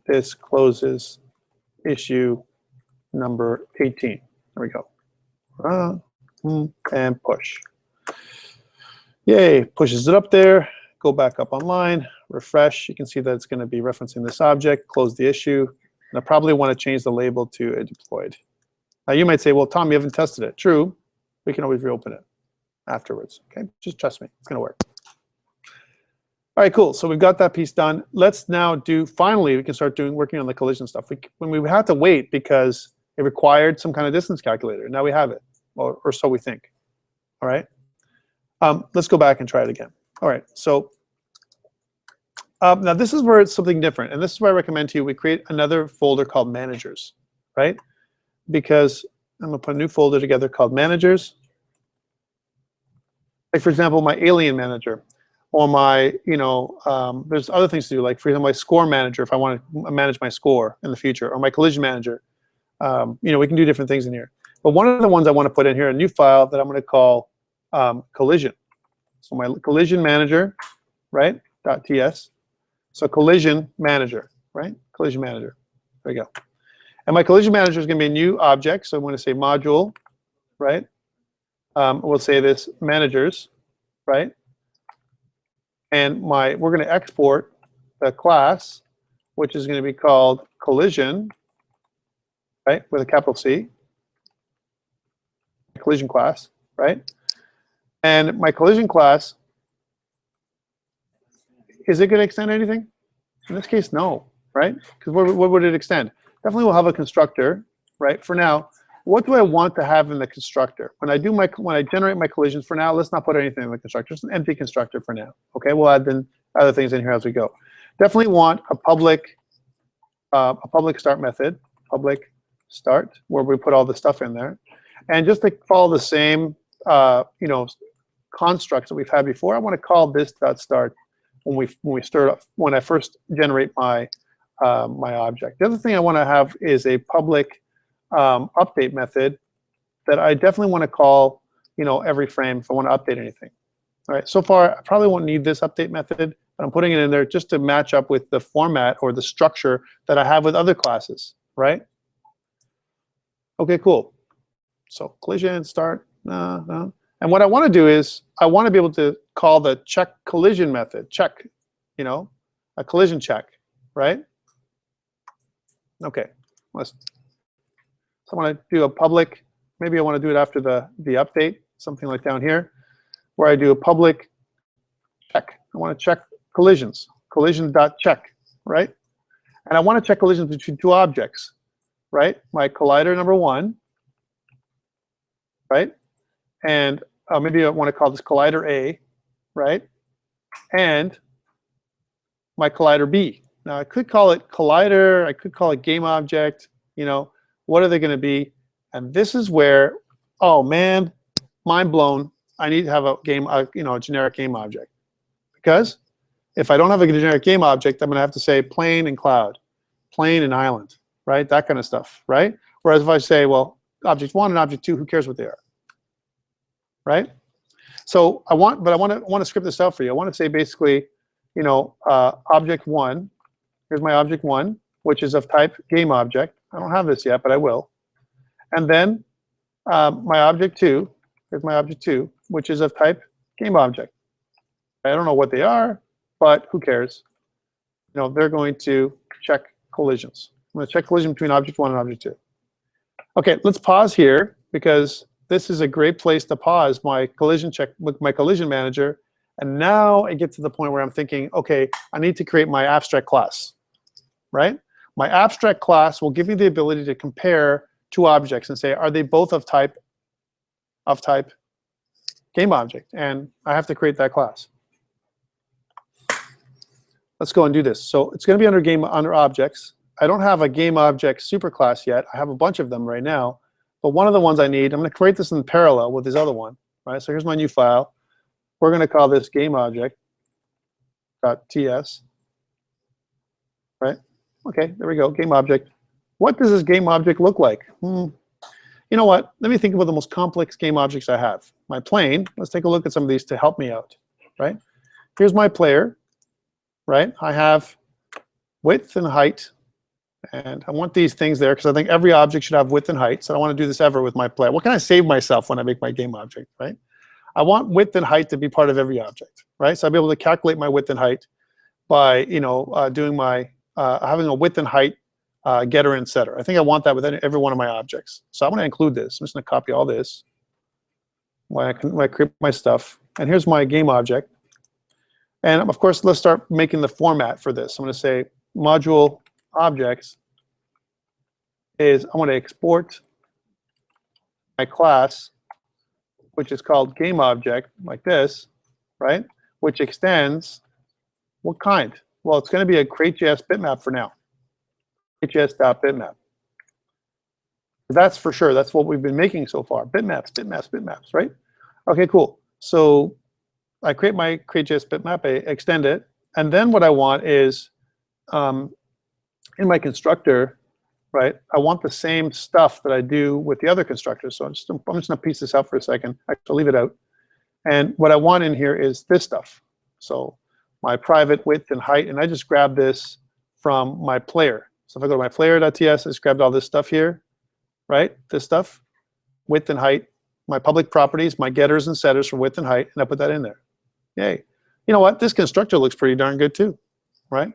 This closes issue number 18. There we go. And push. Yay, pushes it up there. Go back up online, refresh. You can see that it's going to be referencing this object. Close the issue. And I probably want to change the label to a deployed. Now you might say, well, Tom, you haven't tested it. True. We can always reopen it afterwards. Okay, just trust me. It's going to work. All right, cool. So we've got that piece done. Let's now finally, we can start working on the collision stuff. When we had to wait because it required some kind of distance calculator. Now we have it, or so we think. All right. Let's go back and try it again. All right. So now this is where it's something different, and this is where I recommend to you we create another folder called managers, right? Because I'm gonna put a new folder together called managers. Like for example, my alien manager, or my, there's other things to do. Like for example, my score manager if I want to manage my score in the future, or my collision manager. We can do different things in here. But one of the ones I want to put in here, a new file that I'm going to call collision. So my collision manager, right? .ts. So collision manager, right? Collision manager. There we go. And my collision manager is going to be a new object. So I'm going to say module, right? We'll say this managers, right? And we're going to export the class, which is going to be called collision, right? With a capital C. Collision class, right? And my collision class, is it going to extend anything? In this case, no. right? Because what would it extend? Definitely will have a constructor, right? For now, what do I want to have in the constructor? When I generate my collisions, for now, let's not put anything in the constructor. It's an empty constructor for now. Okay, we'll add then other things in here as we go. Definitely want a public start method, public start, where we put all the stuff in there, and just to follow the same constructs that we've had before. I want to call this .start when I first generate my my object. The other thing I want to have is a public update method that I definitely want to call every frame if I want to update anything. All right. So far, I probably won't need this update method, but I'm putting it in there just to match up with the format or the structure that I have with other classes. Right. Okay. Cool. So collision start. No. And what I want to do is I want to be able to call the check collision method. Check. A collision check. Right. Okay. So I want to do a public, maybe I want to do it after the update, something like down here, where I do a public check. I want to check collisions, collision.check, right? And I want to check collisions between two objects, right? My collider number 1, right? And maybe I want to call this collider A, right? And my collider B. Now I could call it collider, I could call it game object, what are they going to be? And this is where, oh man, mind blown. I need to have a generic game object, because if I don't have a generic game object, I'm going to have to say plane and cloud, plane and island, right? That kind of stuff, right? Whereas if I say, well, object 1 and object 2, who cares what they are, right? So I want to script this out for you. I want to say basically, object 1. Here's my object 1, which is of type game object. I don't have this yet, but I will. And then my object 2, here's my object 2, which is of type game object. I don't know what they are, but who cares? They're going to check collisions. I'm going to check collision between object 1 and object 2. Okay, let's pause here, because this is a great place to pause my collision check with my collision manager. And now I get to the point where I'm thinking, okay, I need to create my abstract class, right? My abstract class will give me the ability to compare two objects and say, are they both of type game object? And I have to create that class. Let's go and do this. So it's going to be under objects. I don't have a game object superclass yet. I have a bunch of them right now, but one of the ones I need, I'm going to create this in parallel with this other one, right? So here's my new file. We're going to call this game object.ts, right? Okay, there we go, game object. What does this game object look like? You know what? Let me think about the most complex game objects I have. My plane, let's take a look at some of these to help me out, right? Here's my player, right? I have width and height, and I want these things there because I think every object should have width and height, so I don't want to do this ever with my player. What can I save myself when I make my game object, right? I want width and height to be part of every object, right? So I'll be able to calculate my width and height by, doing my having a width and height getter and setter. I think I want that with every one of my objects. So I'm going to include this. I'm just going to copy all this when I create my stuff. And here's my game object. And of course, let's start making the format for this. I'm going to say module objects is I want to export my class, which is called game object, like this, right? Which extends what kind? Well, it's going to be a create.js bitmap for now. create.js.bitmap. That's for sure. That's what we've been making so far. Bitmaps, right? Okay, cool. So I create my create.js bitmap, I extend it, and then what I want is in my constructor, right? I want the same stuff that I do with the other constructors. So I'm just going to piece this out for a second. I'll leave it out. And what I want in here is this stuff. So my private width and height, and I just grab this from my player. So if I go to my player.ts, I just grabbed all this stuff here, right? This stuff, width and height, my public properties, my getters and setters for width and height, and I put that in there. Yay. You know what? This constructor looks pretty darn good too, right?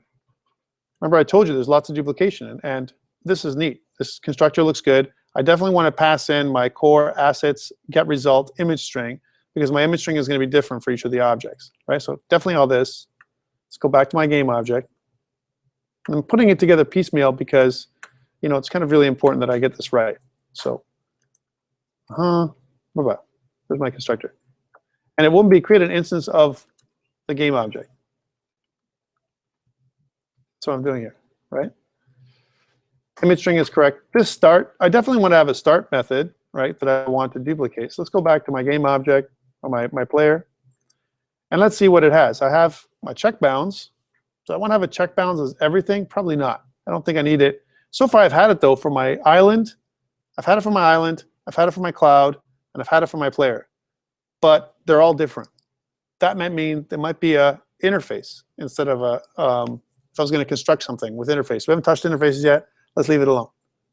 Remember I told you there's lots of duplication, and this is neat. This constructor looks good. I definitely want to pass in my core assets get result image string, because my image string is going to be different for each of the objects, right? So definitely all this. Let's go back to my game object. And I'm putting it together piecemeal because, you know, it's kind of really important that I get this right. So, what about? There's my constructor. And it won't be create an instance of the game object. That's what I'm doing here, right? Image string is correct. This start, I definitely want to have a start method, right, that I want to duplicate. So let's go back to my game object, or my player, and let's see what it has. I have my check bounds. So I want to have a check bounds as everything? Probably not. I don't think I need it. So far I've had it though for my island. I've had it for my island. I've had it for my cloud, and I've had it for my player. But they're all different. That might mean there might be a interface instead of a, if I was going to construct something with interface. We haven't touched interfaces yet. Let's leave it alone,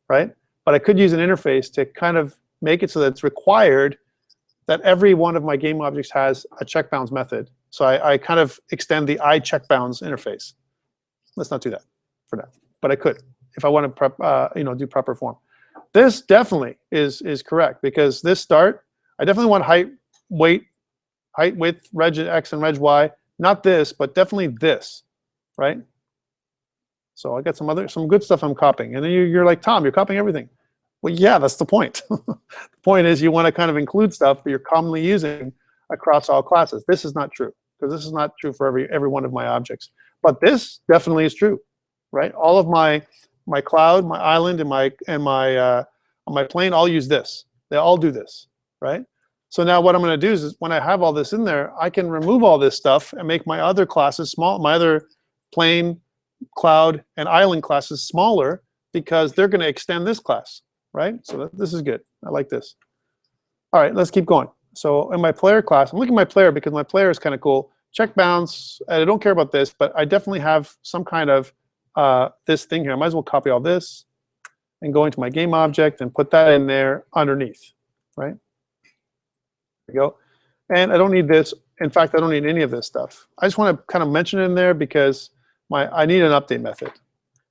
right? But I could use an interface to kind of make it so that it's required that every one of my game objects has a checkbounds method. So I kind of extend the iCheckbounds interface. Let's not do that for now, but I could if I want to do proper form. This definitely is correct because this start, I definitely want height, width, reg x and reg y. Not this, but definitely this, right? So I got some good stuff I'm copying. And then you're like, Tom, you're copying everything. Well, yeah, that's the point. The point is you want to kind of include stuff that you're commonly using across all classes. This is not true, because this is not true for every one of my objects. But this definitely is true, right? All of my cloud, my island, and my plane all use this. They all do this, right? So now what I'm going to do is when I have all this in there, I can remove all this stuff and make my other classes small, my other plane, cloud, and island classes smaller because they're going to extend this class, right? So this is good. I like this. All right, let's keep going. So in my player class, I'm looking at my player because my player is kind of cool. Check bounds, I don't care about this, but I definitely have some kind of this thing here. I might as well copy all this and go into my game object and put that in there underneath, right? There we go. And I don't need this. In fact, I don't need any of this stuff. I just want to kind of mention it in there because I need an update method.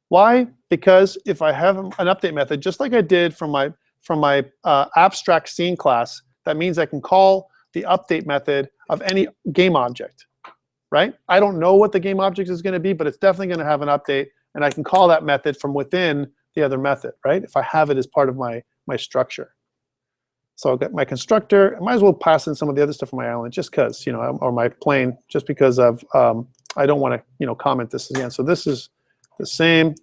Why? Because if I have an update method, just like I did from my abstract scene class, that means I can call the update method of any game object, right? I don't know what the game object is going to be, but it's definitely going to have an update, and I can call that method from within the other method, right? If I have it as part of my structure. So I'll get my constructor. I might as well pass in some of the other stuff from my island, just because, or my plane, just because of I don't want to, comment this again. So this is the same,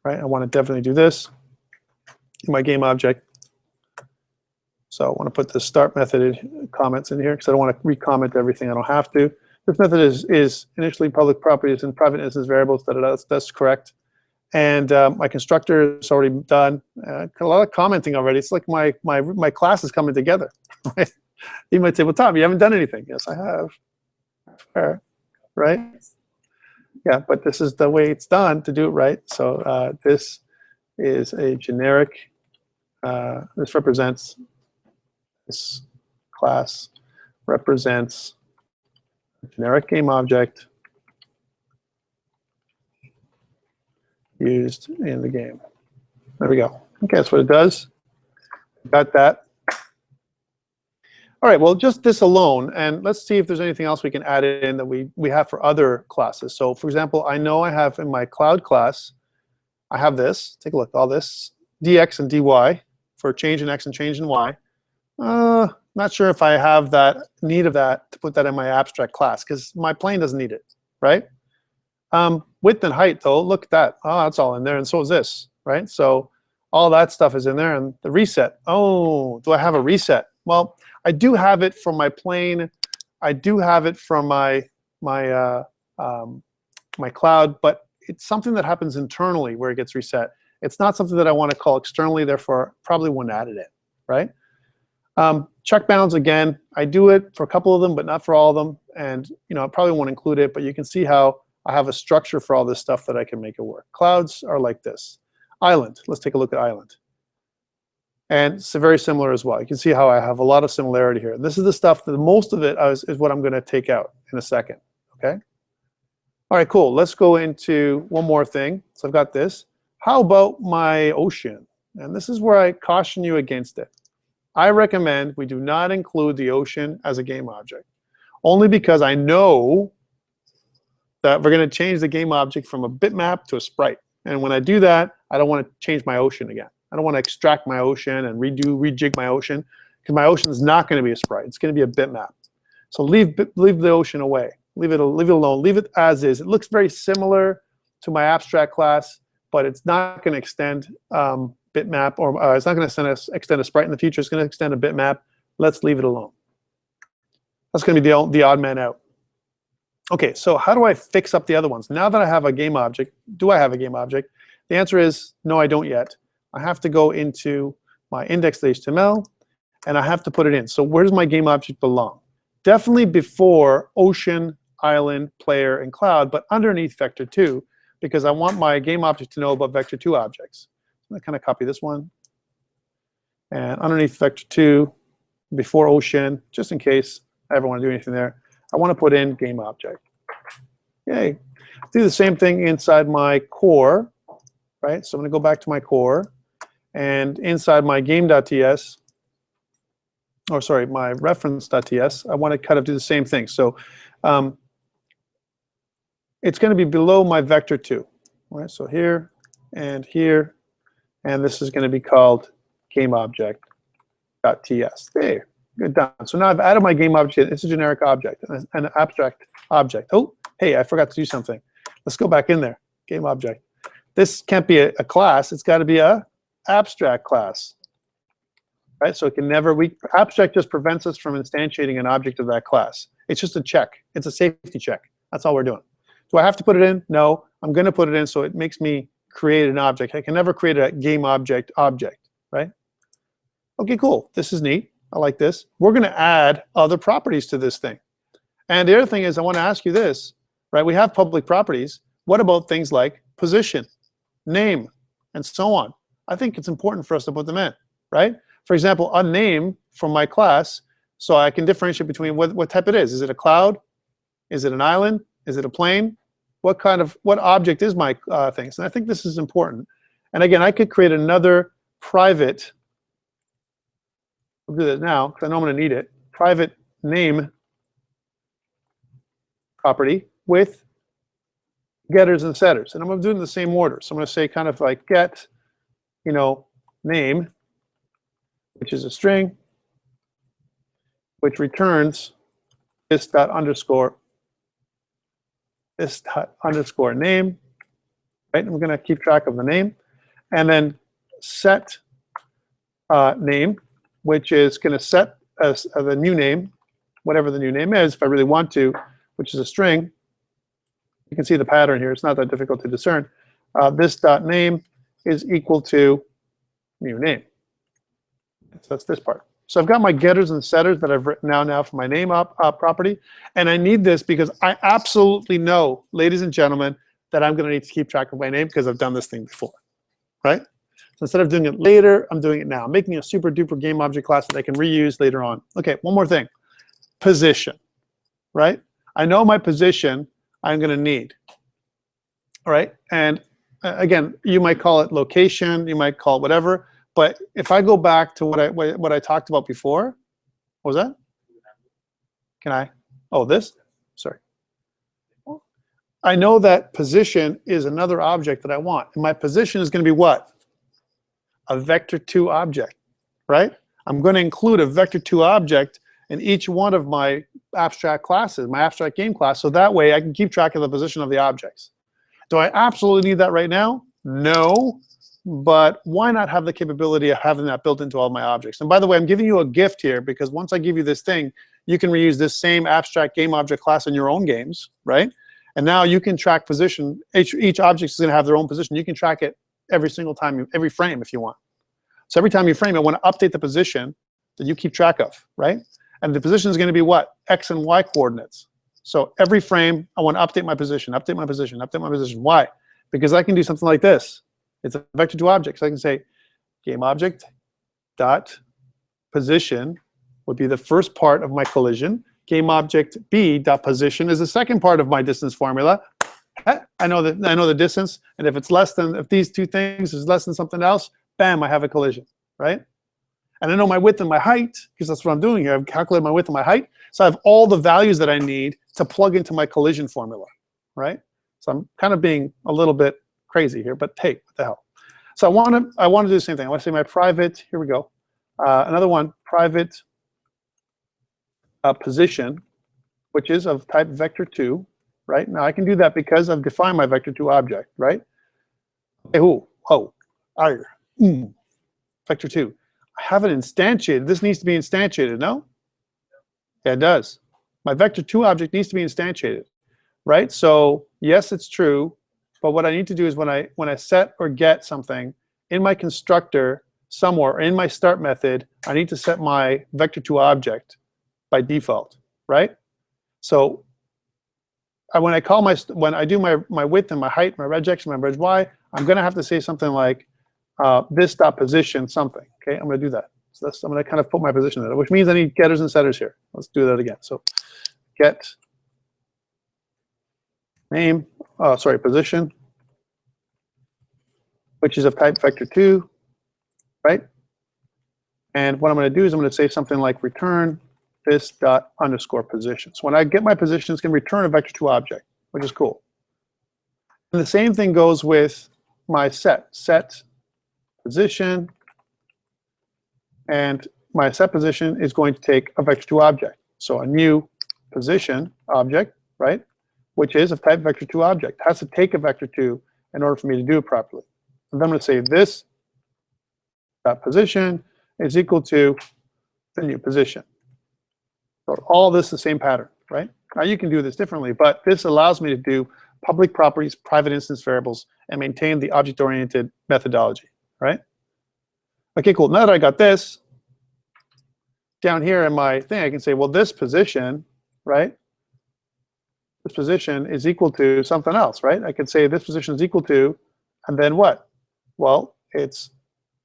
right? I want to definitely do this in my game object. So I want to put the start method comments in here because I don't want to recomment everything. I don't have to. This method is initially public properties and private instance variables. That's correct. And my constructor is already done. Got a lot of commenting already. It's like my class is coming together. Right? You might say, well, Tom, you haven't done anything. Yes, I have. Fair, right? Yeah, but this is the way it's done to do it right. So this is a generic. This represents, this class represents a generic game object used in the game. There we go. Okay, that's what it does. Got that. All right, well, just this alone, and let's see if there's anything else we can add in that we have for other classes. So, for example, I know I have in my cloud class, I have this. Take a look, all this, dx and dy for change in x and change in y. Not sure if I have that need of that to put that in my abstract class because my plane doesn't need it, right? Width and height, though, look at that. Oh, that's all in there, and so is this, right? So all that stuff is in there, and the reset. Oh, do I have a reset? Well, I do have it from my plane. I do have it from my cloud, but it's something that happens internally where it gets reset. It's not something that I want to call externally, therefore probably wouldn't add it in, right? Check bounds, again, I do it for a couple of them, but not for all of them. And I probably won't include it, but you can see how I have a structure for all this stuff that I can make it work. Clouds are like this. Island, let's take a look at island. And it's very similar as well. You can see how I have a lot of similarity here. This is the stuff that most of it is what I'm going to take out in a second, okay? All right, cool. Let's go into one more thing. So I've got this. How about my ocean? And this is where I caution you against it. I recommend we do not include the ocean as a game object, only because I know that we're going to change the game object from a bitmap to a sprite. And when I do that, I don't want to change my ocean again. I don't want to extract my ocean and rejig my ocean, because my ocean is not going to be a sprite. It's going to be a bitmap. So leave the ocean away. Leave it alone. Leave it as is. It looks very similar to my abstract class, but it's not going to extend bitmap, or it's not going to extend a sprite in the future. It's going to extend a bitmap. Let's leave it alone. That's going to be the odd man out. Okay, so how do I fix up the other ones? Now that I have a game object, do I have a game object? The answer is no, I don't yet. I have to go into my index.html, and I have to put it in. So where does my game object belong? Definitely before ocean, island, player, and cloud, but underneath vector2, because I want my game object to know about vector2 objects. I'm going to kind of copy this one. And underneath vector2, before ocean, just in case I ever want to do anything there, I want to put in game object. Yay. Do the same thing inside my core, right? So I'm going to go back to my core, and inside my game.ts, or sorry, my reference.ts, I want to kind of do the same thing. So it's going to be below my vector2, right? So here, and this is going to be called game object.ts. There. Good, done. So now I've added my game object. It's a generic object, an abstract object. Oh, hey, I forgot to do something. Let's go back in there. Game object. This can't be a class. It's got to be a abstract class, right? So it can never. Abstract just prevents us from instantiating an object of that class. It's just a check. It's a safety check. That's all we're doing. Do I have to put it in? No. I'm going to put it in, so it makes me create an object. I can never create a game object, right? Okay, cool. This is neat. I like this. We're going to add other properties to this thing. And the other thing is, I want to ask you this, right? We have public properties. What about things like position, name, and so on? I think it's important for us to put them in, right? For example, a name from my class, so I can differentiate between what type it is. Is it a cloud? Is it an island? Is it a plane? What object is my things? And I think this is important. And again, I could create another private. We'll do that now, because I know I'm going to need it. Private name property with getters and setters. And I'm going to do it in the same order. So I'm going to say kind of like get, name, which is a string, which returns this.underscore name, right? And we're going to keep track of the name. And then set name, which is going to set the new name, whatever the new name is, if I really want to, which is a string. You can see the pattern here. It's not that difficult to discern. This.name is equal to new name. So that's this part. So I've got my getters and setters that I've written now for my name property. And I need this because I absolutely know, ladies and gentlemen, that I'm going to need to keep track of my name because I've done this thing before, right? So instead of doing it later, I'm doing it now. I'm making a super duper game object class that I can reuse later on. Okay, one more thing. Position, right? I know my position I'm going to need, all right? And again, you might call it location, you might call it whatever, but if I go back to what I talked about before, what was that? Can I? Oh, this? Sorry. I know that position is another object that I want. And my position is going to be what? A vector2 object, right? I'm going to include a vector2 object in each one of my abstract classes, my abstract game class, so that way I can keep track of the position of the objects. Do I absolutely need that right now? No, but why not have the capability of having that built into all my objects? And by the way, I'm giving you a gift here because once I give you this thing, you can reuse this same abstract game object class in your own games, right? And now you can track position. Each object is going to have their own position. You can track it every single time, every frame if you want. So every time you frame, I want to update the position that you keep track of, right? And the position is going to be what? X and Y coordinates. So every frame, I want to update my position, update my position, update my position. Why? Because I can do something like this. It's a vector2 object. So I can say game object dot position would be the first part of my collision. Game object B dot position is the second part of my distance formula. I know the distance, and if it's less than, if these two things is less than something else, bam, I have a collision, right? And I know my width and my height, because that's what I'm doing here. I've calculated my width and my height. So I have all the values that I need to plug into my collision formula, right? So I'm kind of being a little bit crazy here, but hey, what the hell? So I want to do the same thing. I want to say my private. Here we go. Another one, private position, which is of type vector2, right? Now I can do that because I've defined my vector2 object, right? Okay, vector2. I haven't instantiated. This needs to be instantiated, no? Yeah, it does. My vector2 object needs to be instantiated, right? So yes, it's true, but what I need to do is when I set or get something in my constructor somewhere, or in my start method, I need to set my vector2 object by default, right? So when I do my width and my height, my regex, my reg y, I'm going to have to say something like this dot position something. Okay, I'm going to do that. So I'm going to kind of put my position there, which means I need getters and setters here. Let's do that again. So get name, position, which is of type vector2, right? And what I'm going to do is I'm going to say something like return this dot underscore position. So when I get my position, it's going to return a vector2 object, which is cool. And the same thing goes with my set position, and my set position is going to take a vector2 object. So a new position object, right, which is of type vector2 object, has to take a vector2 in order for me to do it properly. And then I'm going to say this dot position is equal to the new position. So all this is the same pattern, right? Now you can do this differently, but this allows me to do public properties, private instance variables, and maintain the object-oriented methodology, right? Okay, cool. Now that I got this, down here in my thing, I can say, well, this position, right? This position is equal to something else, right? I could say this position is equal to, and then what? Well, it's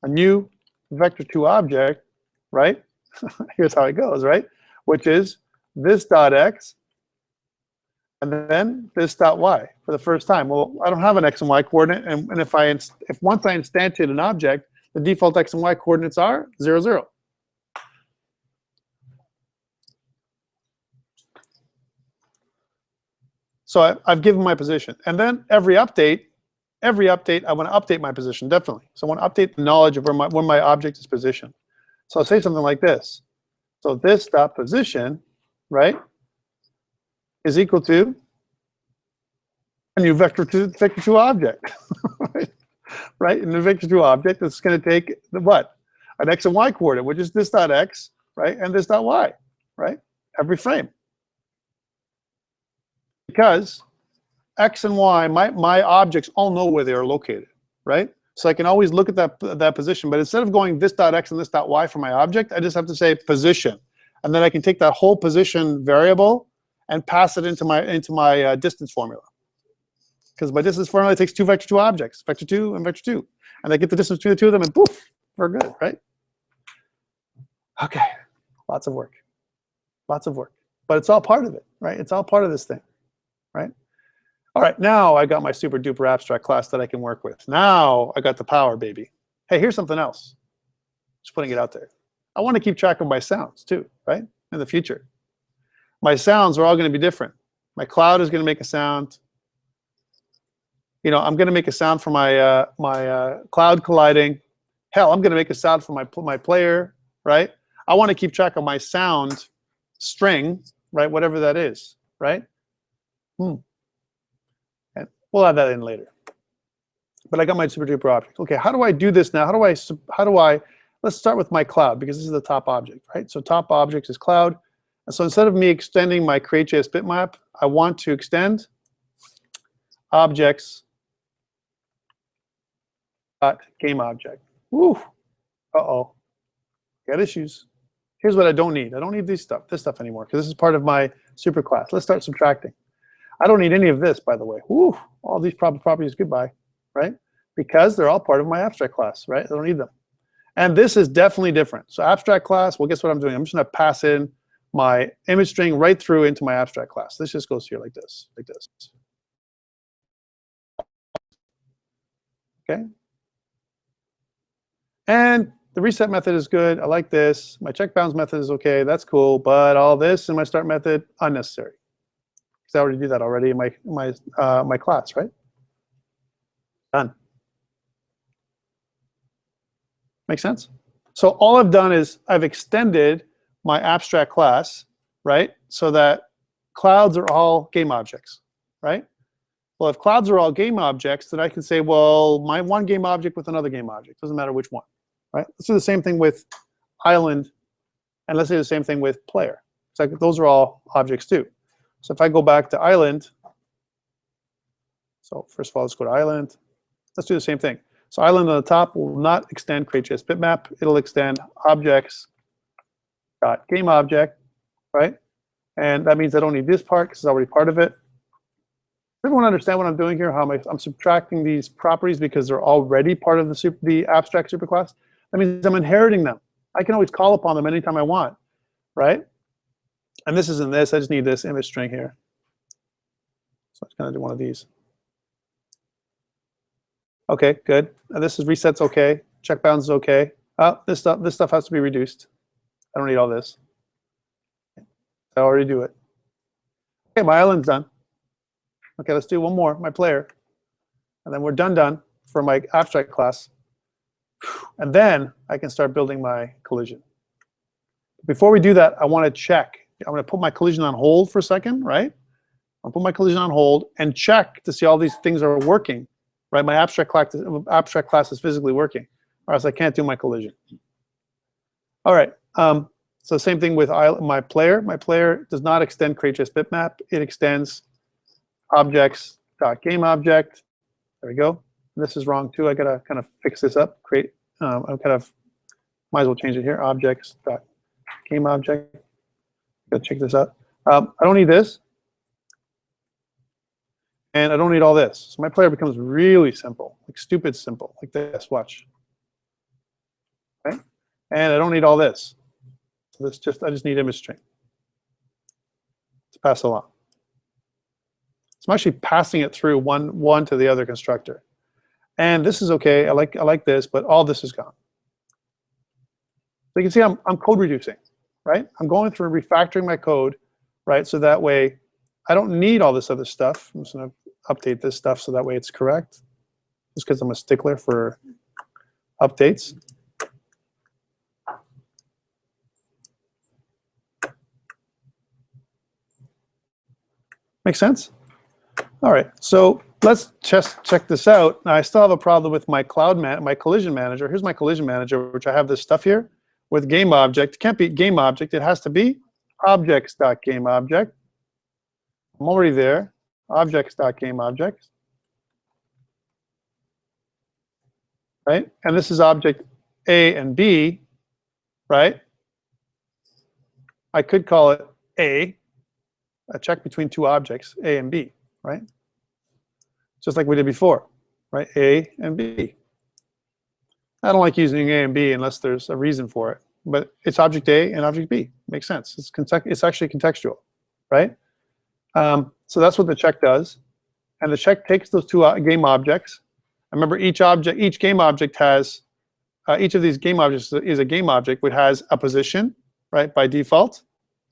a new vector2 object, right? Here's how it goes, right? Which is this dot x, and then this dot y for the first time. Well, I don't have an x and y coordinate, and if once I instantiate an object, the default x and y coordinates are 0, 0. So I've given my position, and then every update, I want to update my position definitely. So I want to update the knowledge of where my object is positioned. So I'll say something like this. So this dot position, right, is equal to a new vector2 object, right? And the vector2 object is going to take the what? An x and y coordinate, which is this dot x, right, and this dot y, right? Every frame. Because x and y, my objects all know where they are located, right? So I can always look at that position, but instead of going this dot x and this dot y for my object, I just have to say position, and then I can take that whole position variable and pass it into my distance formula. Because my distance formula takes two vector2 objects, vector2 and vector2, and I get the distance between the two of them, and poof, we're good, right? Okay, lots of work, but it's all part of it, right? It's all part of this thing, right? All right, now I got my super duper abstract class that I can work with. Now I got the power, baby. Hey, here's something else. Just putting it out there. I want to keep track of my sounds too, right? In the future. My sounds are all going to be different. My cloud is going to make a sound. You know, I'm going to make a sound for my cloud colliding. Hell, I'm going to make a sound for my player, right? I want to keep track of my sound string, right? Whatever that is, right? And we'll add that in later. But I got my super duper object. Okay, how do I do this now? Let's start with my cloud, because this is the top object, right? So top object is cloud. And so instead of me extending my create.js bitmap, I want to extend objects.game object. Woo. Uh-oh. Got issues. Here's what I don't need. I don't need this stuff anymore, because this is part of my super class. Let's start subtracting. I don't need any of this, by the way. Woo. All these properties, goodbye, right? Because they're all part of my abstract class, right? I don't need them. And this is definitely different. So abstract class, well, guess what I'm doing? I'm just going to pass in my image string right through into my abstract class. This just goes here like this, Okay? And the reset method is good. I like this. My check bounds method is okay. That's cool. But all this in my start method, unnecessary. Because because I already do that already in my class, right? Done. Make sense? So all I've done is I've extended my abstract class, right? So that clouds are all game objects, right? Well, if clouds are all game objects, then I can say, well, my one game object with another game object. Doesn't matter which one, right? Let's do the same thing with island, and let's do the same thing with player. So those are all objects too. So if I go back to island, so first of all, let's go to island. Let's do the same thing. So island on the top will not extend create.js bitmap. It'll extend objects dot game object, right? And that means I don't need this part because it's already part of it. Does everyone understand what I'm doing here? How I'm subtracting these properties because they're already part of the abstract superclass? That means I'm inheriting them. I can always call upon them anytime I want, right? And this isn't this. I just need this image string here. So I'm just going to do one of these. Okay, good. And this is resets okay. Check bounds is okay. This stuff has to be reduced. I don't need all this. I already do it. Okay, my island's done. Okay, let's do one more, my player. And then we're done for my abstract class. And then I can start building my collision. Before we do that, I want to check. I'm going to put my collision on hold for a second, right? I'll put my collision on hold and check to see all these things are working, right? My abstract class is physically working, or else I can't do my collision. All right. So same thing with my player. My player does not extend create.js bitmap. It extends objects.gameObject. There we go. And this is wrong too. I gotta kind of fix this up. I might as well change it here. Objects.gameObject. Gotta check this out. I don't need this, and I don't need all this. So my player becomes really simple, like stupid simple, like this. Watch. Okay, and I don't need all this. So I just need image string to pass along. So I'm actually passing it through one to the other constructor. And this is okay. I like this, but all this is gone. So you can see I'm code reducing, right? I'm going through refactoring my code, right? So that way I don't need all this other stuff. I'm just going to update this stuff so that way it's correct. Just because I'm a stickler for updates. Make sense? All right, so let's just check this out. Now I still have a problem with my my collision manager. Here's my collision manager, which I have this stuff here with game object. It can't be game object. It has to be objects.gameObject. I'm already there. Objects.gameObject. Right? And this is object A and B, right? I could call it A check between two objects, A and B, right? Just like we did before, right? A and B. I don't like using A and B unless there's a reason for it, but it's object A and object B. Makes sense. It's actually contextual, right? So that's what the check does, and the check takes those two game objects. Remember, each game object has each of these game objects is a game object which has a position, right? By default.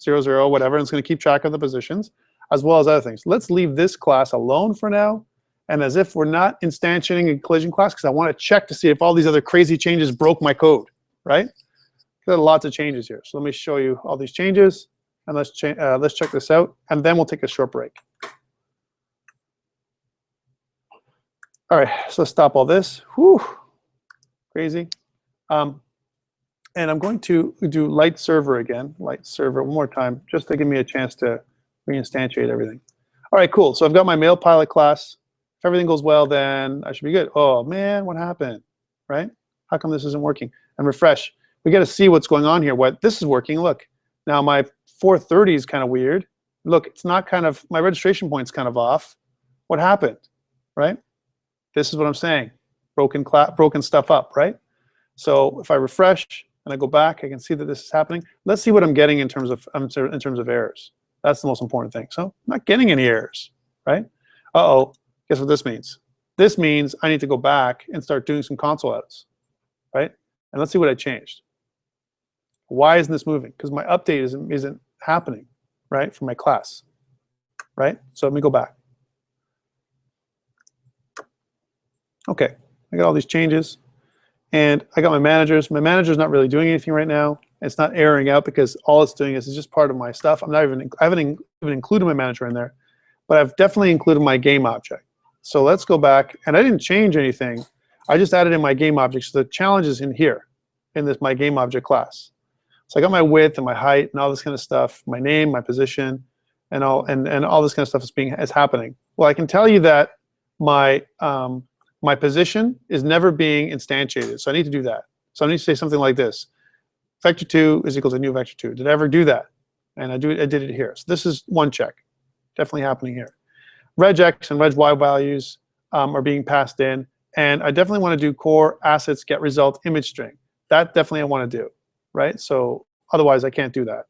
0, 0, whatever, and it's going to keep track of the positions, as well as other things. Let's leave this class alone for now, and as if we're not instantiating a collision class, because I want to check to see if all these other crazy changes broke my code, right? There are lots of changes here. So let me show you all these changes, and let's check this out, and then we'll take a short break. All right, so let's stop all this. Whew, crazy. And I'm going to do light server again, light server one more time, just to give me a chance to reinstantiate everything. All right, cool. So I've got my mail pilot class. If everything goes well, then I should be good. Oh man, what happened, right? How come this isn't working? And refresh. We got to see what's going on here. What this is working. Look, now my 430 is kind of weird. Look, it's not kind of, my registration point's kind of off. What happened, right? This is what I'm saying. Broken stuff up, right? So if I refresh and I go back, I can see that this is happening. Let's see what I'm getting in terms of errors. That's the most important thing. So I'm not getting any errors, right? Uh-oh, guess what this means? This means I need to go back and start doing some console outs, right? And let's see what I changed. Why isn't this moving? Because my update isn't happening, right, for my class. right? So let me go back. Okay, I got all these changes, and I got my managers. My manager's not really doing anything right now. It's not erroring out because all it's doing is it's just part of my stuff. I haven't even included my manager in there, but I've definitely included my game object. So let's go back, and I didn't change anything. I just added in my game object. So the challenge is in here, in this my game object class. So I got my width and my height and all this kind of stuff, my name, my position, and all this kind of stuff is happening. Well, I can tell you that my my position is never being instantiated. So I need to do that. So I need to say something like this: vector2 is equal to new vector2. Did I ever do that? And I did it here. So this is one check, definitely happening here. Regx and regY values are being passed in, and I definitely want to do core assets get result image string. That definitely I want to do, right? So otherwise I can't do that.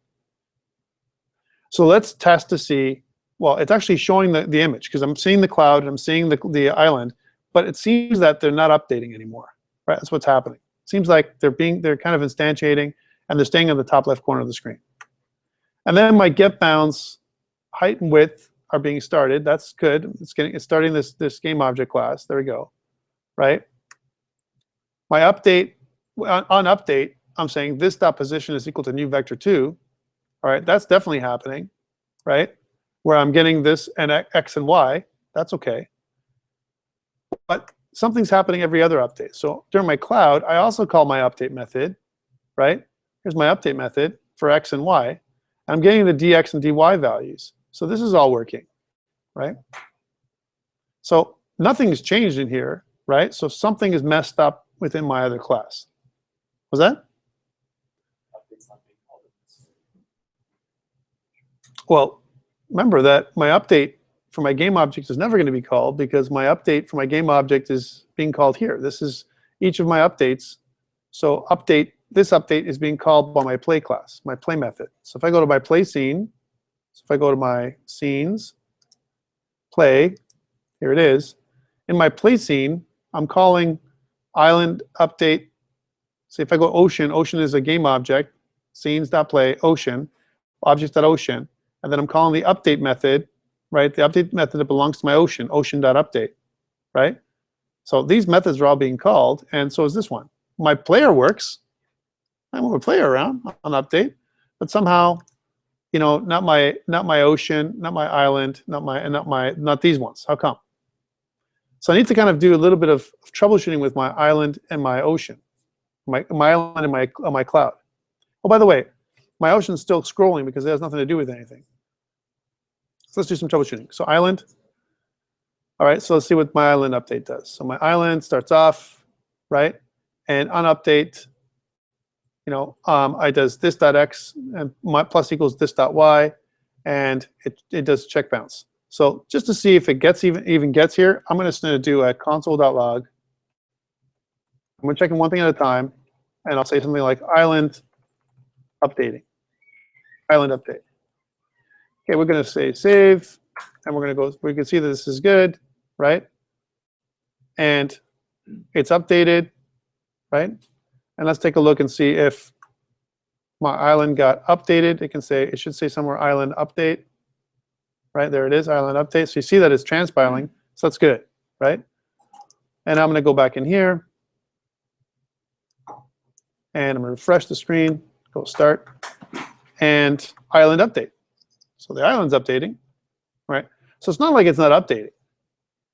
So let's test to see. Well, it's actually showing the image because I'm seeing the cloud and I'm seeing the island, but it seems that they're not updating anymore, right? That's what's happening. It seems like they're kind of instantiating and they're staying in the top left corner of the screen. And then my get bounds height and width are being started. That's good. It's starting this game object class. There we go, right? My update on update, I'm saying this dot position is equal to new vector2. All right, that's definitely happening, right? Where I'm getting this and x and y. That's okay. But something's happening every other update. So during my cloud, I also call my update method, right? Here's my update method for x and y. I'm getting the dx and dy values. So this is all working, right? So nothing's changed in here, right? So something is messed up within my other class. Was that? Well, remember that my update for my game object is never going to be called because my update for my game object is being called here. This is each of my updates. So this update is being called by my play class, my play method. So if I go to my play scene, so if I go to my scenes, play, here it is. In my play scene, I'm calling island update. So if I go ocean, ocean is a game object, scenes.play, ocean, object.ocean, and then I'm calling the update method, right? The update method that belongs to my ocean, ocean.update, right? So these methods are all being called, and so is this one. My player works. I move a player around on update, but somehow, you know, not my ocean, not my island, not these ones. How come? So I need to kind of do a little bit of troubleshooting with my island and my ocean, my island and my cloud. Oh, by the way, my ocean's still scrolling because it has nothing to do with anything. So let's do some troubleshooting. So island. All right, so let's see what my island update does. So my island starts off, right? And on update, you know, I does this.x and my plus equals this.y, and it does check bounce. So just to see if it gets even gets here, I'm just going to do a console.log. I'm going to check in one thing at a time, and I'll say something like island updating, island update. Okay, we're going to say save, and we're going to go. We can see that this is good, right? And it's updated, right? And let's take a look and see if my island got updated. It should say somewhere island update. Right, there it is, island update. So you see that it's transpiling, so that's good, right? And I'm going to go back in here, and I'm going to refresh the screen, go start, and island update. So the island's updating, right? So it's not like it's not updating.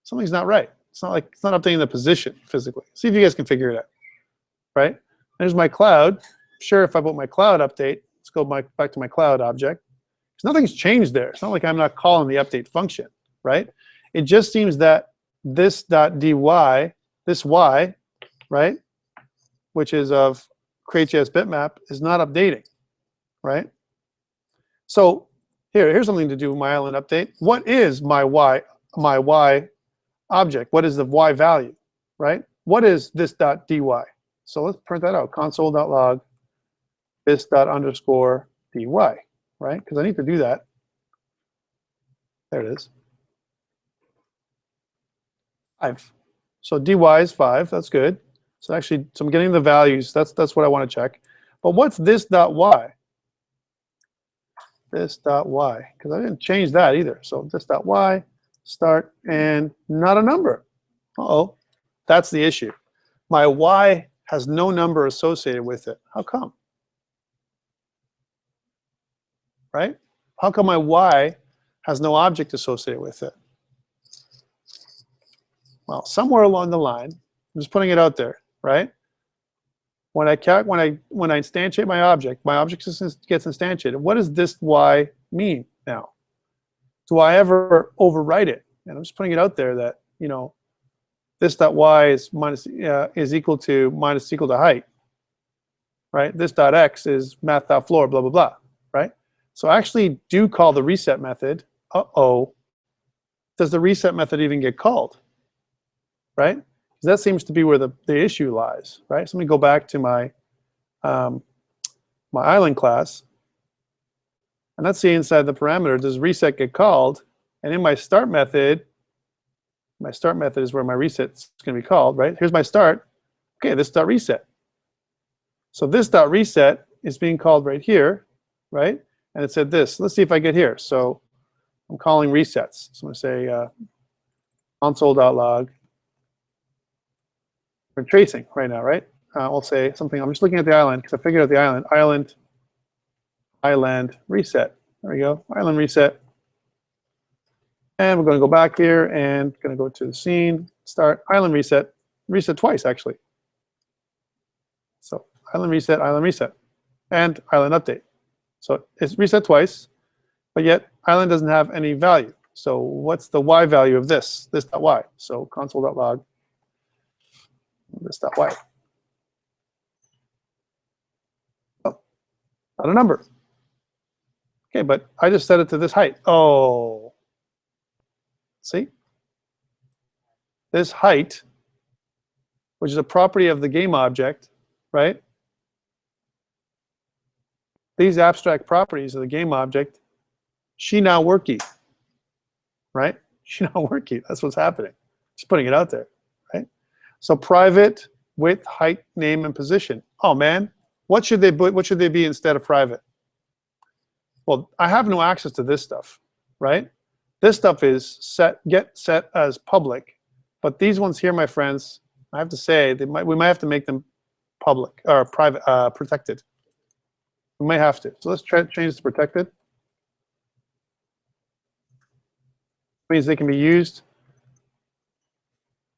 Something's not right. It's not like it's not updating the position physically. See if you guys can figure it out, right? There's my cloud. Sure, if I put my cloud update, let's go back to my cloud object. Nothing's changed there. It's not like I'm not calling the update function, right? It just seems that this.dy, this y, right, which is of create.js bitmap, is not updating, right? So here's something to do with my island update. What is my y object? What is the y value, right? What is this.dy? So let's print that out. Console.log this._dy. Right? Because I need to do that. There it is. 5. So dy is 5. That's good. So actually, so I'm getting the values. That's what I want to check. But what's this.y? this dot y, because I didn't change that either. So this dot y, start, and not a number. Uh-oh, that's the issue. My y has no number associated with it. How come? Right? How come my y has no object associated with it? Well, somewhere along the line, I'm just putting it out there, right? When I instantiate my object gets instantiated. What does this y mean now? Do I ever overwrite it? And I'm just putting it out there that, you know, this dot y is equal to height, right? This dot x is math.floor, blah blah blah, right? So I actually do call the reset method. Uh-oh, does the reset method even get called? Right? Because that seems to be where the issue lies, right? So let me go back to my my island class, and let's see inside the parameter, does reset get called? And in my start method is where my reset's going to be called, right? Here's my start. Okay, this dot reset. So this dot reset is being called right here, right? And it said this. Let's see if I get here. So I'm calling resets. So I'm going to say console.log. We're tracing right now, right? I'll say something. I'm just looking at the island because I figured out the island. Island reset. There we go. Island reset. And we're going to go back here and going to go to the scene, start, island reset. Reset twice, actually. So island reset, and island update. So it's reset twice, but yet island doesn't have any value. So what's the y value of this? This dot y. So console.log. This dot y. Oh, not a number. Okay, but I just set it to this height. Oh, see? This height, which is a property of the game object, right? These abstract properties of the game object, she now worky, right? She now worky. That's what's happening. Just putting it out there, right? So private, width, height, name, and position. Oh man, what should they be instead of private? Well, I have no access to this stuff, right? This stuff is set as public, but these ones here, my friends, I have to say we might have to make them public or private, protected. We might have to. So let's change this to protected. It means they can be used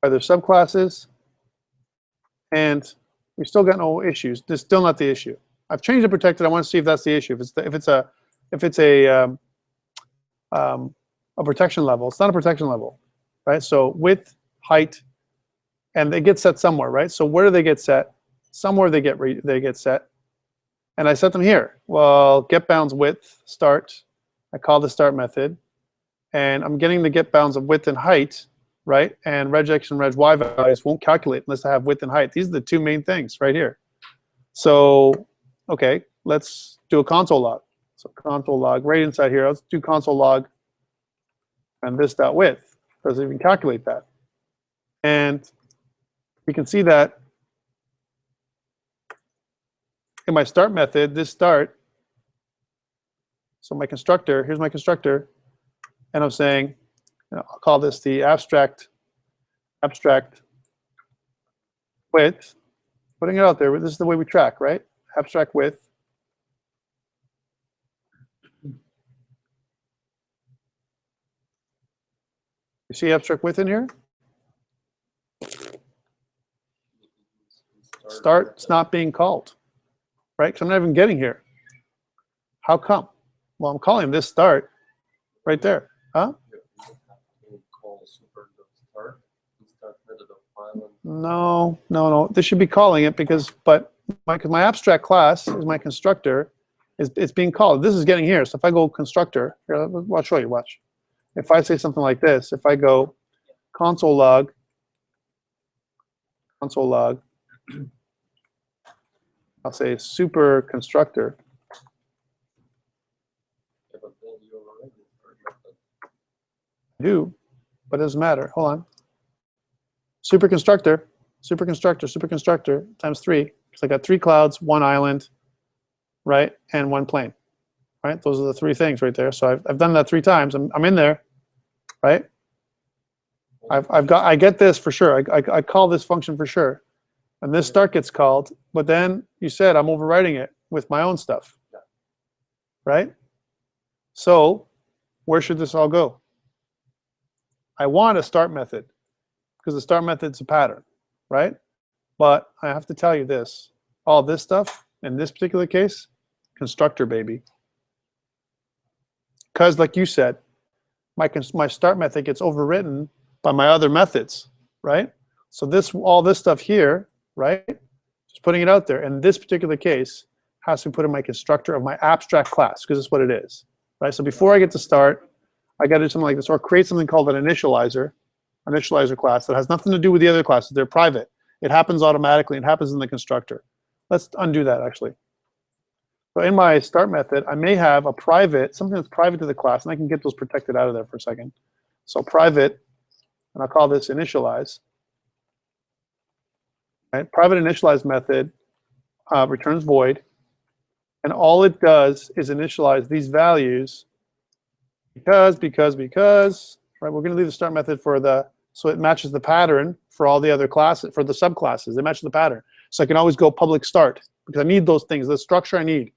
by their subclasses, and we still got no issues. This is still not the issue. I've changed to protected. I want to see if that's the issue. If it's a protection level, it's not a protection level, right? So width, height, and they get set somewhere, right? So where do they get set? Somewhere they get set, and I set them here. Well, get bounds width start. I call the start method, and I'm getting the get bounds of width and height, right? And regx and reg y values won't calculate unless I have width and height. These are the two main things right here. So, okay, let's do a console log. So console log right inside here. Let's do console log and this dot width. Doesn't even calculate that. And you can see that in my start method, this start. So my constructor, here's my constructor, and I'm saying, I'll call this the abstract width. Putting it out there. This is the way we track, right? Abstract width. You see abstract width in here? Start's not being called, right? Because I'm not even getting here. How come? Well, I'm calling this start right there. Huh? No. This should be calling it because my abstract class is my constructor. It's being called. This is getting here. So if I go constructor, here, I'll show you. Watch. If I say something like this, if I go console log, I'll say super constructor. I do, but it doesn't matter. Hold on. Super constructor times 3. Because I got 3 clouds, 1 island, right, and 1 plane. right? Those are the three things right there. So I've done that 3 times. I'm in there, right? I get this for sure. I call this function for sure. And this start gets called, but then you said I'm overwriting it with my own stuff, right? So where should this all go? I want a start method because the start method's a pattern, right? But I have to tell you this, all this stuff, in this particular case, constructor, baby. Because like you said, my start method gets overwritten by my other methods, right? So all this stuff here, right, just putting it out there, in this particular case, has to be put in my constructor of my abstract class, because it's what it is, right? So before I get to start, I got to do something like this, or create something called an initializer class that has nothing to do with the other classes. They're private. It happens automatically. It happens in the constructor. Let's undo that, actually. So in my start method, I may have a private, something that's private to the class, and I can get those protected out of there for a second. So private, and I'll call this initialize. Right? Private initialize method returns void, and all it does is initialize these values because, right? We're going to leave the start method for so it matches the pattern for all the other classes, for the subclasses. It matches the pattern. So I can always go public start because I need those things, the structure I need,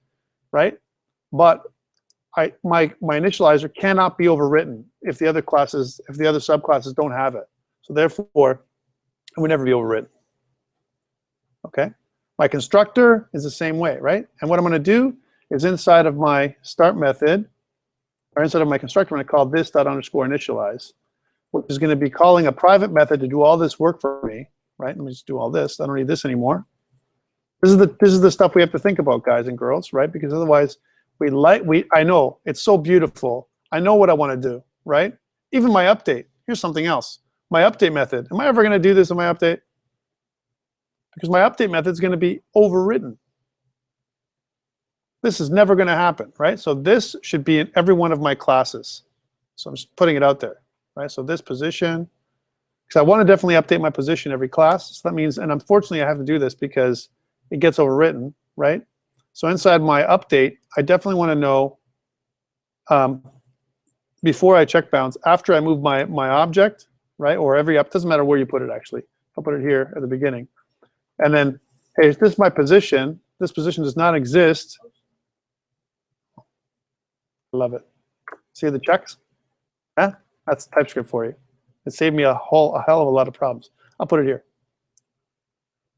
right? But my initializer cannot be overwritten if the other classes, if the other subclasses don't have it. So therefore, it would never be overwritten. Okay? My constructor is the same way, right? And what I'm going to do is inside of my start method, or inside of my constructor, I'm going to call this ._initialize, which is going to be calling a private method to do all this work for me, right? Let me just do all this. I don't need this anymore. This is the stuff we have to think about, guys and girls, right? Because otherwise, I know it's so beautiful. I know what I want to do, right? Even my update. Here's something else. My update method. Am I ever going to do this in my update? Because my update method is going to be overwritten. This is never going to happen, right? So this should be in every one of my classes. So I'm just putting it out there, right? So this position, because I want to definitely update my position every class. So that means, and unfortunately I have to do this because it gets overwritten, right? So inside my update, I definitely want to know before I check bounds, after I move my object, right? Or doesn't matter where you put it actually. I'll put it here at the beginning. And then, hey, is this my position? This position does not exist. I love it. See the checks? Huh? That's TypeScript for you. It saved me a hell of a lot of problems. I'll put it here.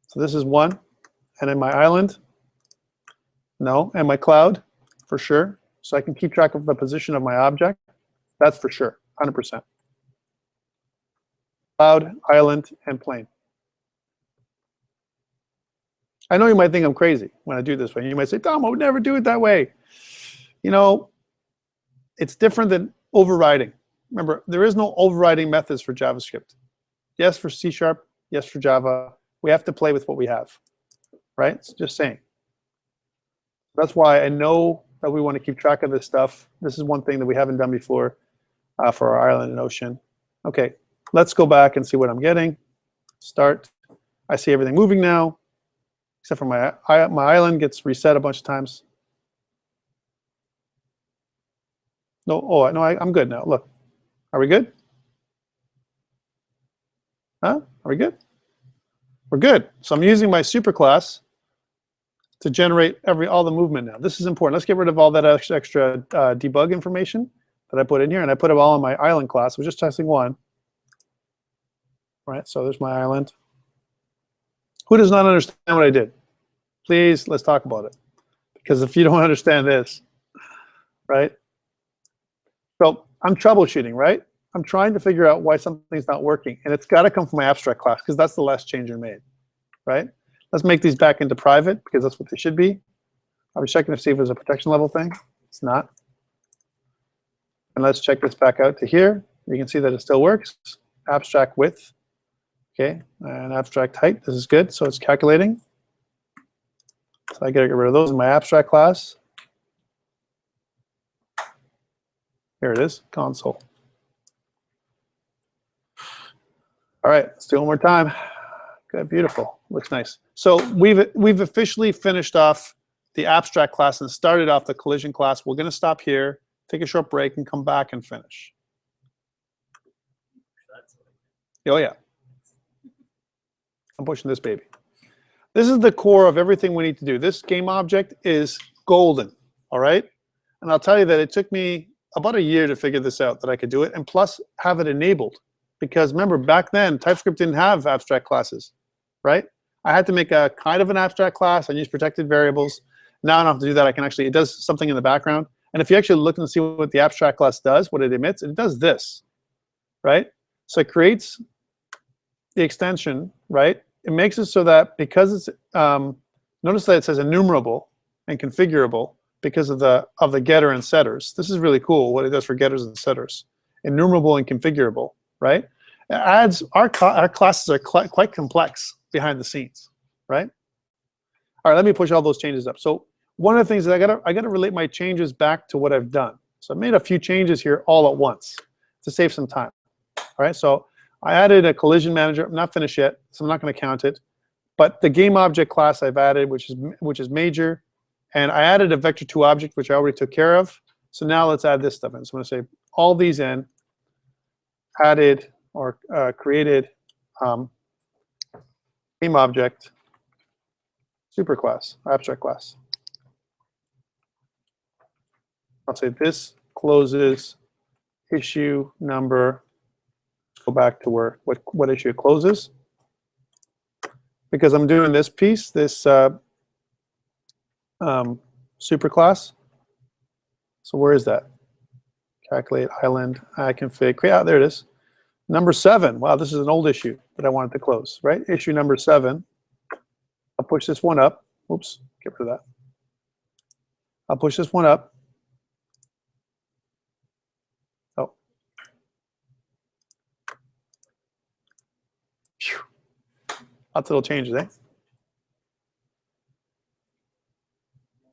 So this is one. And then my island, no. And my cloud, for sure. So I can keep track of the position of my object. That's for sure, 100%. Cloud, island, and plane. I know you might think I'm crazy when I do this way. You might say, Tom, I would never do it that way. You know, it's different than overriding. Remember, there is no overriding methods for JavaScript. Yes for C#, yes for Java. We have to play with what we have, right? It's just saying. That's why I know that we want to keep track of this stuff. This is one thing that we haven't done before for our island and ocean. Okay, let's go back and see what I'm getting. Start. I see everything moving now, except for my island gets reset a bunch of times. No, oh, no, I'm good now. Look, are we good? Huh? Are we good? We're good. So I'm using my superclass to generate all the movement now. This is important. Let's get rid of all that extra debug information that I put in here, and I put it all in my island class. We're just testing one. Right, so there's my island. Who does not understand what I did? Please, let's talk about it. Because if you don't understand this, right? So I'm troubleshooting, right? I'm trying to figure out why something's not working, and it's got to come from my abstract class because that's the last change I made, right? Let's make these back into private because that's what they should be. I was checking to see if it was a protection level thing. It's not. And let's check this back out to here. You can see that it still works. Abstract width, okay, and abstract height. This is good, so it's calculating. So I gotta get rid of those in my abstract class. Here it is, console. All right, let's do it one more time. Good, beautiful, looks nice. So we've officially finished off the abstract class and started off the collision class. We're going to stop here, take a short break, and come back and finish. Oh, yeah. I'm pushing this baby. This is the core of everything we need to do. This game object is golden, all right? And I'll tell you that it took me about a year to figure this out, that I could do it, and plus have it enabled. Because remember, back then, TypeScript didn't have abstract classes, right? I had to make a kind of an abstract class and use protected variables. Now I don't have to do that. I can actually, it does something in the background. And if you actually look and see what the abstract class does, what it emits, it does this, right? So it creates the extension, right? It makes it so that because it's, notice that it says enumerable and configurable because of the getter and setters. This is really cool what it does for getters and setters. Enumerable and configurable, right? It adds, our classes are quite complex behind the scenes, right? All right, let me push all those changes up. So one of the things that I gotta relate my changes back to what I've done. So I made a few changes here all at once to save some time. All right, so I added a collision manager. I'm not finished yet, so I'm not going to count it. But the game object class I've added, which is major, and I added a vector2 object, which I already took care of. So now let's add this stuff in. So I'm going to say all these in, added or created game object superclass, abstract class. I'll say this closes issue number. Go back to where what issue it closes, because I'm doing this piece, this superclass. So where is that? Calculate island. I config. Create. There it is. Number 7. Wow, this is an old issue that I wanted to close. Right. Issue number 7. I'll push this one up. Oops. Get rid of that. I'll push this one up. Oh. Lots of little changes, eh?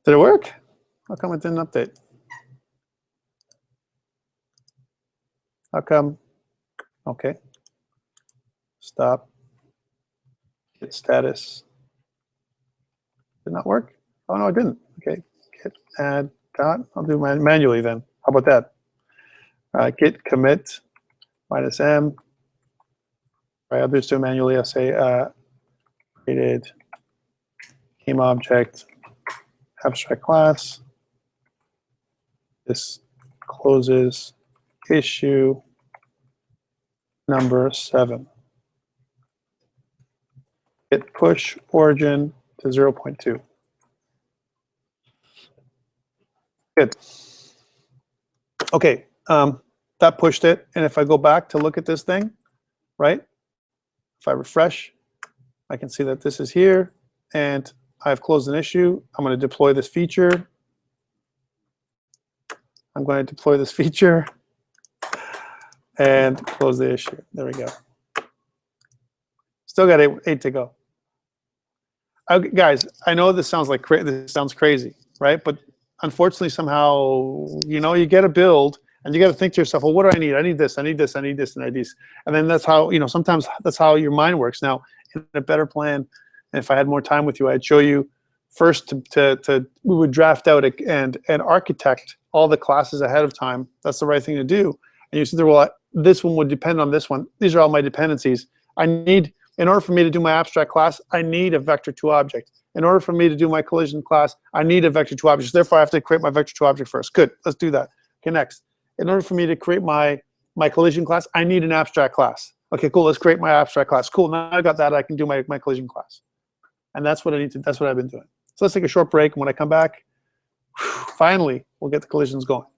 Did it work? How come it didn't update? How come? Okay. Stop. Git status. Did not work? Oh, no, it didn't. Okay. Git add dot. I'll do mine manually then. How about that? Git commit -m. Right, I'll just do it manually. I'll say created game object abstract class. This closes issue number 7. Git push origin to 0.2. Good. Okay, that pushed it. And if I go back to look at this thing, right? If I refresh, I can see that this is here, and I've closed an issue. I'm going to deploy this feature. I'm going to deploy this feature and close the issue. There we go. Still got 8 to go. Okay, guys, I know this sounds like this sounds crazy, right? But unfortunately, somehow, you get a build, and you got to think to yourself, well, what do I need? I need this, I need this, I need this, and I need this. And then that's how, sometimes that's how your mind works. Now, in a better plan, if I had more time with you, I'd show you first we would draft out and architect all the classes ahead of time. That's the right thing to do. And you said, well, this one would depend on this one. These are all my dependencies. In order for me to do my abstract class, I need a vector2 object. In order for me to do my collision class, I need a vector2 object. Therefore, I have to create my vector2 object first. Good, let's do that. Okay, next. In order for me to create my collision class, I need an abstract class. Okay, cool, let's create my abstract class. Cool, now I got that, I can do my collision class. And that's what I need to, that's what I've been doing. So let's take a short break, and when I come back, finally, we'll get the collisions going.